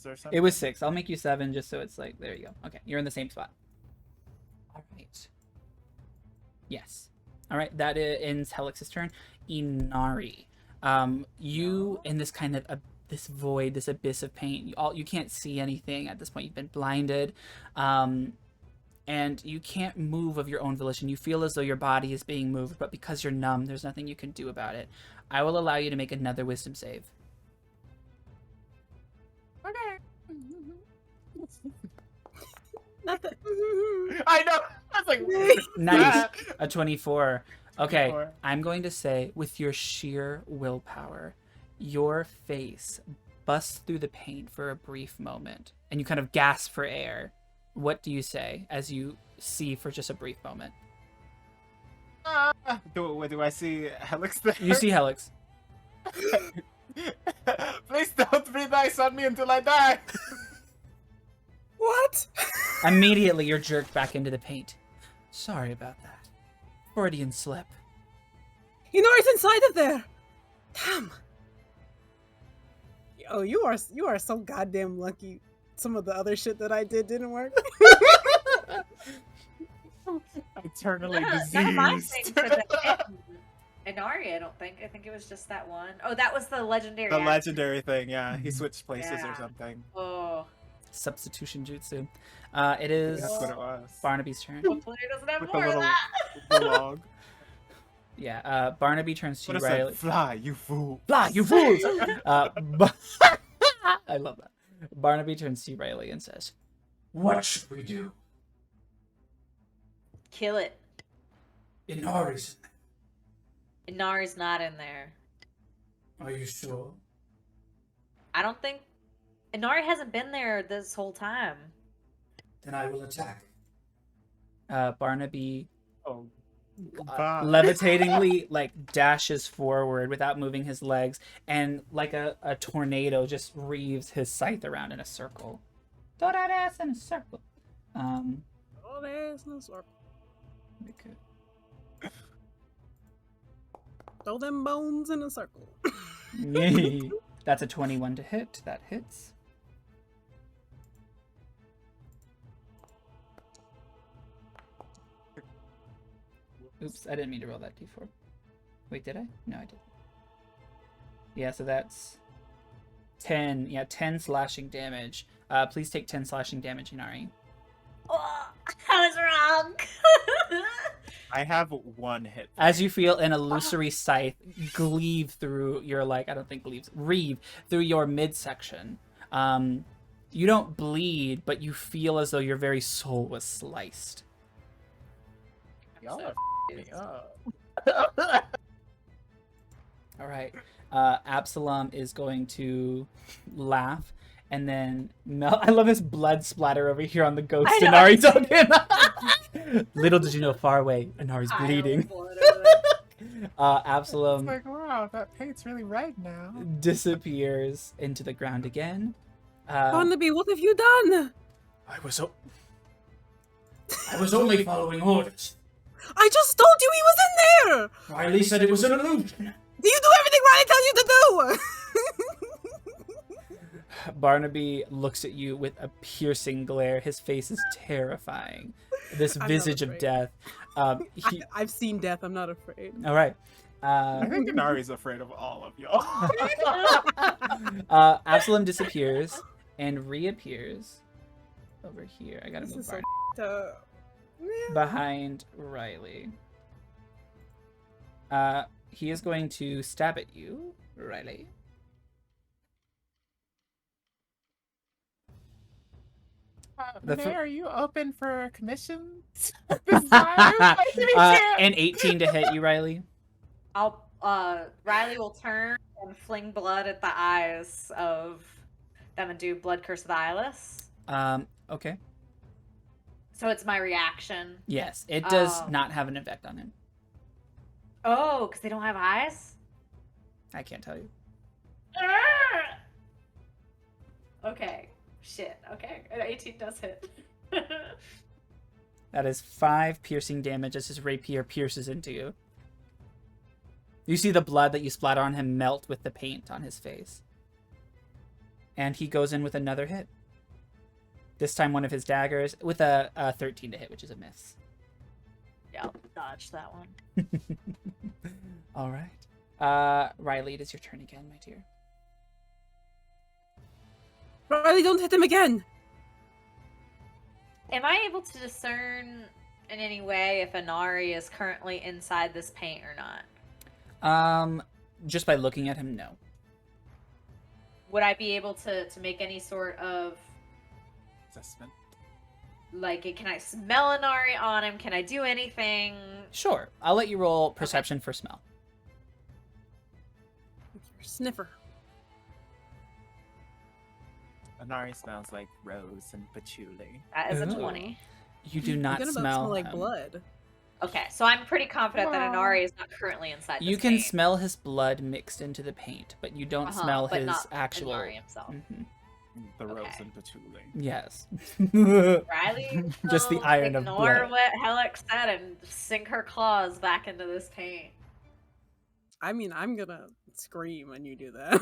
or something. It was 6. I'll make you 7 just so it's like, there you go. Okay, you're in the same spot. All right. Yes. All right, that ends Helix's turn. Inari, you in this kind of this void, this abyss of paint. You can't see anything at this point. You've been blinded, and you can't move of your own volition. You feel as though your body is being moved, but because you're numb, there's nothing you can do about it. I will allow you to make another wisdom save. Okay. Nothing. I know. I was like, Nice. A 24. Okay, 24. I'm going to say, with your sheer willpower, your face busts through the paint for a brief moment, and you kind of gasp for air. What do you say as you see for just a brief moment? Do I see Helix there? You see Helix. Please don't breathe ice on me until I die. What? Immediately, you're jerked back into the paint. Sorry about that. Freudian slip. You know it's inside of there. Damn. Oh, you are so goddamn lucky. Some of the other shit that I did didn't work. Eternally None of my diseased. things for the Inari, I don't think. I think it was just that one. Oh, that was the legendary. The legendary thing, yeah. He Mhm. switched places or Yeah. something. Oh, Substitution jutsu. It is That's what it was. Barnaby's turn. hopefully it doesn't have With more the of little that. log. Yeah, Barnaby turns to What you, is Riley. that? Fly, you fool. Fly, you fools! I love that. Barnaby turns to you, Riley, and says, "What should we do?" Kill it. Inari's. Inari's not in there. Are you sure? I don't think Inari hasn't been there this whole time. Then I will attack. Barnaby Oh. Bye. levitatingly dashes forward without moving his legs, and like a tornado just reaves his scythe around in a circle. Throw that ass in a circle. Oh, there's no circle. Okay. Throw them bones in a circle. That's a 21 to hit. That hits. Oops, I didn't mean to roll that d4. Wait, did I? No, I didn't. Yeah, so that's 10. Yeah, 10 slashing damage. Please take 10 slashing damage, Inari. Oh, I was wrong. I have one hit. As you feel an illusory scythe cleave through your, I don't think reeve through your midsection. You don't bleed, but you feel as though your very soul was sliced. Y'all are me up. All right. Absalom is going to laugh and then melt. I love this blood splatter over here on the ghost I know, Inari token. Little did you know, far away, Inari's bleeding. Absalom It's like, wow, that paint's really red now. disappears into the ground again. Barnaby, what have you done? I was only following orders. I just told you he was in there. Riley said it was an illusion. Do you do everything Riley tells you to do? Barnaby looks at you with a piercing glare. His face is terrifying. This I'm visage not of afraid. death. I've seen death. I'm not afraid. All right. I think Inari's afraid of all of y'all. Absalom disappears and reappears over here. I gotta This move is so Barnaby Yeah. behind Riley. He is going to stab at you, Riley. Renee, are you open for commissions? This time? An 18 to hit you, Riley. Riley will turn and fling blood at the eyes of them and do Blood Curse of the Eyeless. Okay. So it's my reaction. Yes, it does Oh. not have an effect on him. Oh, because they don't have eyes? I can't tell you. Okay. Shit. Okay. An 18 does hit. That is 5 piercing damage as his rapier pierces into you. You see the blood that you splatter on him melt with the paint on his face. And he goes in with another hit. This time one of his daggers with a 13 to hit, which is a miss. Yeah, I'll dodge that one. All right. Riley, it is your turn again, my dear. Riley, don't hit him again. Am I able to discern in any way if Inari is currently inside this paint or not? Just by looking at him, no. Would I be able to make any sort of, Assessment. can I smell Inari on him? Can I do anything? Sure. I'll let you roll perception for smell. Sniffer. Inari smells like rose and patchouli. That is a Ooh. 20. You do You're not gonna smell like him. blood. Okay, so I'm pretty confident that Inari is not currently inside this You can paint. smell his blood mixed into the paint, but you don't smell but his not actual. Inari himself. The rose Okay. and patchouli. Yes. Riley, Just the will iron of ignore blood. what Helix said and sink her claws back into this paint. I mean, I'm gonna scream when you do that.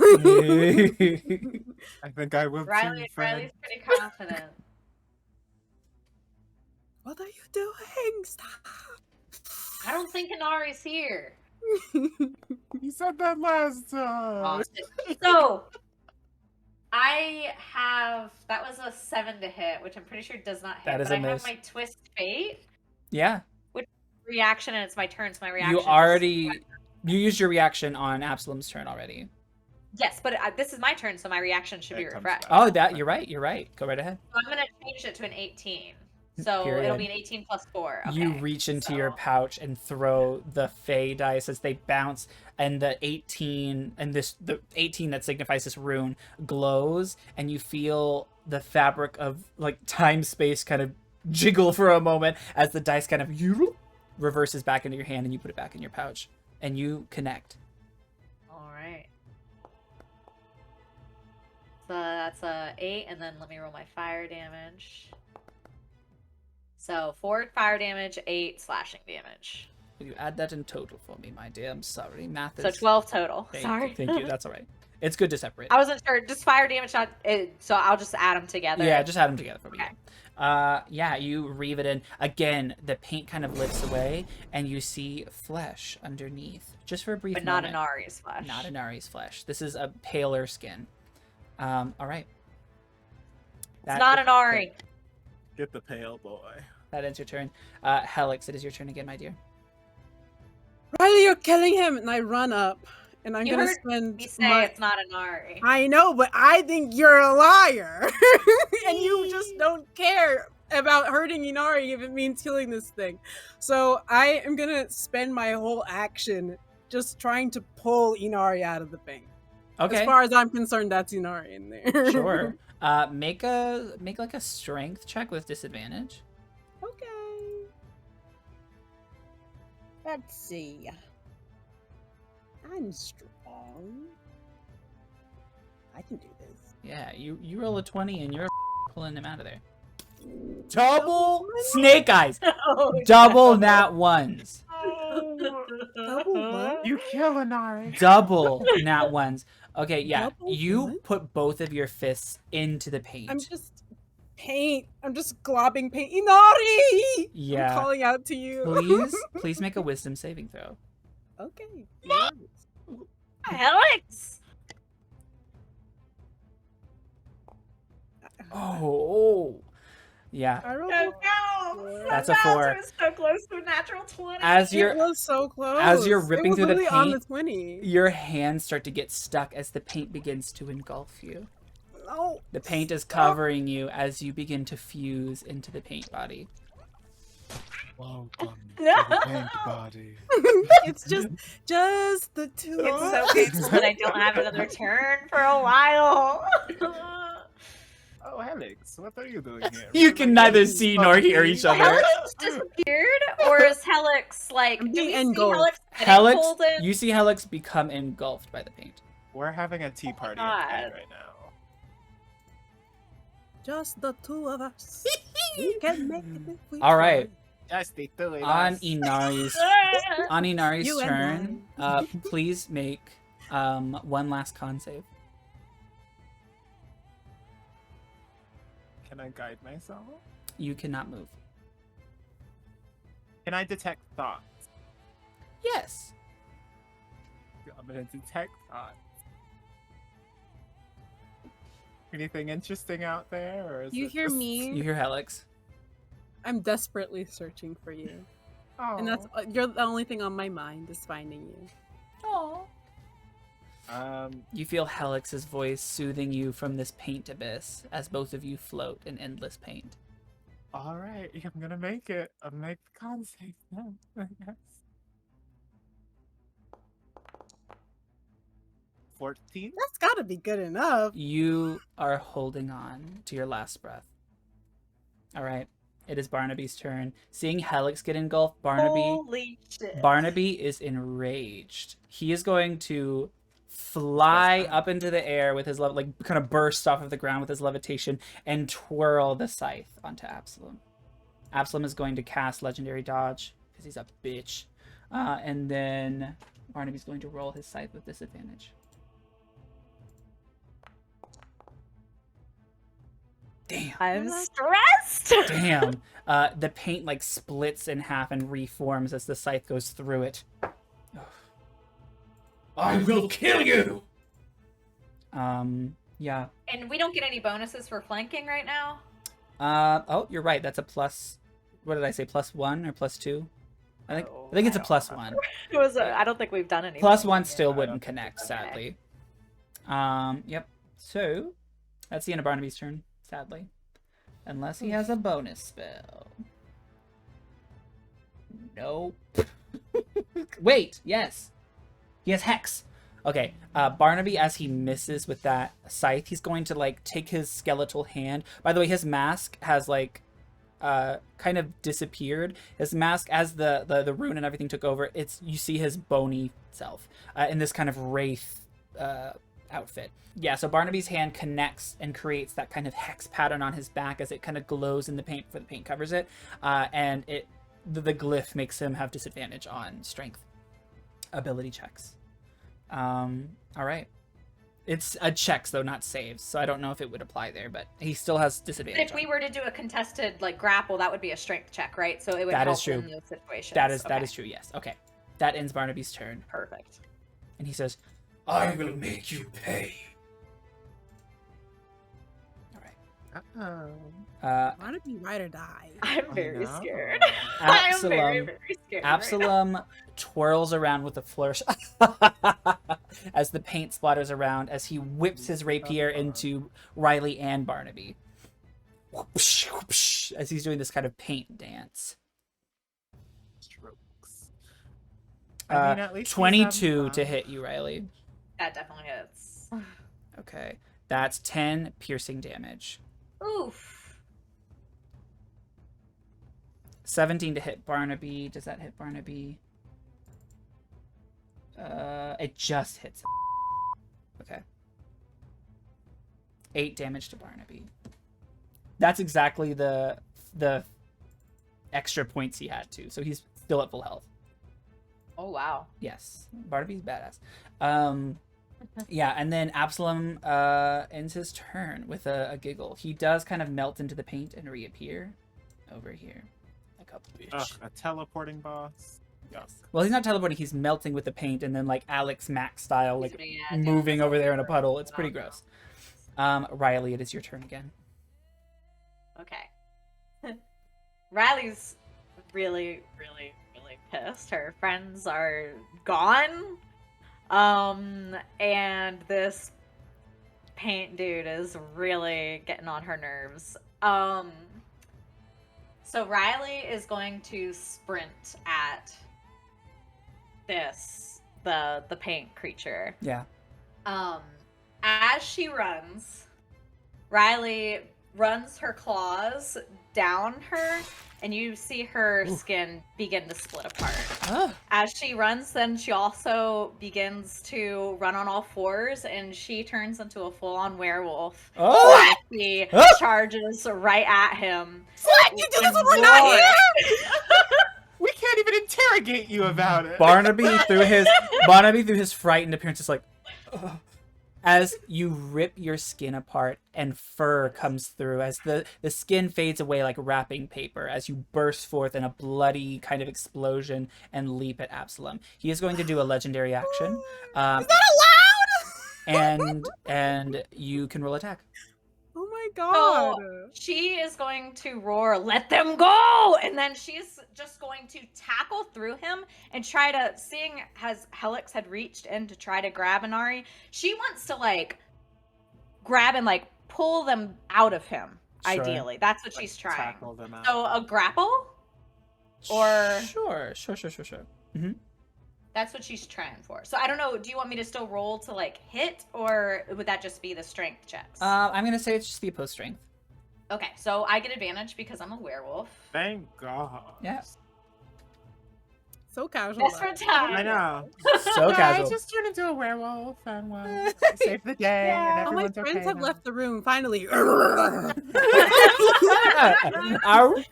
I think I will Riley's pretty confident. What are you doing? Stop. I don't think Inari's here. You said that last time. So, that was a 7 to hit, which I'm pretty sure does not hit. That is but a I miss. have my twist fate, Yeah. which is reaction, and it's my turn, so my reaction. You used your reaction on Absalom's turn already. Yes, but this is my turn, so my reaction should be It comes refreshed. back. Oh, you're right. You're right. Go right ahead. So I'm gonna change it to an 18. So Period. it'll be an 18 plus 4. Okay, You reach into your pouch and throw the Fey dice as they bounce, and the 18 the 18 that signifies this rune glows, and you feel the fabric of like time space kind of jiggle for a moment as the dice kind of reverses back into your hand, and you put it back in your pouch, and you connect. All right. So that's a 8, and then let me roll my fire damage. So 4 fire damage, 8 slashing damage. Will you add that in total for me, my dear? I'm sorry, math is. So 12 total. Thank you. That's all right. It's good to separate. I wasn't sure. Just fire damage, not. So I'll just add them together. Yeah, just add them together for me. Okay. Yeah, you reeve it in. Again, the paint kind of lifts away, and you see flesh underneath, just for a brief But not moment. Inari's flesh. Not Inari's flesh. This is a paler skin. All right. It's not Inari. Get the pale boy. That ends your turn. Helix, it is your turn again, my dear. Riley, you're killing him! And I run up, and I'm You gonna heard spend me say it's not Inari. I know, but I think you're a liar, and you just don't care about hurting Inari if it means killing this thing. So I am gonna spend my whole action just trying to pull Inari out of the paint. Okay. As far as I'm concerned, that's Inari in there. Sure. Make like a strength check with disadvantage. Okay. Let's see. I'm strong. I can do this. Yeah, you roll a 20 and you're pulling him out of there. Double snake eyes. Double nat ones. Double what? You kill Inari. Double nat ones. Okay, yeah. Double You what? put both of your fists into the paint. I'm just globbing paint. Inari! Yeah. I'm calling out to you. Please make a wisdom saving throw. Okay. Helix! Oh. Yeah. I rolled No! That's a 4. It was so close to a natural 20. It was so close. as you're ripping it was through the literally on the paint, 20. your hands start to get stuck as the paint begins to engulf you. No. The paint is covering you as you begin to fuse into the paint body. Welcome to the paint body. It's just the two of It's us. so painful that I don't have another turn for a while. Oh, Helix, what are you doing here? You can neither see nor hear each other. Helix just disappeared, or is Helix like? I'm Do being we see engulfed. Helix? getting Helix, pulled in? you see Helix become engulfed by the paint. We're having a tea party in God. paint right now. Just the two of us. We can make it if we All right. try. Just the two of On us. Inari's You and turn, please make one last con save. Can I guide myself? You cannot move. Can I detect thoughts? Yes. I'm gonna detect thoughts. Anything interesting out there, or is You it hear just- me? You hear Helix. I'm desperately searching for you. Oh. And that's you're the only thing on my mind is finding you. Aww. You feel Helix's voice soothing you from this paint abyss as both of you float in endless paint. All right, I'm gonna make it. I'll make the con save now, I guess. 14. That's gotta be good enough. You are holding on to your last breath. All right. it is Barnaby's turn. Seeing Helix get engulfed, Holy shit. Barnaby is enraged. He is going to fly up into the air with his like kind of burst off of the ground with his levitation and twirl the scythe onto Absalom. Absalom is going to cast Legendary Dodge because he's a bitch. And then Barnaby's going to roll his scythe with disadvantage. Damn. I'm stressed. Damn. The paint like splits in half and reforms as the scythe goes through it. I will kill you. Yeah. And we don't get any bonuses for flanking right now. Oh, you're right. That's a plus. What did I say? +1 or +2? I think it's a +1. It was. I don't think we've done anything. +1 still wouldn't connect, sadly. Yep. So that's the end of Barnaby's turn, sadly, unless he has a bonus spell. Nope. Wait. Yes. He has Hex. Okay, Barnaby, as he misses with that scythe, he's going to, like, take his skeletal hand. By the way, his mask has, like, kind of disappeared. His mask, as the rune and everything took over, you see his bony self in this kind of wraith outfit. Yeah, so Barnaby's hand connects and creates that kind of hex pattern on his back as it kind of glows in the paint before the paint covers it. And the glyph makes him have disadvantage on strength ability checks. All right. It's a checks though, not saves, so I don't know if it would apply there, but he still has disadvantage. If we were to do a contested like grapple, that would be a strength check, right? So it would that help is true. in those situations. That is true. Yes. Okay. That ends Barnaby's turn. Perfect. And he says, "I will make you pay." All right. Barnaby, ride or die. I'm very scared. Absalom, I'm very, very scared. Absalom twirls around with a flourish as the paint splatters around as he whips his rapier into Riley and Barnaby. Whoopsh, whoopsh, as he's doing this kind of paint dance. Strokes. I mean, Uh, at least he's 22 having to fun. hit you, Riley. That definitely hits. Okay. That's 10 piercing damage. Oof. 17 to hit Barnaby. Does that hit Barnaby? It just hits him. Okay. 8 damage to Barnaby. That's exactly the extra points he had too. So he's still at full health. Oh wow. Yes. Barnaby's badass. Yeah, and then Absalom ends his turn with a giggle. He does kind of melt into the paint and reappear over here. Like a bitch. Ugh, a teleporting boss. Yes. Well, he's not teleporting, he's melting with the paint and then like Alex Mack style, like Yeah, moving over there in a puddle. It's pretty gross. Riley, it is your turn again. Okay. Riley's really, really, really pissed. Her friends are gone. And this paint dude is really getting on her nerves. So Riley is going to sprint at the paint creature. Yeah. As she runs, Riley runs her claws down her, and you see her skin begin to split apart. Oh. As she runs, then she also begins to run on all fours, and she turns into a full-on werewolf. Oh. As she charges right at him. What? You do this when we're not here? We can't even interrogate you about it. Barnaby through his frightened appearance is like, ugh. As you rip your skin apart and fur comes through, as the skin fades away like wrapping paper, as you burst forth in a bloody kind of explosion and leap at Absalom. He is going to do a legendary action. Is that allowed? and you can roll attack. Oh my god. So she is going to roar, "Let them go!" And then she's just going to tackle through him and try to, seeing as Helix had reached in to try to grab Inari, she wants to like grab and like pull them out of him. Sure. Ideally, that's what she's trying. Tackle them out. So a grapple, or Sure. Mm-hmm. that's what she's trying for. So I don't know. Do you want me to still roll to like hit, or would that just be the strength checks? I'm gonna say it's just the opposed strength. Okay, so I get advantage because I'm a werewolf. Thank God. Yeah. So casual. Just for time. I know. So Yeah, casual. I just turned into a werewolf and saved the day. Yeah. And All my everyone's friends okay have now. left the room, finally. Ow.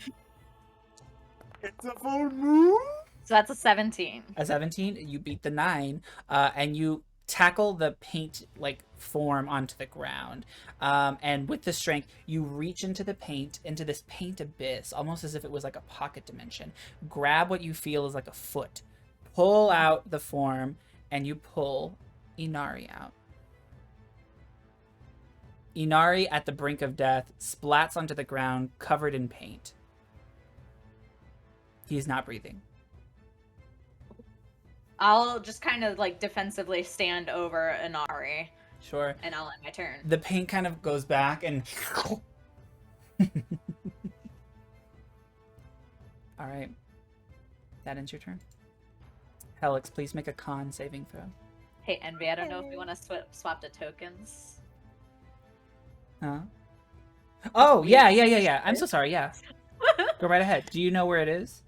It's a full moon. So that's a 17. A 17, you beat the 9, and you tackle the paint like form onto the ground. And with the strength, you reach into the paint, into this paint abyss, almost as if it was like a pocket dimension. Grab what you feel is like a foot, pull out the form, and you pull Inari out. Inari, at the brink of death, splats onto the ground, covered in paint. He's not breathing. I'll just kind of like defensively stand over Inari, Sure. and I'll end my turn. The paint kind of goes back and... Alright. That ends your turn. Helix, please make a con saving throw. Hey, Envy, I don't know if we want to swap the tokens. Huh? Oh, yeah. I'm so sorry, yeah. Go right ahead. Do you know where it is?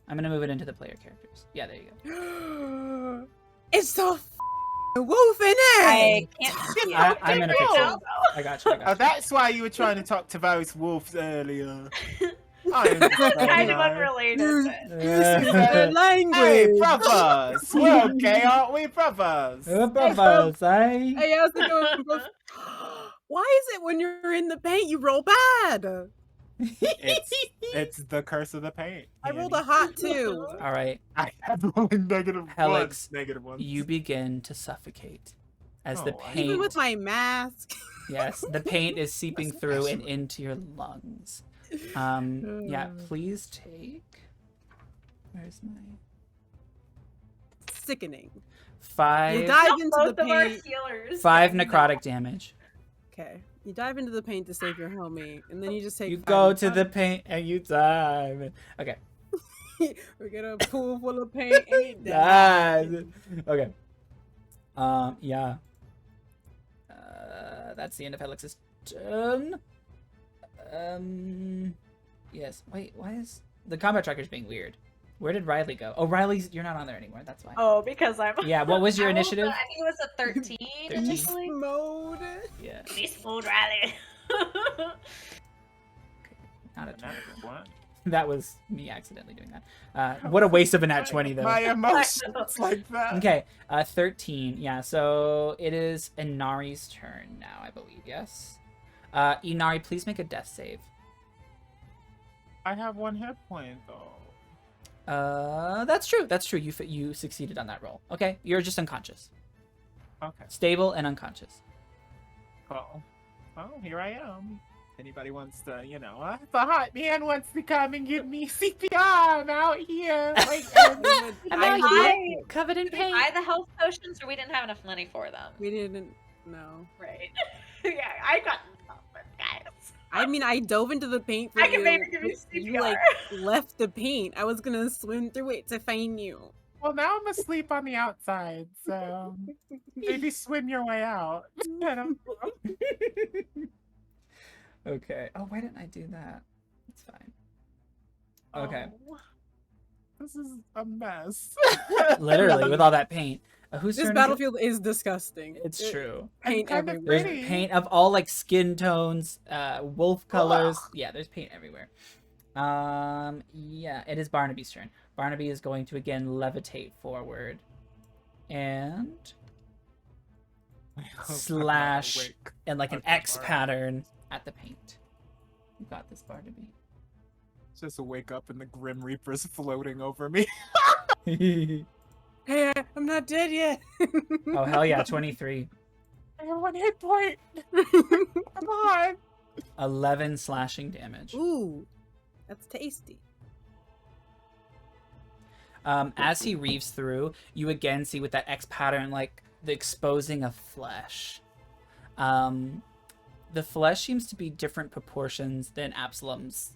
I'm gonna move it into the player characters. Yeah, there you go. It's the wolf in it! I can't see it. I'm gonna fix it. I got you. Oh, that's why you were trying to talk to those wolves earlier. Kind of unrelated. Their language. Hey, brothers! We're okay, aren't we, brothers? Brothers, eh? Hey, how's it going? Why is it when you're in the paint you roll bad? It's the curse of the paint. I rolled a hot 2. All right, I have only negative Helix, ones. you begin to suffocate as the Oh, I- paint. Even with my mask. Yes, the paint is seeping through and into your lungs. Yeah, please take. Where's my Sickening. 5? You dive into the Both of our paint. healers. 5 necrotic damage. Okay. You dive into the paint to save your homie, and then you just take. You 5 go to the paint and you dive. Okay. We get a pool full of paint and you Dive. Okay. Yeah. That's the end of Helix's turn. Yes. Wait, why is the combat tracker's being weird? Where did Riley go? Oh, Riley's, you're not on there anymore. That's why. Oh, because I'm. Yeah, what was your I rolled initiative? I think it was a 13 initially. Mode. Yeah. Beast mode, Riley. Not a 20. What? That was me accidentally doing that. What a waste of a nat 20, though. My emotions like that. Okay, 13. Yeah, so it is Inari's turn now, I believe, yes? Inari, please make a death save. I have 1 hit point though. That's true. That's true. You succeeded on that roll. Okay, you're just unconscious. Okay. Stable and unconscious. Well, here I am. Anybody wants to, if a hot man wants to come and give me CPR, I'm out here. Like, Covered in Did we buy the health potions, or we didn't have enough money for them? We didn't know. Right. Yeah, I got nothing, guys. I mean, I dove into the paint for I you. can maybe give you You CPR. like left the paint. I was gonna swim through it to find you. well, now I'm asleep on the outside, so maybe swim your way out. I don't know. Okay. Oh, why didn't I do that? It's fine. Okay. Oh, this is a mess. Literally, with all that paint. Whose This turn is it? battlefield is disgusting. It's true. Paint kind of everywhere. There's pretty. paint of all like skin tones, wolf colors. Yeah, there's paint everywhere. Yeah, it is Barnaby's turn. Barnaby is going to again levitate forward and slash in like an X pattern at the paint. You got this, Barnaby. Just wake up and the Grim Reaper's floating over me. Hey, I'm not dead yet. Oh hell yeah, 23. I have 1 hit point. Come on. 11 slashing damage. Ooh, that's tasty. As he reaves through, you again see with that X pattern, like, the exposing of flesh. The flesh seems to be different proportions than Absalom's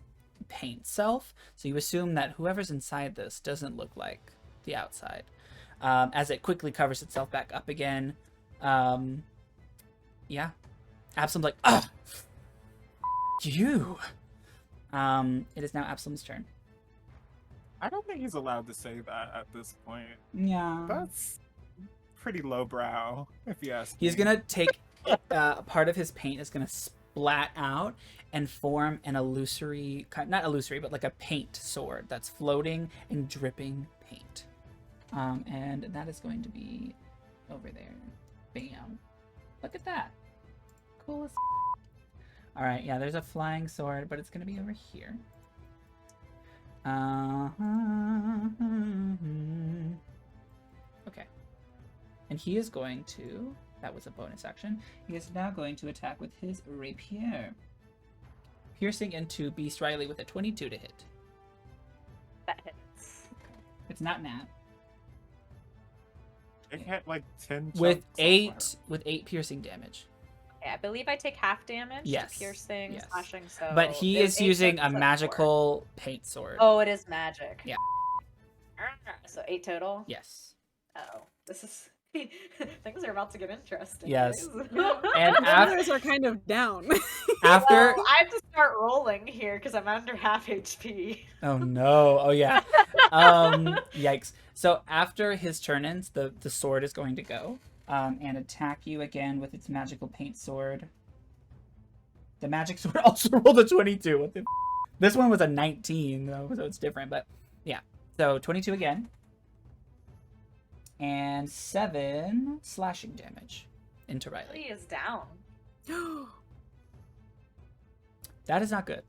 paint self, so you assume that whoever's inside this doesn't look like the outside. As it quickly covers itself back up again. Yeah. Absalom's like, ugh! you. It is now Absalom's turn. I don't think he's allowed to say that at this point. Yeah. That's pretty lowbrow, if you ask He's me. gonna take part of his paint is gonna splat out and form an illusory, not illusory, but like a paint sword that's floating and dripping paint. And that is going to be over there. Bam. Look at that. Cool as All right, yeah, there's a flying sword, but it's gonna be over here. Okay. And he is going to, that was a bonus action, he is now going to attack with his rapier. Piercing into Beast Riley with a 22 to hit. That hits. It's not nat. It had like 10 With chunks with 8 piercing damage. Okay, I believe I take half damage Yes, to piercing, yes. slashing, so... But he there's is 8 using a instead of 4. magical paint sword. Oh, it is magic. Yeah. So 8 total? Yes. Oh, this is... Things are about to get interesting. Yes. guys. And The after, others are kind of down. after Well, I have to start rolling here because I'm under half HP. oh no. Oh yeah. Yikes. So after his turn ends, the sword is going to go and attack you again with its magical paint sword. The magic sword also rolled a 22. What the This one was a 19 though, so it's different, but yeah. So 22 again. And 7 slashing damage into He Riley. is down. That is not good.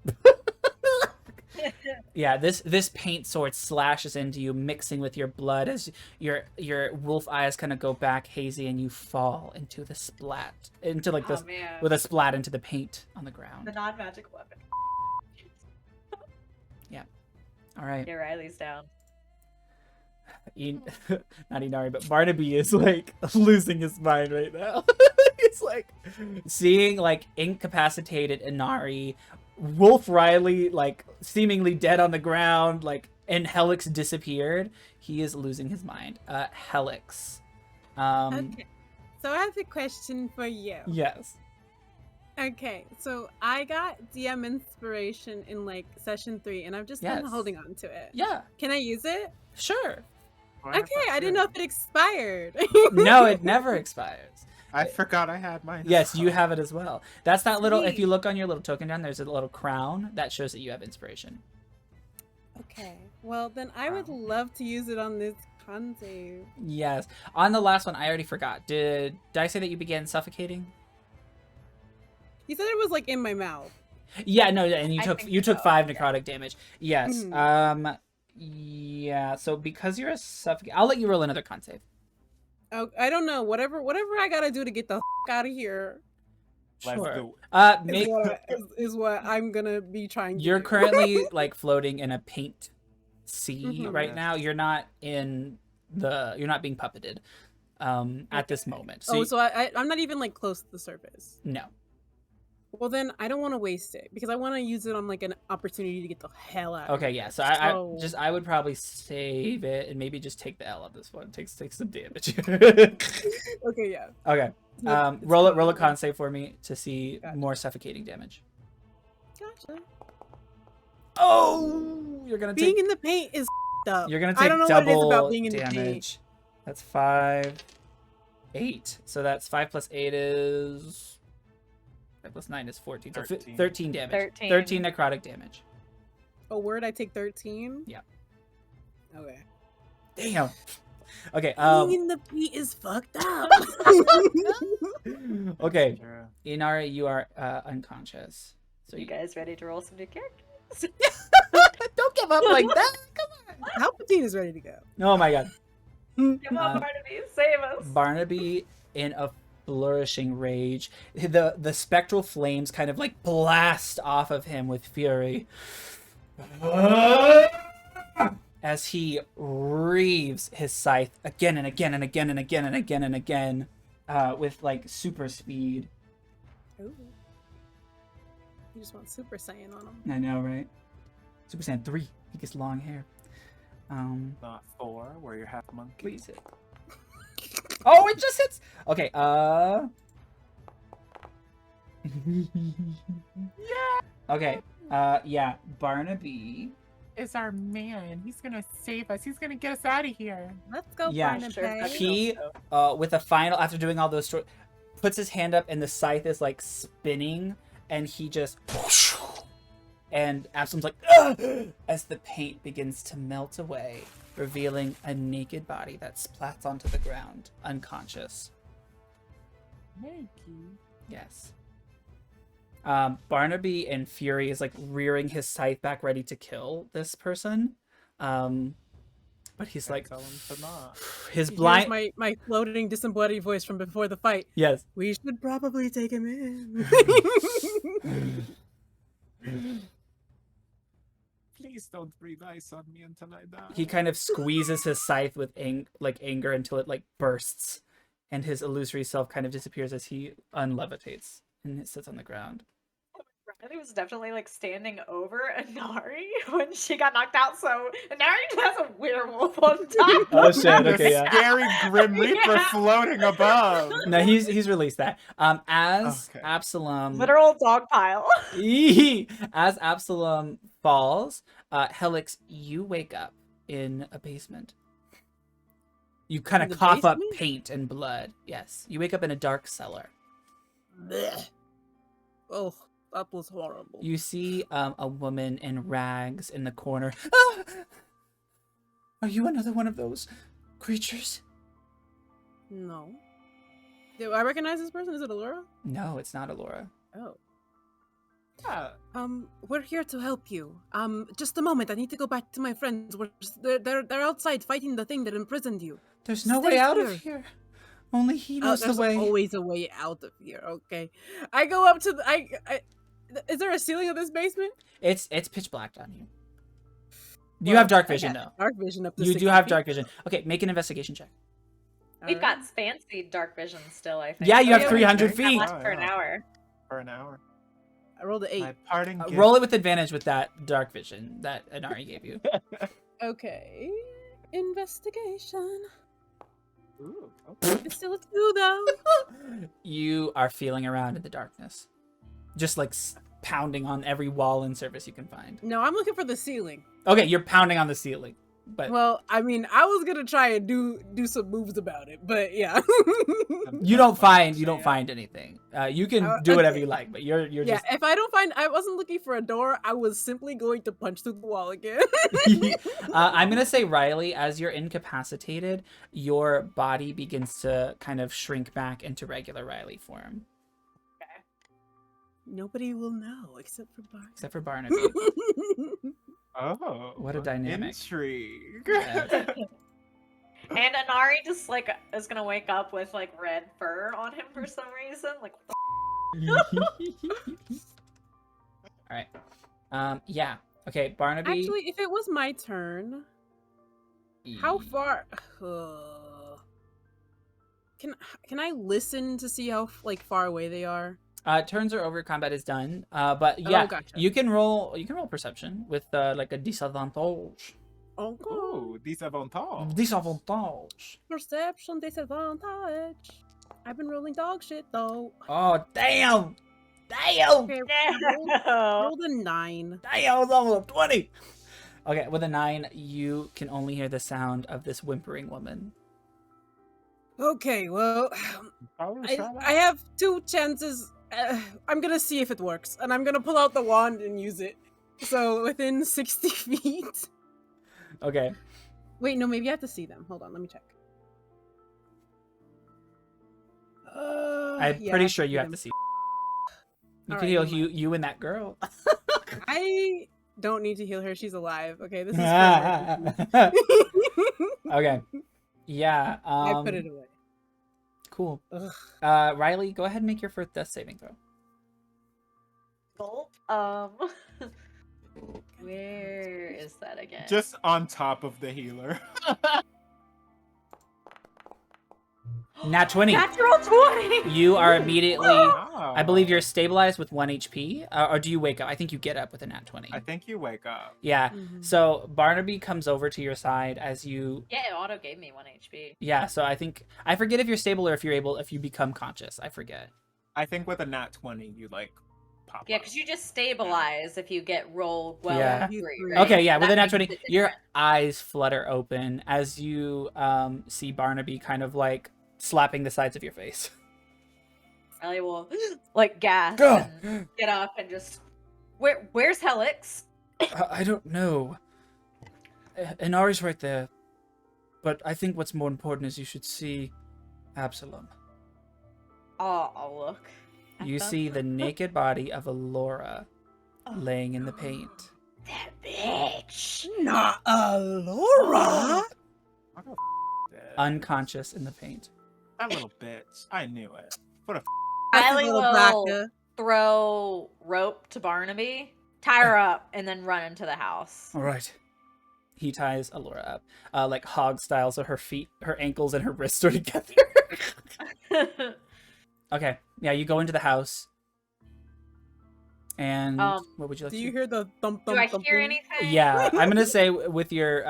Yeah, this paint sword slashes into you, mixing with your blood as your wolf eyes kind of go back hazy, and you fall into the splat, into like this Man. with a splat into the paint on the The ground. non-magic weapon. All right, Yeah, Riley's down. not Inari, but Barnaby is like losing his mind right now. It's like seeing like incapacitated Inari, Wolf Riley like seemingly dead on the ground, like, and Helix disappeared. He is losing his mind. Helix. Okay. So I have a question for you. Yes. Okay, so I got DM inspiration in like session 3, and I've just been Yes. holding on to it. Yeah. Can I use it? Sure. Why Okay, not? I didn't know if it expired. No, it never expires. I forgot I had mine. Yes, you have it as well. That's that little. If Sweet. you look on your little token down, there's a little crown that shows that you have inspiration. Okay, well then I would love to use it on this con save. Yes. On the last one, I already forgot. Did I say that you began suffocating? You said it was like in my mouth. Yeah, no, and I think you took so, 5 yeah. necrotic damage. Yes. Mhm. Yeah. So because you're a suffocate, I'll let you roll another con save. Oh, I don't know. Whatever I gotta do to get the out of here Let's Sure. do is what I'm gonna be trying to You're do. currently like floating in a paint sea Mhm. right Yes. now. You're not being puppeted at this moment. So, So I'm not even like close to the surface. no. Well, then I don't want to waste it because I want to use it on like an opportunity to get the hell out. Okay, of yeah. here. So I would probably save it and maybe just take the L on this one. Take some damage. Okay, yeah. Okay. Yeah, it's Roll fine. a con save for me to see Gotcha. more suffocating damage. Gotcha. Oh, you're gonna Being take in the paint is up. you're gonna I take don't know what it is double about being in the paint. damage. That's 5, 8. So that's 5 plus 8 is 5 plus 9 is 14. So 13. 13 damage. 13. 13 necrotic damage. A word I take 13. Yeah. Okay. Damn. Okay. Being in the paint is fucked up. Okay. Sure. Inari, you are unconscious. So You guys ready to roll some new characters? don't give up like that. Come Palpatine is ready to go. on. Oh my god. Come on, Uh, Barnaby, save us. Barnaby in a flourishing rage. The spectral flames kind of like blast off of him with fury. As he reaves his scythe again and again and again and again and again and again with like super speed. Ooh. You just want Super Saiyan on him. I know, right? Super Saiyan 3. He gets long hair. Not 4, where you're half monkey. Please hit. Oh, it just hits. Okay. Okay. Yeah. Barnaby. Is our man. He's gonna save us. He's gonna get us out of here. Let's go, Yeah, Barnaby. sure. He, with a final, after doing all those, puts his hand up and the scythe is like spinning, and he just, and Absalom's like, "Ugh!" as the paint begins to melt away, revealing a naked body that splats onto the ground, unconscious. Maggie. Yes. Barnaby in fury is like rearing his scythe back, ready to kill this person. But he's like, Tell him to not. his Here's blind. my floating disembodied voice from before the fight. Yes. We should probably take him in. Please don't breathe ice on me until I die. He kind of squeezes his scythe with anger until it like bursts, and his illusory self kind of disappears as he unlevitates and it sits on the ground. Riley was definitely like standing over Inari when she got knocked out, so Inari has a werewolf on top. Oh shit! The Okay, yeah. scary Grim Reaper Yeah. floating above. No, he's released that. As Okay. Absalom, Literal dog pile. as Absalom falls, Helix, you wake up in a basement. You kind In of the cough up basement? paint and blood. Yes, you wake up in a dark cellar. Blech. Oh, that was horrible. You see a woman in rags in the corner. Ah! Are you another one of those creatures? No. Do I recognize this person? Is it Allura? No, it's not Alora. Oh. Yeah. We're here to help you. Just a moment. I need to go back to my friends. They're outside fighting the thing that imprisoned you. There's no Stay way out here. of here. Only he knows the There's way. always a way out of here. Okay. I go up to the. Is there a ceiling of this basement? It's pitch black down here. You have dark I vision, got though. Dark vision up to You do 60 have feet. dark vision. Okay, make an investigation check. We've got Alright. fancy dark vision still, I think. Yeah, you have yeah, 300 okay. feet. That lasts for an Oh, yeah. hour. For an hour. I rolled an 8. My parting gift. Roll it with advantage with that dark vision that Inari gave you. Okay. Investigation. Ooh, okay. It's still a 2 though. You are feeling around in the darkness, just like pounding on every wall and surface you can find. No, I'm looking for the ceiling. Okay, you're pounding on the ceiling, but Well, I mean, I was gonna try and do some moves about it, but yeah. you don't find anything. You can do whatever okay. you like, but you're Yeah, just. if I don't find, I wasn't looking for a door. I was simply going to punch through the wall again. I'm gonna say, Riley, as you're incapacitated, your body begins to kind of shrink back into regular Riley form, Nobody will know except for Bart. except for Barnaby. Oh. What a dynamic. Intrigue. Yeah. And Inari just like is gonna wake up with like red fur on him for some reason. Like, what All right. Yeah. Okay, Barnaby. Actually, if it was my turn, how far? Can I listen to see how like far away they are? Turns are over. Combat is done. But yeah, gotcha. you can roll. You can roll perception with like a disadvantage. Okay. Ooh, disadvantage. Disadvantage. Perception disadvantage. I've been rolling dog shit though. Oh damn! Damn! Okay, no. rolled a 9. Damn! It's almost 20. Okay, with a 9, you can only hear the sound of this whimpering woman. Okay, well, I have 2 chances. I'm gonna see if it works, and I'm gonna pull out the wand and use it. So within 60 feet. Okay. Wait, no, maybe I have to see them. Hold on, let me check. I'm Yeah, pretty I sure see you have them. to see. You All can right, heal never mind. you and that girl. I don't need to heal her. She's alive. Okay, this is for her. Okay. Yeah. I put it away. Cool. Ugh. Riley, go ahead and make your first death saving throw. Gulp. Where is that again? Just on top of the healer. Nat 20. Natural 20. You are immediately. Wow. I believe you're stabilized with 1 HP. Or do you wake up? I think you get up with a nat 20. I think you wake up. Yeah. Mhm. So Barnaby comes over to your side as you. Yeah, it auto gave me 1 HP. Yeah. So I forget if you're stable or if you become conscious. I forget. I think with a nat 20, you like pop Yeah, up. because you just stabilize if you get rolled well Yeah. on 3, Okay, right? Okay, yeah, So with that a nat makes 20, it your different. eyes flutter open as you see Barnaby kind of like slapping the sides of your face. Riley will like gas Go! and get up and just where's Helix? I don't know. Inari's right there. But I think what's more important is you should see Absalom. I'll look. at You them. see the naked body of Alora laying in the paint. That bitch. Not Laura. Dead. Unconscious in the paint. That little bitch. I knew it. What a Riley little will baka. throw rope to Barnaby, tie her up, and then run into the house. All right. He ties Alora up, like hog style, so her feet, her ankles, and her wrists are together. Okay, yeah, you go into the house. And what would you like Do to you hear the thump Do thump I thump? hear anything? Yeah, I'm gonna say with your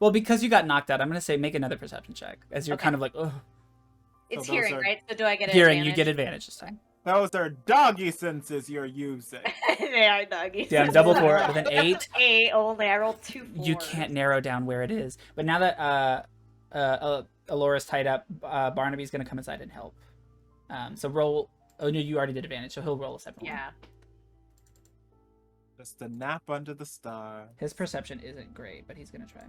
well, because you got knocked out, I'm gonna say make another perception check as you're Okay. kind of like, oh, It's So those hearing, are- right? So do I get an hearing. advantage? You get advantage this time. Those are doggy senses you're using. They are doggies. Damn, double 4 with an 8. 8 only. I rolled 2 4s. You can't narrow down where it is. But now that Alora's tied up, Barnaby's gonna come inside and help. So roll. Oh no, you already did advantage, so he'll roll a 7. Yeah. Just a nap under the stars. His perception isn't great, but he's gonna try.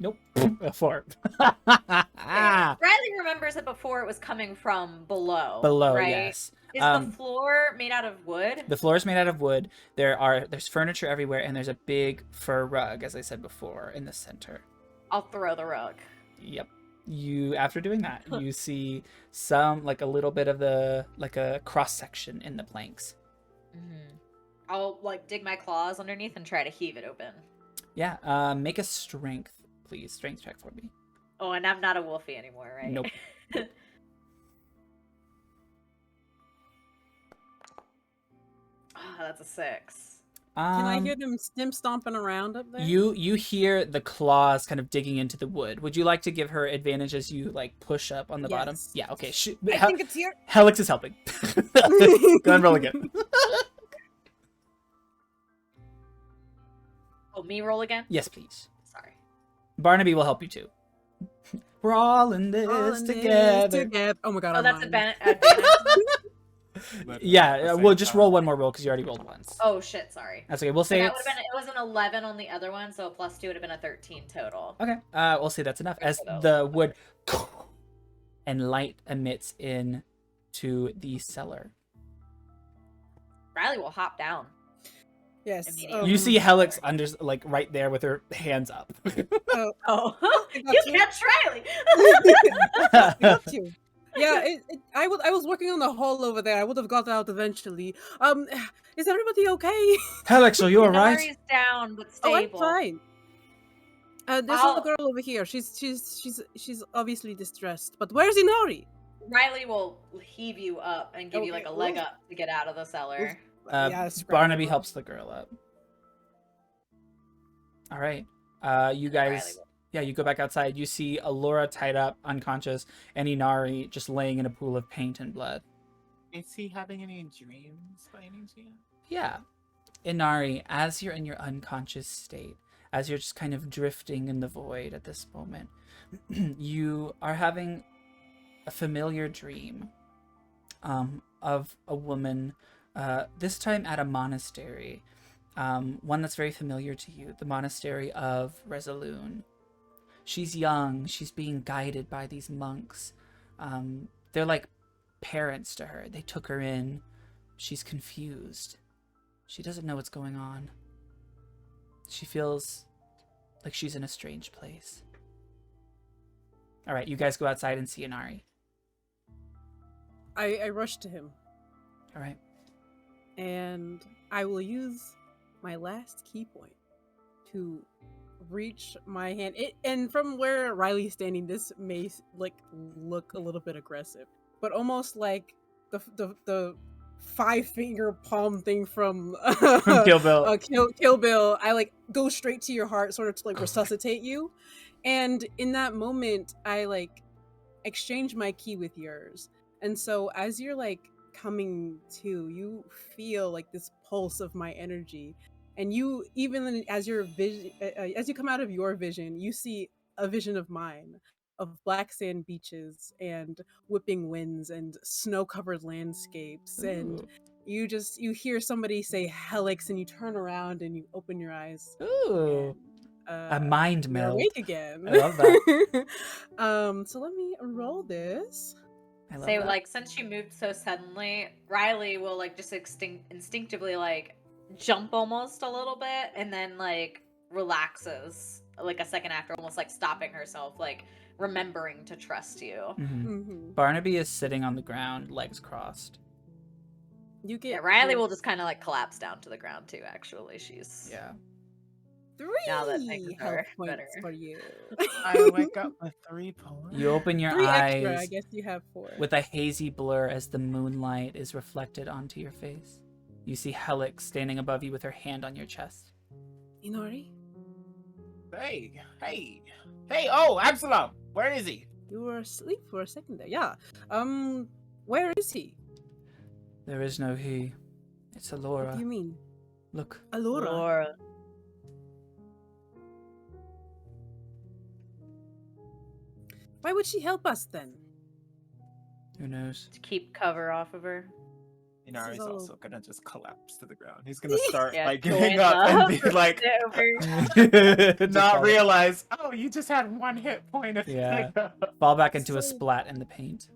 Nope. A 4. Riley remembers that before it was coming from below. Below, right? yes. Is the floor made out of wood? The floor is made out of wood. There's furniture everywhere, and there's a big fur rug, as I said before, in the center. I'll throw the rug. Yep. You, after doing that, you see some, like a little bit of a cross section in the planks. Mm-hmm. I'll like dig my claws underneath and try to heave it open. Yeah. Make a strength, please. Strength check for me. Oh, and I'm not a wolfie anymore, right? Nope. Oh, that's a 6. Can I hear them stomping around up there? You hear the claws kind of digging into the wood. Would you like to give her advantage as you like push up on the bottom? Yes. Yeah. Okay. I think it's here. Helix is helping. Go and roll again. Oh, me roll again? Yes, please. Sorry. Barnaby will help you too. We're all in this All in this together. Oh my god. Oh, I'm that's lying. advantage. Literally at Yeah, the we'll same just time. roll one more roll because you already rolled once. Oh shit, sorry. That's okay. We'll So say that it's... would have been, it was an 11 on the other one, so a +2 would have been a 13 total. Okay, we'll say that's enough. As the wood and light emits in to the cellar. Riley will hop down. Yes. Immediately. You see Helix under, like, right there with her hands up. Oh, I got you you. catch Riley. Got you. Yeah, I was working on the hole over there. I would have got out eventually. Is everybody okay? Helix, are you alright? Inari's down but Oh, I'm stable. fine. There's I'll- a girl over here. She's obviously distressed. But where's Inari? Riley will heave you up and give you like a Okay, leg oof. up to get out of the cellar. Barnaby helps the girl up. Alright. You guys... Riley will. Yeah, you go back outside. You see Alora tied up, unconscious, and Inari just laying in a pool of paint and blood. Is he having any dreams by any chance? Yeah. Inari, as you're in your unconscious state, as you're just kind of drifting in the void at this moment, you are having a familiar dream of a woman, this time at a monastery, one that's very familiar to you, the monastery of Resaloon. She's young. She's being guided by these monks. They're like parents to her. They took her in. She's confused. She doesn't know what's going on. She feels like she's in a strange place. All right, you guys go outside and see Inari. I rushed to him, All right. and I will use my last key point to reach my hand. And from where Riley's standing, this may like look a little bit aggressive, but almost like the 5-finger palm thing from Kill Bill. Kill Bill. I like go straight to your heart, sort of to like resuscitate you. And in that moment, I like exchange my key with yours, And so as you're like coming to, you feel like this pulse of my energy, and you even as your vision, as you come out of your vision, you see a vision of mine, of black sand beaches and whipping winds and snow-covered landscapes. And you hear somebody say helix, and you turn around and you open your eyes. Ooh. And, A mind you're meld. awake again. I love that. So let me roll this. I love So that. like since she moved so suddenly, Riley will like just instinctively like jump almost a little bit and then like relaxes like a second after, almost like stopping herself, like remembering to trust you. Barnaby is sitting on the ground, legs crossed. You get Riley will just kind of like collapse down to the ground too. Actually, she's 3 now that makes health her points better. for you. I wake up with 3 points. You open your 3 eyes extra, I guess you have 4. with a hazy blur as the moonlight is reflected onto your face. You see Helix standing above you with her hand on your chest. Inori, Hey, oh, Absalom! Where is he? you were asleep for a second there. Yeah. Where is he? There is no he. It's Alora. What do you mean? Look. Alora. Why would she help us then? Who knows? To keep cover off of her. Inari's all- also gonna just collapse to the ground. He's gonna start Yeah, like join getting up and up. be like, Just not fall- realize, oh, you just had 1 hit point. Yeah. Fall back into a So- splat in the paint.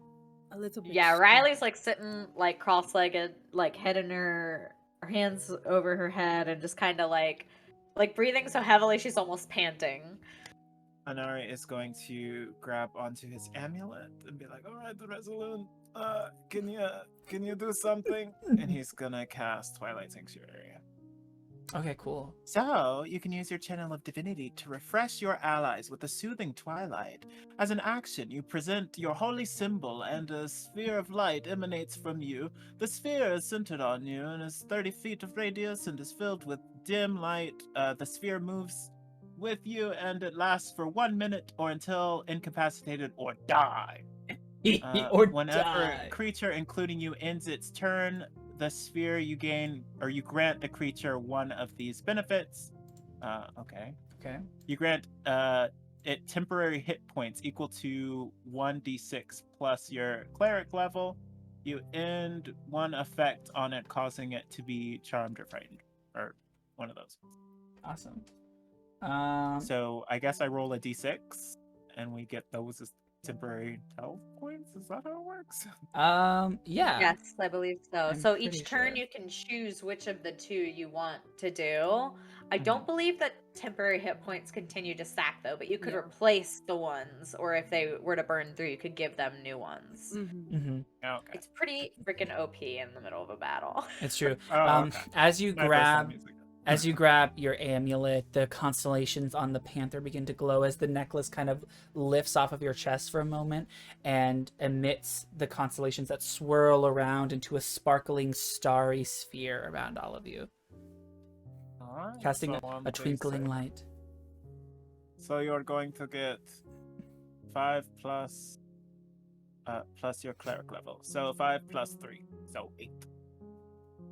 A little bit. Yeah, Riley's like sitting like cross-legged, like head in her hands over her head, and just kind of like breathing so heavily she's almost panting. Inari is going to grab onto his amulet and be like, all right, the Resolute, can you do something? And he's gonna cast Twilight Sanctuary. Okay, cool. So, you can use your channel of divinity to refresh your allies with a soothing twilight. As an action, you present your holy symbol and a sphere of light emanates from you. The sphere is centered on you and is 30 feet of radius and is filled with dim light. The sphere moves with you and it lasts for 1 minute or until incapacitated or die. Or Whenever die. a creature, including you, ends its turn, the sphere you gain, or you grant the creature one of these benefits. Okay. You grant it temporary hit points equal to 1d6 plus your cleric level. You end one effect on it, causing it to be charmed or frightened, or one of those. Awesome. So I guess I roll a d6, and we get those as temporary health points. Is that how it works? Yeah. Yes, I believe so. I'm So pretty each turn sure. you can choose which of the 2 you want to do. I don't believe that temporary hit points continue to stack though, but you could Yeah. replace the ones, or if they were to burn through, you could give them new ones. Mhm. Okay. It's pretty freaking OP in the middle of a battle. It's true. Oh, okay. As you My first time grab using it. As you grab your amulet, the constellations on the panther begin to glow as the necklace kind of lifts off of your chest for a moment and emits the constellations that swirl around into a sparkling starry sphere around all of you, Alright, casting so on a twinkling D6. light. So you're going to get 5 plus your cleric level. So 5 plus 3, so 8.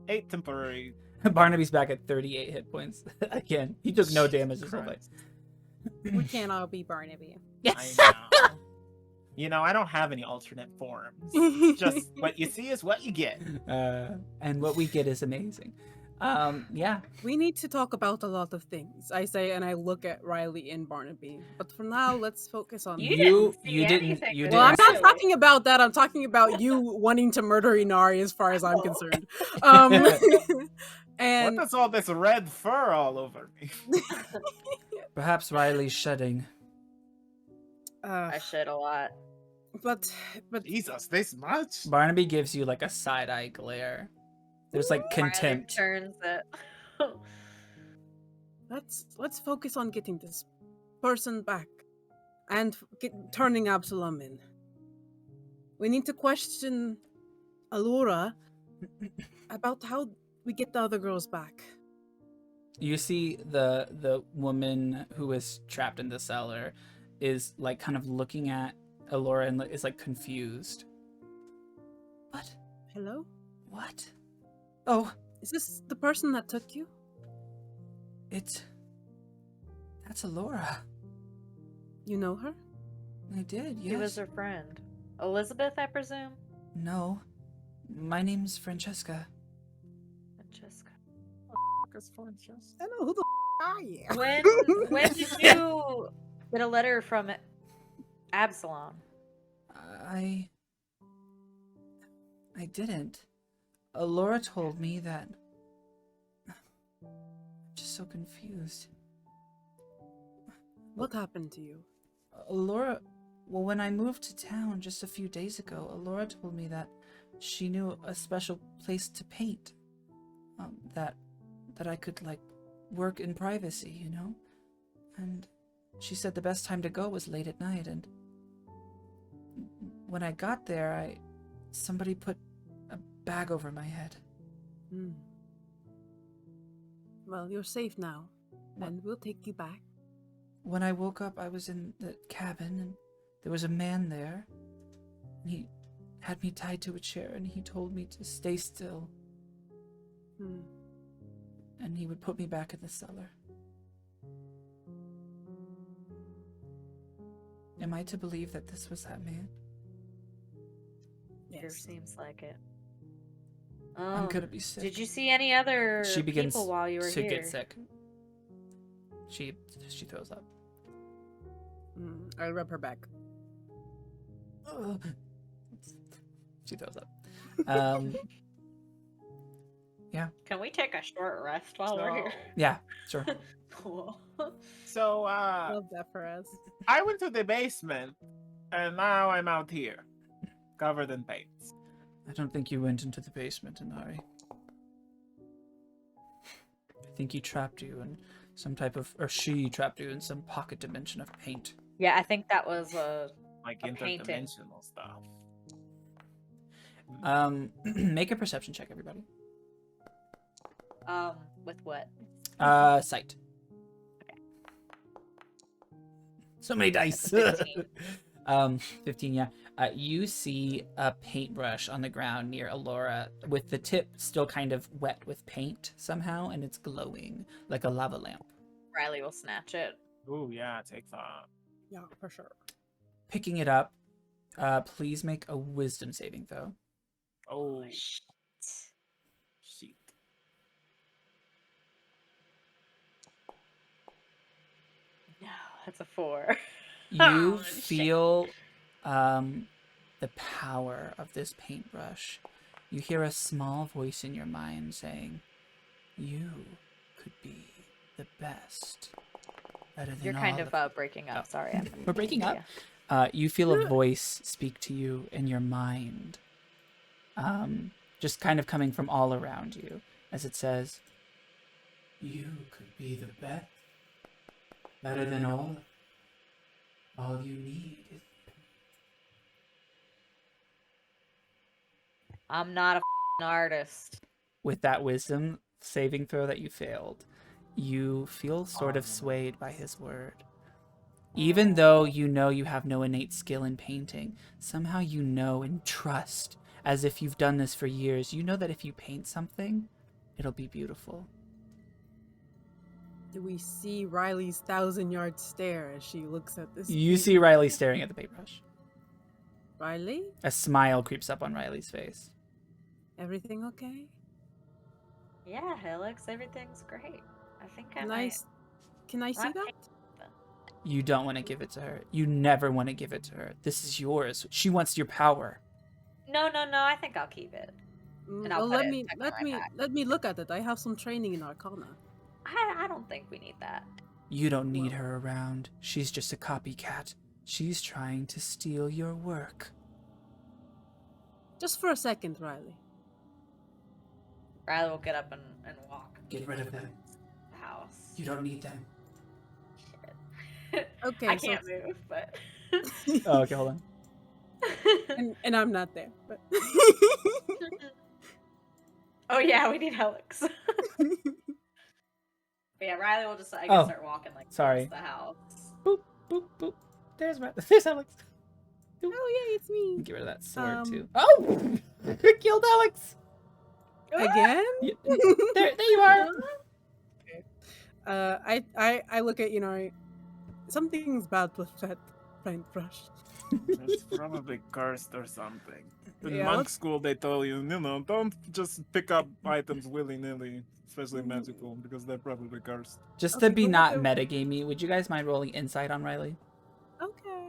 8 temporary. Barnaby's back at 38 hit points. Again, he took no damage this whole fight. Christ. We can't all be Barnaby. Yes! I know. You know, I don't have any alternate forms. Just what you see is what you get. And what we get is amazing. Yeah. We need to talk about a lot of things, I say, and I look at Riley and Barnaby. But for now, let's focus on You You- didn't see you didn't- anything you with Well, I'm didn't not say- talking about that. I'm talking about you wanting to murder Inari, as far as I'm concerned. And What is all this red fur all over me? Perhaps Riley's shedding. I shit a lot. but Jesus, this much? Barnaby gives you like a side-eye glare. There's like Riley contempt. turns it. let's focus on getting this person back and turning Absalom in. We need to question Alora about how we get the other girls back. You see the woman who is trapped in the cellar is like kind of looking at Alora and is like confused. What? Hello? What? Oh, Is this the person that took you? that's Alora. You know her? I did, yes. She was her friend. Elizabeth, I presume? No. My name's Francesca. Francesca. I know who the are you. When did you get a letter from Absalom? I didn't. Alora told me that... I'm just so confused. What happened to you? Alora... Well, when I moved to town just a few days ago, Alora told me that she knew a special place to paint. That I could, like, work in privacy, you know? And she said the best time to go was late at night, and when I got there, somebody put a bag over my head. Hmm. Well, you're safe now, and we'll take you back. When I woke up, I was in the cabin, and there was a man there. And he had me tied to a chair, and he told me to stay still. Hmm. And he would put me back in the cellar. Am I to believe that this was that man? Sure seems like it. I'm gonna be sick. Did you see any other She begins people while you were to here? get sick. She throws up. I rub her back. She throws up. Yeah. Can we take a short rest while we're here? Yeah, sure. Cool. So, Love that for us. I went to the basement, and now I'm out here, covered in paints. I don't think you went into the basement, Inari. I think he trapped you in some type of, or she trapped you in some pocket dimension of paint. Yeah, I think that was Like a painting. interdimensional stuff. Make a perception check, everybody. With what? Sight. Okay. So many dice. 15. 15, yeah. You see a paintbrush on the ground near Alora with the tip still kind of wet with paint somehow, and it's glowing like a lava lamp. Riley will snatch it. Ooh, yeah, take that. Yeah, for sure. Picking it up, please make a wisdom saving throw. Oh, Shit. shit. No, that's a 4. You Oh, feel the power of this paintbrush. You hear a small voice in your mind saying, "You could be the best. Better than You're all kind of breaking up. Oh. Sorry. We're breaking up. Yeah. You feel a voice speak to you in your mind. Just kind of coming from all around you as it says, "You could be the best. Better than all. All you need is..." I'm not a artist. With that wisdom saving throw that you failed, you feel sort of swayed by his word. Even though you know you have no innate skill in painting, somehow you know and trust, as if you've done this for years, you know that if you paint something, it'll be beautiful. Do we see Riley's 1,000-yard stare as she looks at this? You see Riley staring at the paintbrush. Riley? A smile creeps up on Riley's face. Everything okay? Yeah, Helix, everything's great. I think I Nice. Can I see might that? paint something. You don't want to give it to her. You never want to give it to her. This is yours. She wants your power. No, I think I'll keep it. And I'll Well, put it back. let me look at it. I have some training in Arcana. I don't think we need that. You don't need her around. She's just a copycat. She's trying to steal your work. Just for a second, Riley. Riley will get up and walk Get rid of them. the house. You don't need them. Shit. Okay, I so- can't move, but Oh, okay, hold on. and I'm not there. But oh yeah, we need Helix. But yeah, Riley will just, I guess, Oh, start walking like sorry. towards the house. Boop, boop, boop. There's Alex. Oh yay, it's me. Get rid of that sword too. Um, Oh! Killed Alex! Again? Yeah, there you are! I look at something's bad with that paintbrush. It's probably cursed or something. In Yeah, monk let's- school, they tell you, don't just pick up items willy-nilly, especially magical, because they're probably cursed. Just Okay, to be go not back metagamey, would you guys mind rolling insight on Riley? Okay.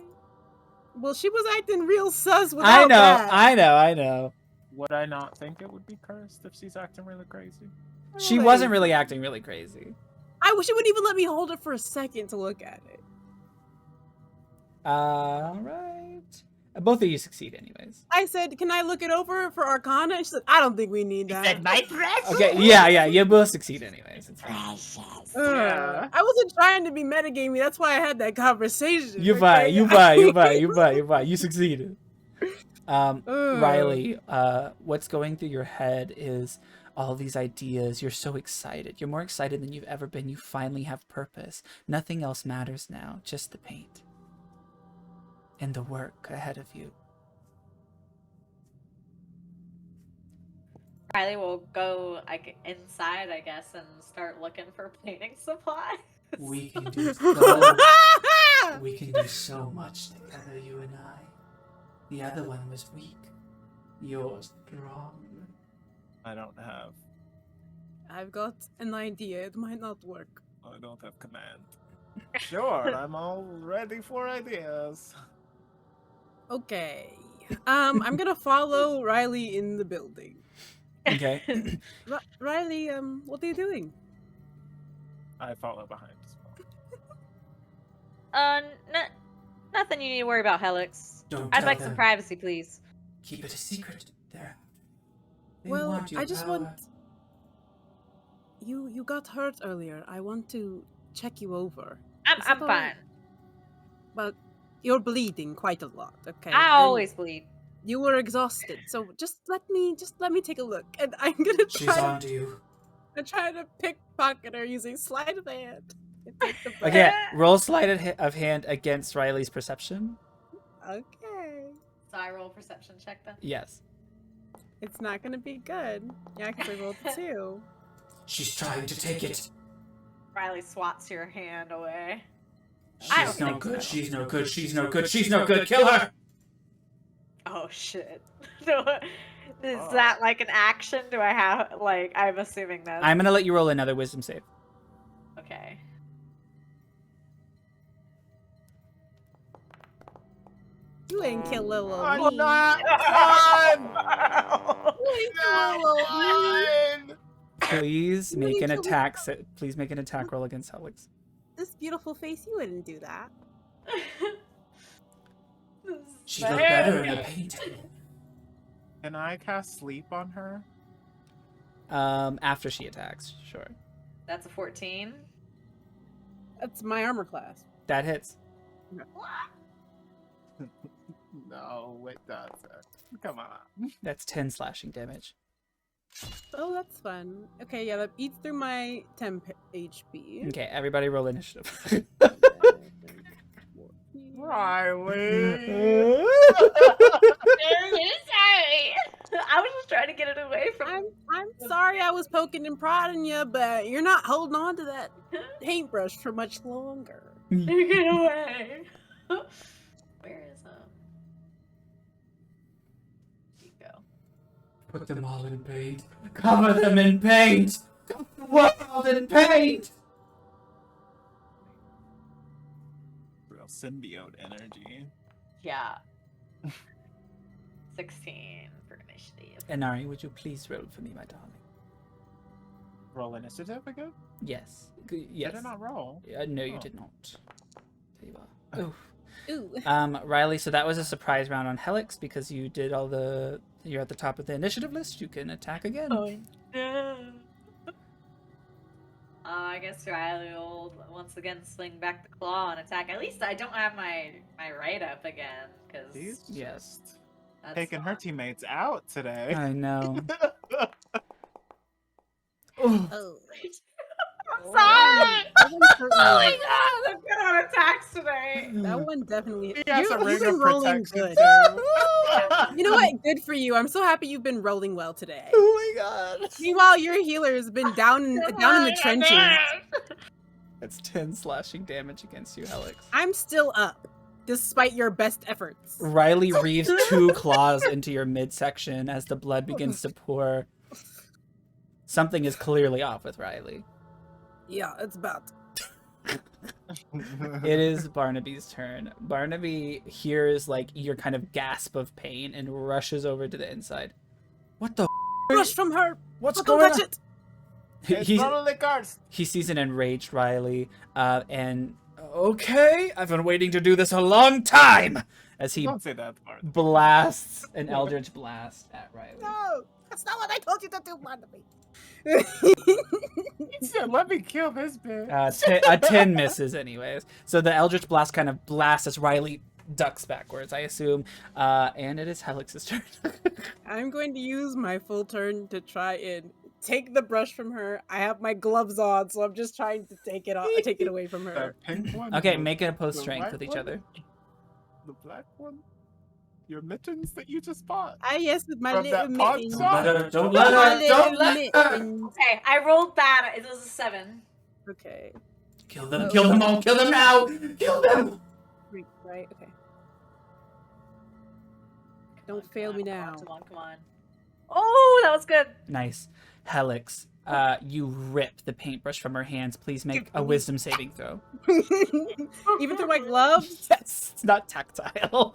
Well, she was acting real sus without that. I know. Would I not think it would be cursed if she's acting really crazy? She wasn't really acting really crazy. I wish she wouldn't even let me hold it for a second to look at it. Alright. Both of you succeed anyways. I said, can I look it over for Arcana? And she said, I don't think we need that. my precious. Okay, yeah, you both succeed anyways. It's fine. Precious. Yeah. I wasn't trying to be metagamey. That's why I had that conversation. You buy. You succeeded. Riley, what's going through your head is all these ideas. You're so excited. You're more excited than you've ever been. You finally have purpose. Nothing else matters now, just the paint. And the work ahead of you. Riley will go inside, I guess, and start looking for painting supplies. We can do so much together, you and I. The other one was weak. You're strong. I don't have. I've got an idea. It might not work. I don't have command. Sure, I'm all ready for ideas. Okay. I'm gonna follow Riley in the building. Okay. Riley, what are you doing? I follow behind as well. Nothing you need to worry about, Helix. Don't I'd tell like them. some privacy, please. Keep it a secret. There. Well, I just want. You got hurt earlier. I want to check you over. I'm Is that fine. all right? But you're bleeding quite a lot. Okay. I always bleed. You were exhausted, so just let me take a look, and I'm gonna She's try. on to you. I'm trying to pickpocket her using sleight of hand. And take the bag. Okay, roll sleight of hand against Riley's perception. Okay. So I roll a perception check then. Yes. It's not gonna be good. Yeah, because I rolled a 2. She's trying to take it. Riley swats your hand away. She's I don't no think good. so. She's no good. She's no good. She's no good. Kill her. Oh shit. Is that like an action? Do I have I'm assuming that. I'm gonna let you roll another wisdom save. Okay. You ain't kill little old I'm me. not done! You ain't kill little old me. Please Really make an kill attack. Please make an attack roll against Helix. This beautiful face, you wouldn't do that. She looked better in the painting. Can I cast sleep on her? After she attacks, sure. That's a 14. That's my armor class. That hits. No, it doesn't. Come on. That's 10 slashing damage. Oh, that's fun. Okay, yeah, that eats through my temp HP. Okay, everybody roll initiative. Riley! Sorry. I was just trying to get it away from. I'm sorry I was poking and prodding you, but you're not holding on to that paintbrush for much longer. Get away. Where is Nico? Put them all in paint. Cover them in paint. Cover the world in paint. Real symbiote energy. Yeah. 16 for initiative. Inari, would you please roll for me, my darling? Roll initiative again? Yes. Yes. Did I not roll? No, you Oh. did not. There you are. Oof. Ooh. Riley, so that was a surprise round on Helix because you did all the... You're at the top of the initiative list. You can attack again. No. I guess Riley will once again sling back the claw and attack. At least I don't have my right up again, because She's Yes. just taking her teammates out today. I know. Oh. I'm sorry. Oh Oh my god, I'm gonna on attacks today. That one definitely. He has a You've ring been of rolling protection good. too. You know what? Good for you. I'm so happy you've been rolling well today. Oh my god. Meanwhile, your healer has been down in the trenches. That's 10 slashing damage against you, Helix. I'm still up, despite your best efforts. Riley reaves 2 claws into your midsection as the blood begins to pour. Something is clearly off with Riley. Yeah, it's bad. It is Barnaby's turn. Barnaby hears like your kind of gasp of pain and rushes over to the inside. What the? Rush from her. What's Don't going touch on? it. It's only guards. He sees an enraged Riley, and okay, I've been waiting to do this a long time. As he Don't say that part. blasts an Eldritch Blast at Riley. No, that's not what I told you to do, Barnaby. He said, "Let me kill this bitch." A 10 misses anyways. So the Eldritch Blast kind of blasts as Riley ducks backwards, I assume. And it is Helix's turn. I'm going to use my full turn to try and take the brush from her. I have my gloves on, so I'm just trying to take it away from her. The pink one. Okay, the- make it a post the strength white with each one? other. The black one. Your mittens that you just bought. Ah, yes, with my From little that pawn mittens. shop? Don't My little let her. mittens. Okay, I rolled bad. It was a 7. Okay. Kill them all, kill them now! Kill them! Right, okay. Don't fail me now. Come on. Oh, that was good. Nice. Helix, you rip the paintbrush from her hands. Please make a wisdom saving throw. Even through my gloves? Yes, it's not tactile.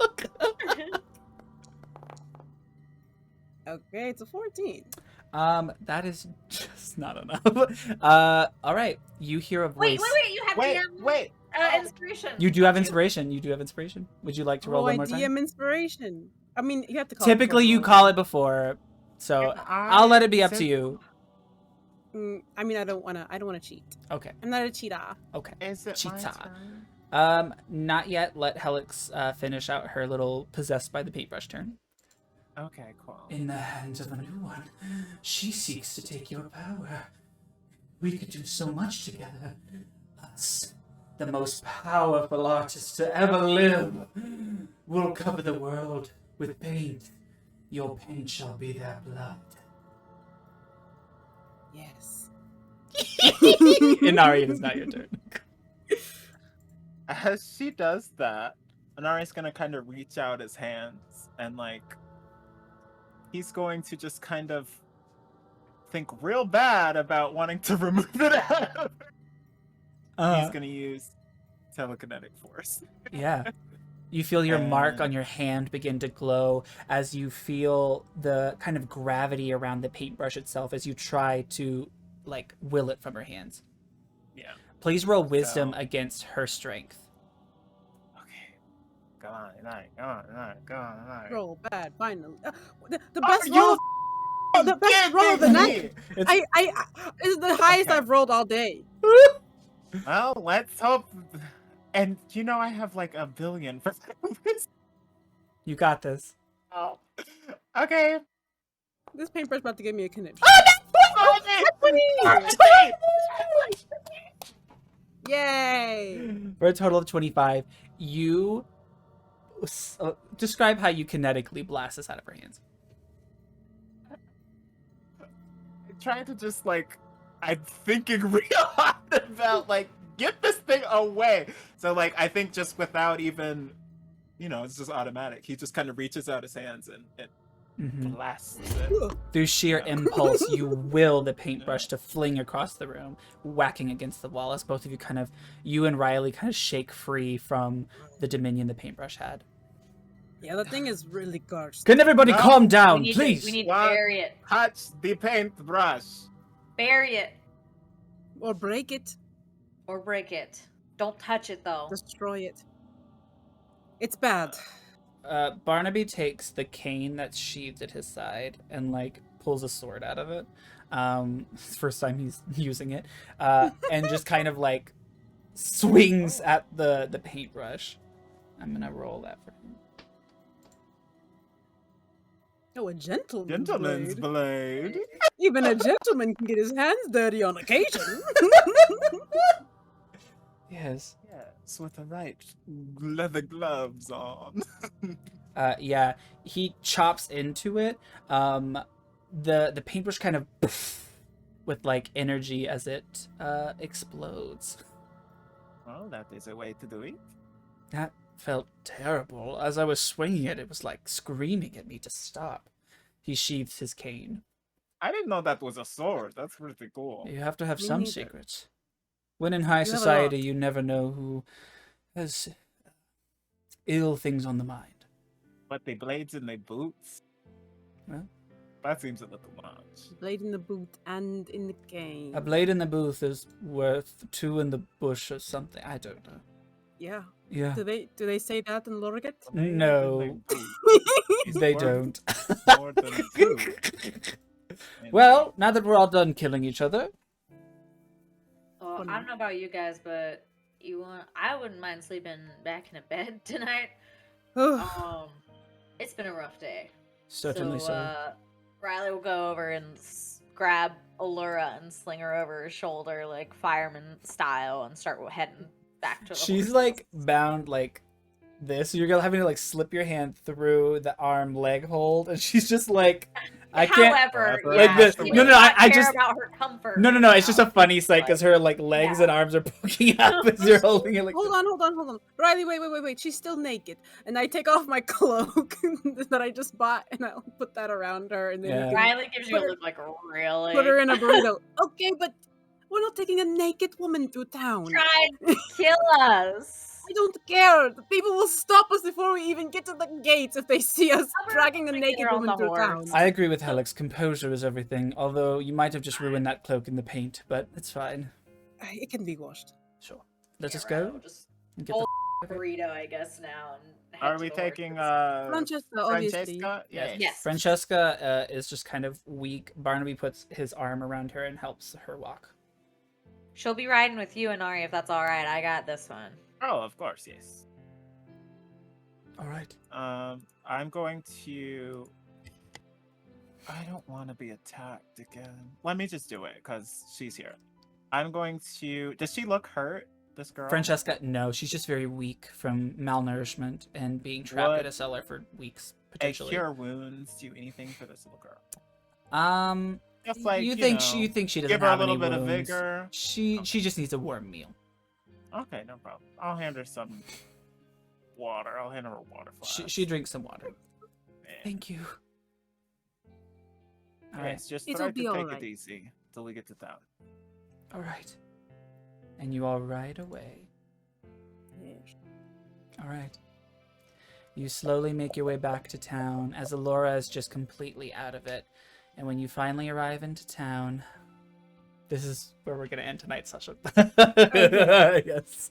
Okay, it's a 14. That is just not enough. All right, you hear a voice. Wait, you have Wait. inspiration. You do have inspiration. You do have inspiration. Would you like to roll one more time? DM inspiration. I mean, you have to call Typically, it you call it before, so I'll let it be up to you. I mean, I don't wanna cheat. Okay. I'm not a cheater. Okay. Is it my Cheetah. turn? Not yet. Let Helix finish out her little possessed by the paintbrush turn. Okay, cool. In the hands of a new one, she seeks to take your power. We could do so much together. Us, the most powerful artists to ever live, will cover the world with paint. Your paint shall be their blood. Yes. Inari, it is not your turn. As she does that, Anari's gonna kind of reach out his hands and like he's going to just kind of think real bad about wanting to remove it out of her. He's gonna use telekinetic force. Yeah. You feel your mark on your hand begin to glow as you feel the kind of gravity around the paintbrush itself as you try to, like, will it from her hands. Yeah. Please roll wisdom against her strength. Okay. Go on, Anari. Roll bad, finally. The best roll. The best roll of the night. It's the highest I've rolled all day. Well, let's hope. And you know, I have like a billion for this. You got this. Oh. Okay. This paintbrush about to give me a conniption. Yay! For a total of 25, you describe how you kinetically blast this out of her hands. I'm trying to just like, I'm thinking real hard about like, get this thing away. So like, I think just without even, you know, it's just automatic. He just kind of reaches out his hands and blasts it. Through sheer impulse, you will the paintbrush to fling across the room, whacking against the wall as both of you kind of, you and Riley kind of shake free from the dominion the paintbrush had. Yeah, the thing is really gorgeous. Can everybody calm down, we please? We need to bury it. Touch the paintbrush. Bury it. Or break it. Or break it. Don't touch it, though. Destroy it. It's bad. Barnaby takes the cane that's sheathed at his side and like pulls a sword out of it. It's the first time he's using it. And just kind of like swings at the paintbrush. I'm gonna roll that for him. Oh, a gentleman's blade. Even a gentleman can get his hands dirty on occasion. Yes. Yes, with the right leather gloves on. Yeah, he chops into it. The paintbrush kind of with like energy as it explodes. Well, that is a way to do it. That felt terrible. As I was swinging it, it was like screaming at me to stop. He sheathes his cane. I didn't know that was a sword. That's pretty cool. You have to have Me some neither. secrets. When in high You have a society, lot. you never know who has ill things on the mind. But the blades in the boots? Well, That seems a little much. Blade in the boot and in the game. a blade in the booth is worth 2 in the bush or something. I don't know. Yeah. Yeah. Do they say that in Lorget? No. Blades in the boots. They Worth don't. More than 2. Well, now that we're all done killing each other, Well, Oh, no. I don't know about you guys, but I wouldn't mind sleeping back in a bed tonight. It's been a rough day. certainly so. Riley will go over and grab Allura and sling her over her shoulder, like fireman style, and start heading back to the She's horses. like bound like this. You're gonna having to like slip your hand through the arm leg hold, and she's just like, I can't. However, Like yeah, this- she no, does no, not I care just- about her comfort. No. It's just a now. funny sight because her like legs and arms are poking up as you're holding it. Like, Hold on. Riley, wait. She's still naked. And I take off my cloak that I just bought and I'll put that around her and then we Yeah. can Riley gives you a Put her- look like, really? put her in a burrito. Okay, but we're not taking a naked woman through town. Try and kill us. I don't care. The people will stop us before we even get to the gates if they see us Cover dragging a the naked finger on woman the through horse. town. I agree with Helix. Composure is everything. Although you might have just ruined that cloak in the paint, but it's fine. It can be washed. Sure. Let's just Yeah, go. right, we'll just And get hold the... burrito, I guess, now. And head Are to we the taking horses. Francesca, obviously. Francesca? Yes. Yes. Francesca is just kind of weak. Barnaby puts his arm around her and helps her walk. She'll be riding with you and Ari if that's all right. I got this one. Oh, of course, yes. All right. I'm going to. I don't want to be attacked again. Let me just do it because she's here. I'm going to. Does she look hurt? This girl. Francesca, no, she's just very weak from malnourishment and being trapped What? in a cellar for weeks A potentially. cure wounds. Do anything for this little girl? Just you think she doesn't give her a have little any bit of wounds. vigor. She just needs a warm meal. Okay, no problem. I'll hand her some water. I'll hand her a water flask. She drinks some water. Yeah. Thank you. All Yeah, right. it's just It'll try to be take alright. it easy till we get to town. All right. And you all ride away. All right. You slowly make your way back to town as Alora is just completely out of it. And when you finally arrive into town, this is where we're going to end tonight's session. Yes.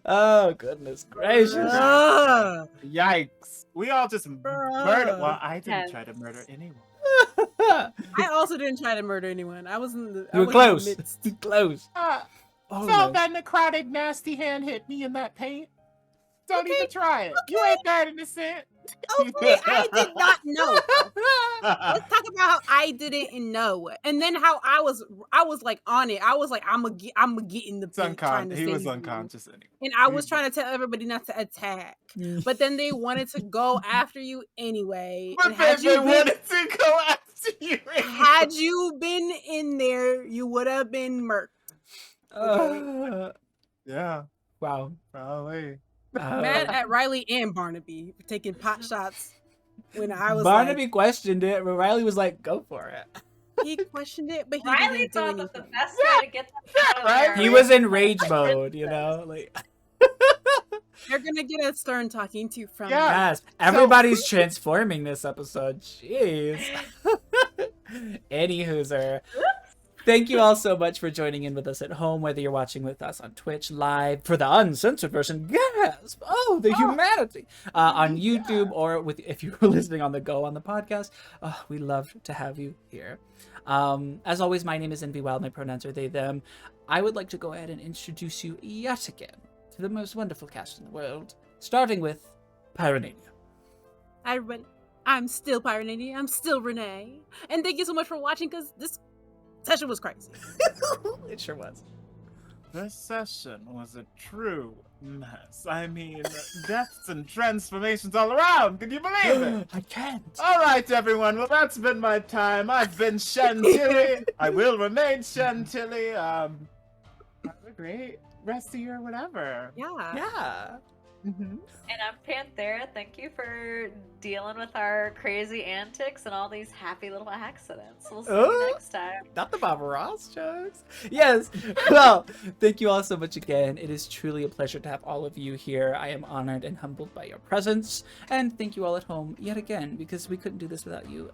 Oh, goodness gracious. Ah! Yikes! We all just murdered. Well, I didn't Yes. try to murder anyone. I also didn't try to murder anyone. I was in the. I You were was close. In the midst. Close. So Almost. that necrotic nasty hand hit me in that paint. Don't even try it. You ain't that innocent. Okay, I did not know. Let's talk about how I didn't know, and then how I was like on it. I was like, I'm gonna get in the It's pit trying to he was save you. unconscious anyway. And I was trying to tell everybody not to attack, but then they wanted to go after you anyway. But And then had they you been, wanted to go after you. had you been in there, you would have been murked. Yeah, Wow. probably. Mad at Riley and Barnaby for taking pot shots when I was Barnaby questioned it, but Riley was like, go for it. like, he questioned it, but he Riley didn't do thought that the anything. best way to get them out of right? there He was in rage mode, you know? Like, They're gonna get a stern talking to from Yeah. yes. Everybody's transforming this episode. Jeez. Any hooser. Thank you all so much for joining in with us at home, whether you're watching with us on Twitch live for the uncensored version. Gasp! Oh, the humanity! On YouTube or if you were listening on the go on the podcast. We love to have you here. As always, my name is Envy Wild. My pronouns are they, them. I would like to go ahead and introduce you yet again to the most wonderful cast in the world, starting with Pyronaynia. Hi everybody. I'm still Pyronaynia. I'm still Renee. And thank you so much for watching because this session was crazy. It sure was. This session was a true mess. I mean, deaths and transformations all around. Can you believe it? I can't. All right, everyone. Well, that's been my time. I've been Chantilly. I will remain Chantilly. Have a great rest of your whatever. Yeah. Yeah. Mhm. And I'm Panthera. Thank you for dealing with our crazy antics and all these happy little accidents. We'll see you next time. Not the Bob Ross jokes. Yes. Well, thank you all so much again. It is truly a pleasure to have all of you here. I am honored and humbled by your presence. And thank you all at home yet again, because we couldn't do this without you.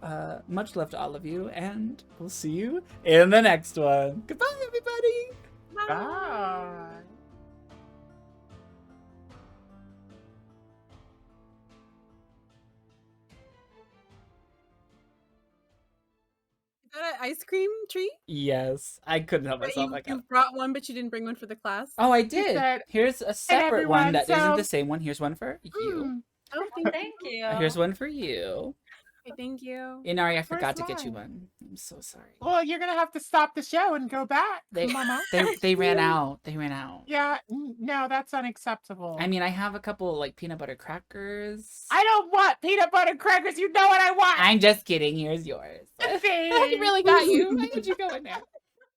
Much love to all of you, and we'll see you in the next one. Goodbye, everybody. Bye. Is that an ice cream treat? Yes, I couldn't help myself. You brought one, but you didn't bring one for the class? Oh, I did. said, Here's a separate one everyone, that so- not the same one. Here's one for you. Oh, Thank you. Here's one for you. Okay, thank you. Inari, I forgot to Where's get you mine? one. I'm so sorry. Well, you're gonna have to stop the show and go back, They Mama. they ran out. They ran out. Yeah, no, that's unacceptable. I mean, I have a couple like peanut butter crackers. I don't want peanut butter crackers. You know what I want. I'm just kidding. Here's yours. See? I really got you. Why would you go in there?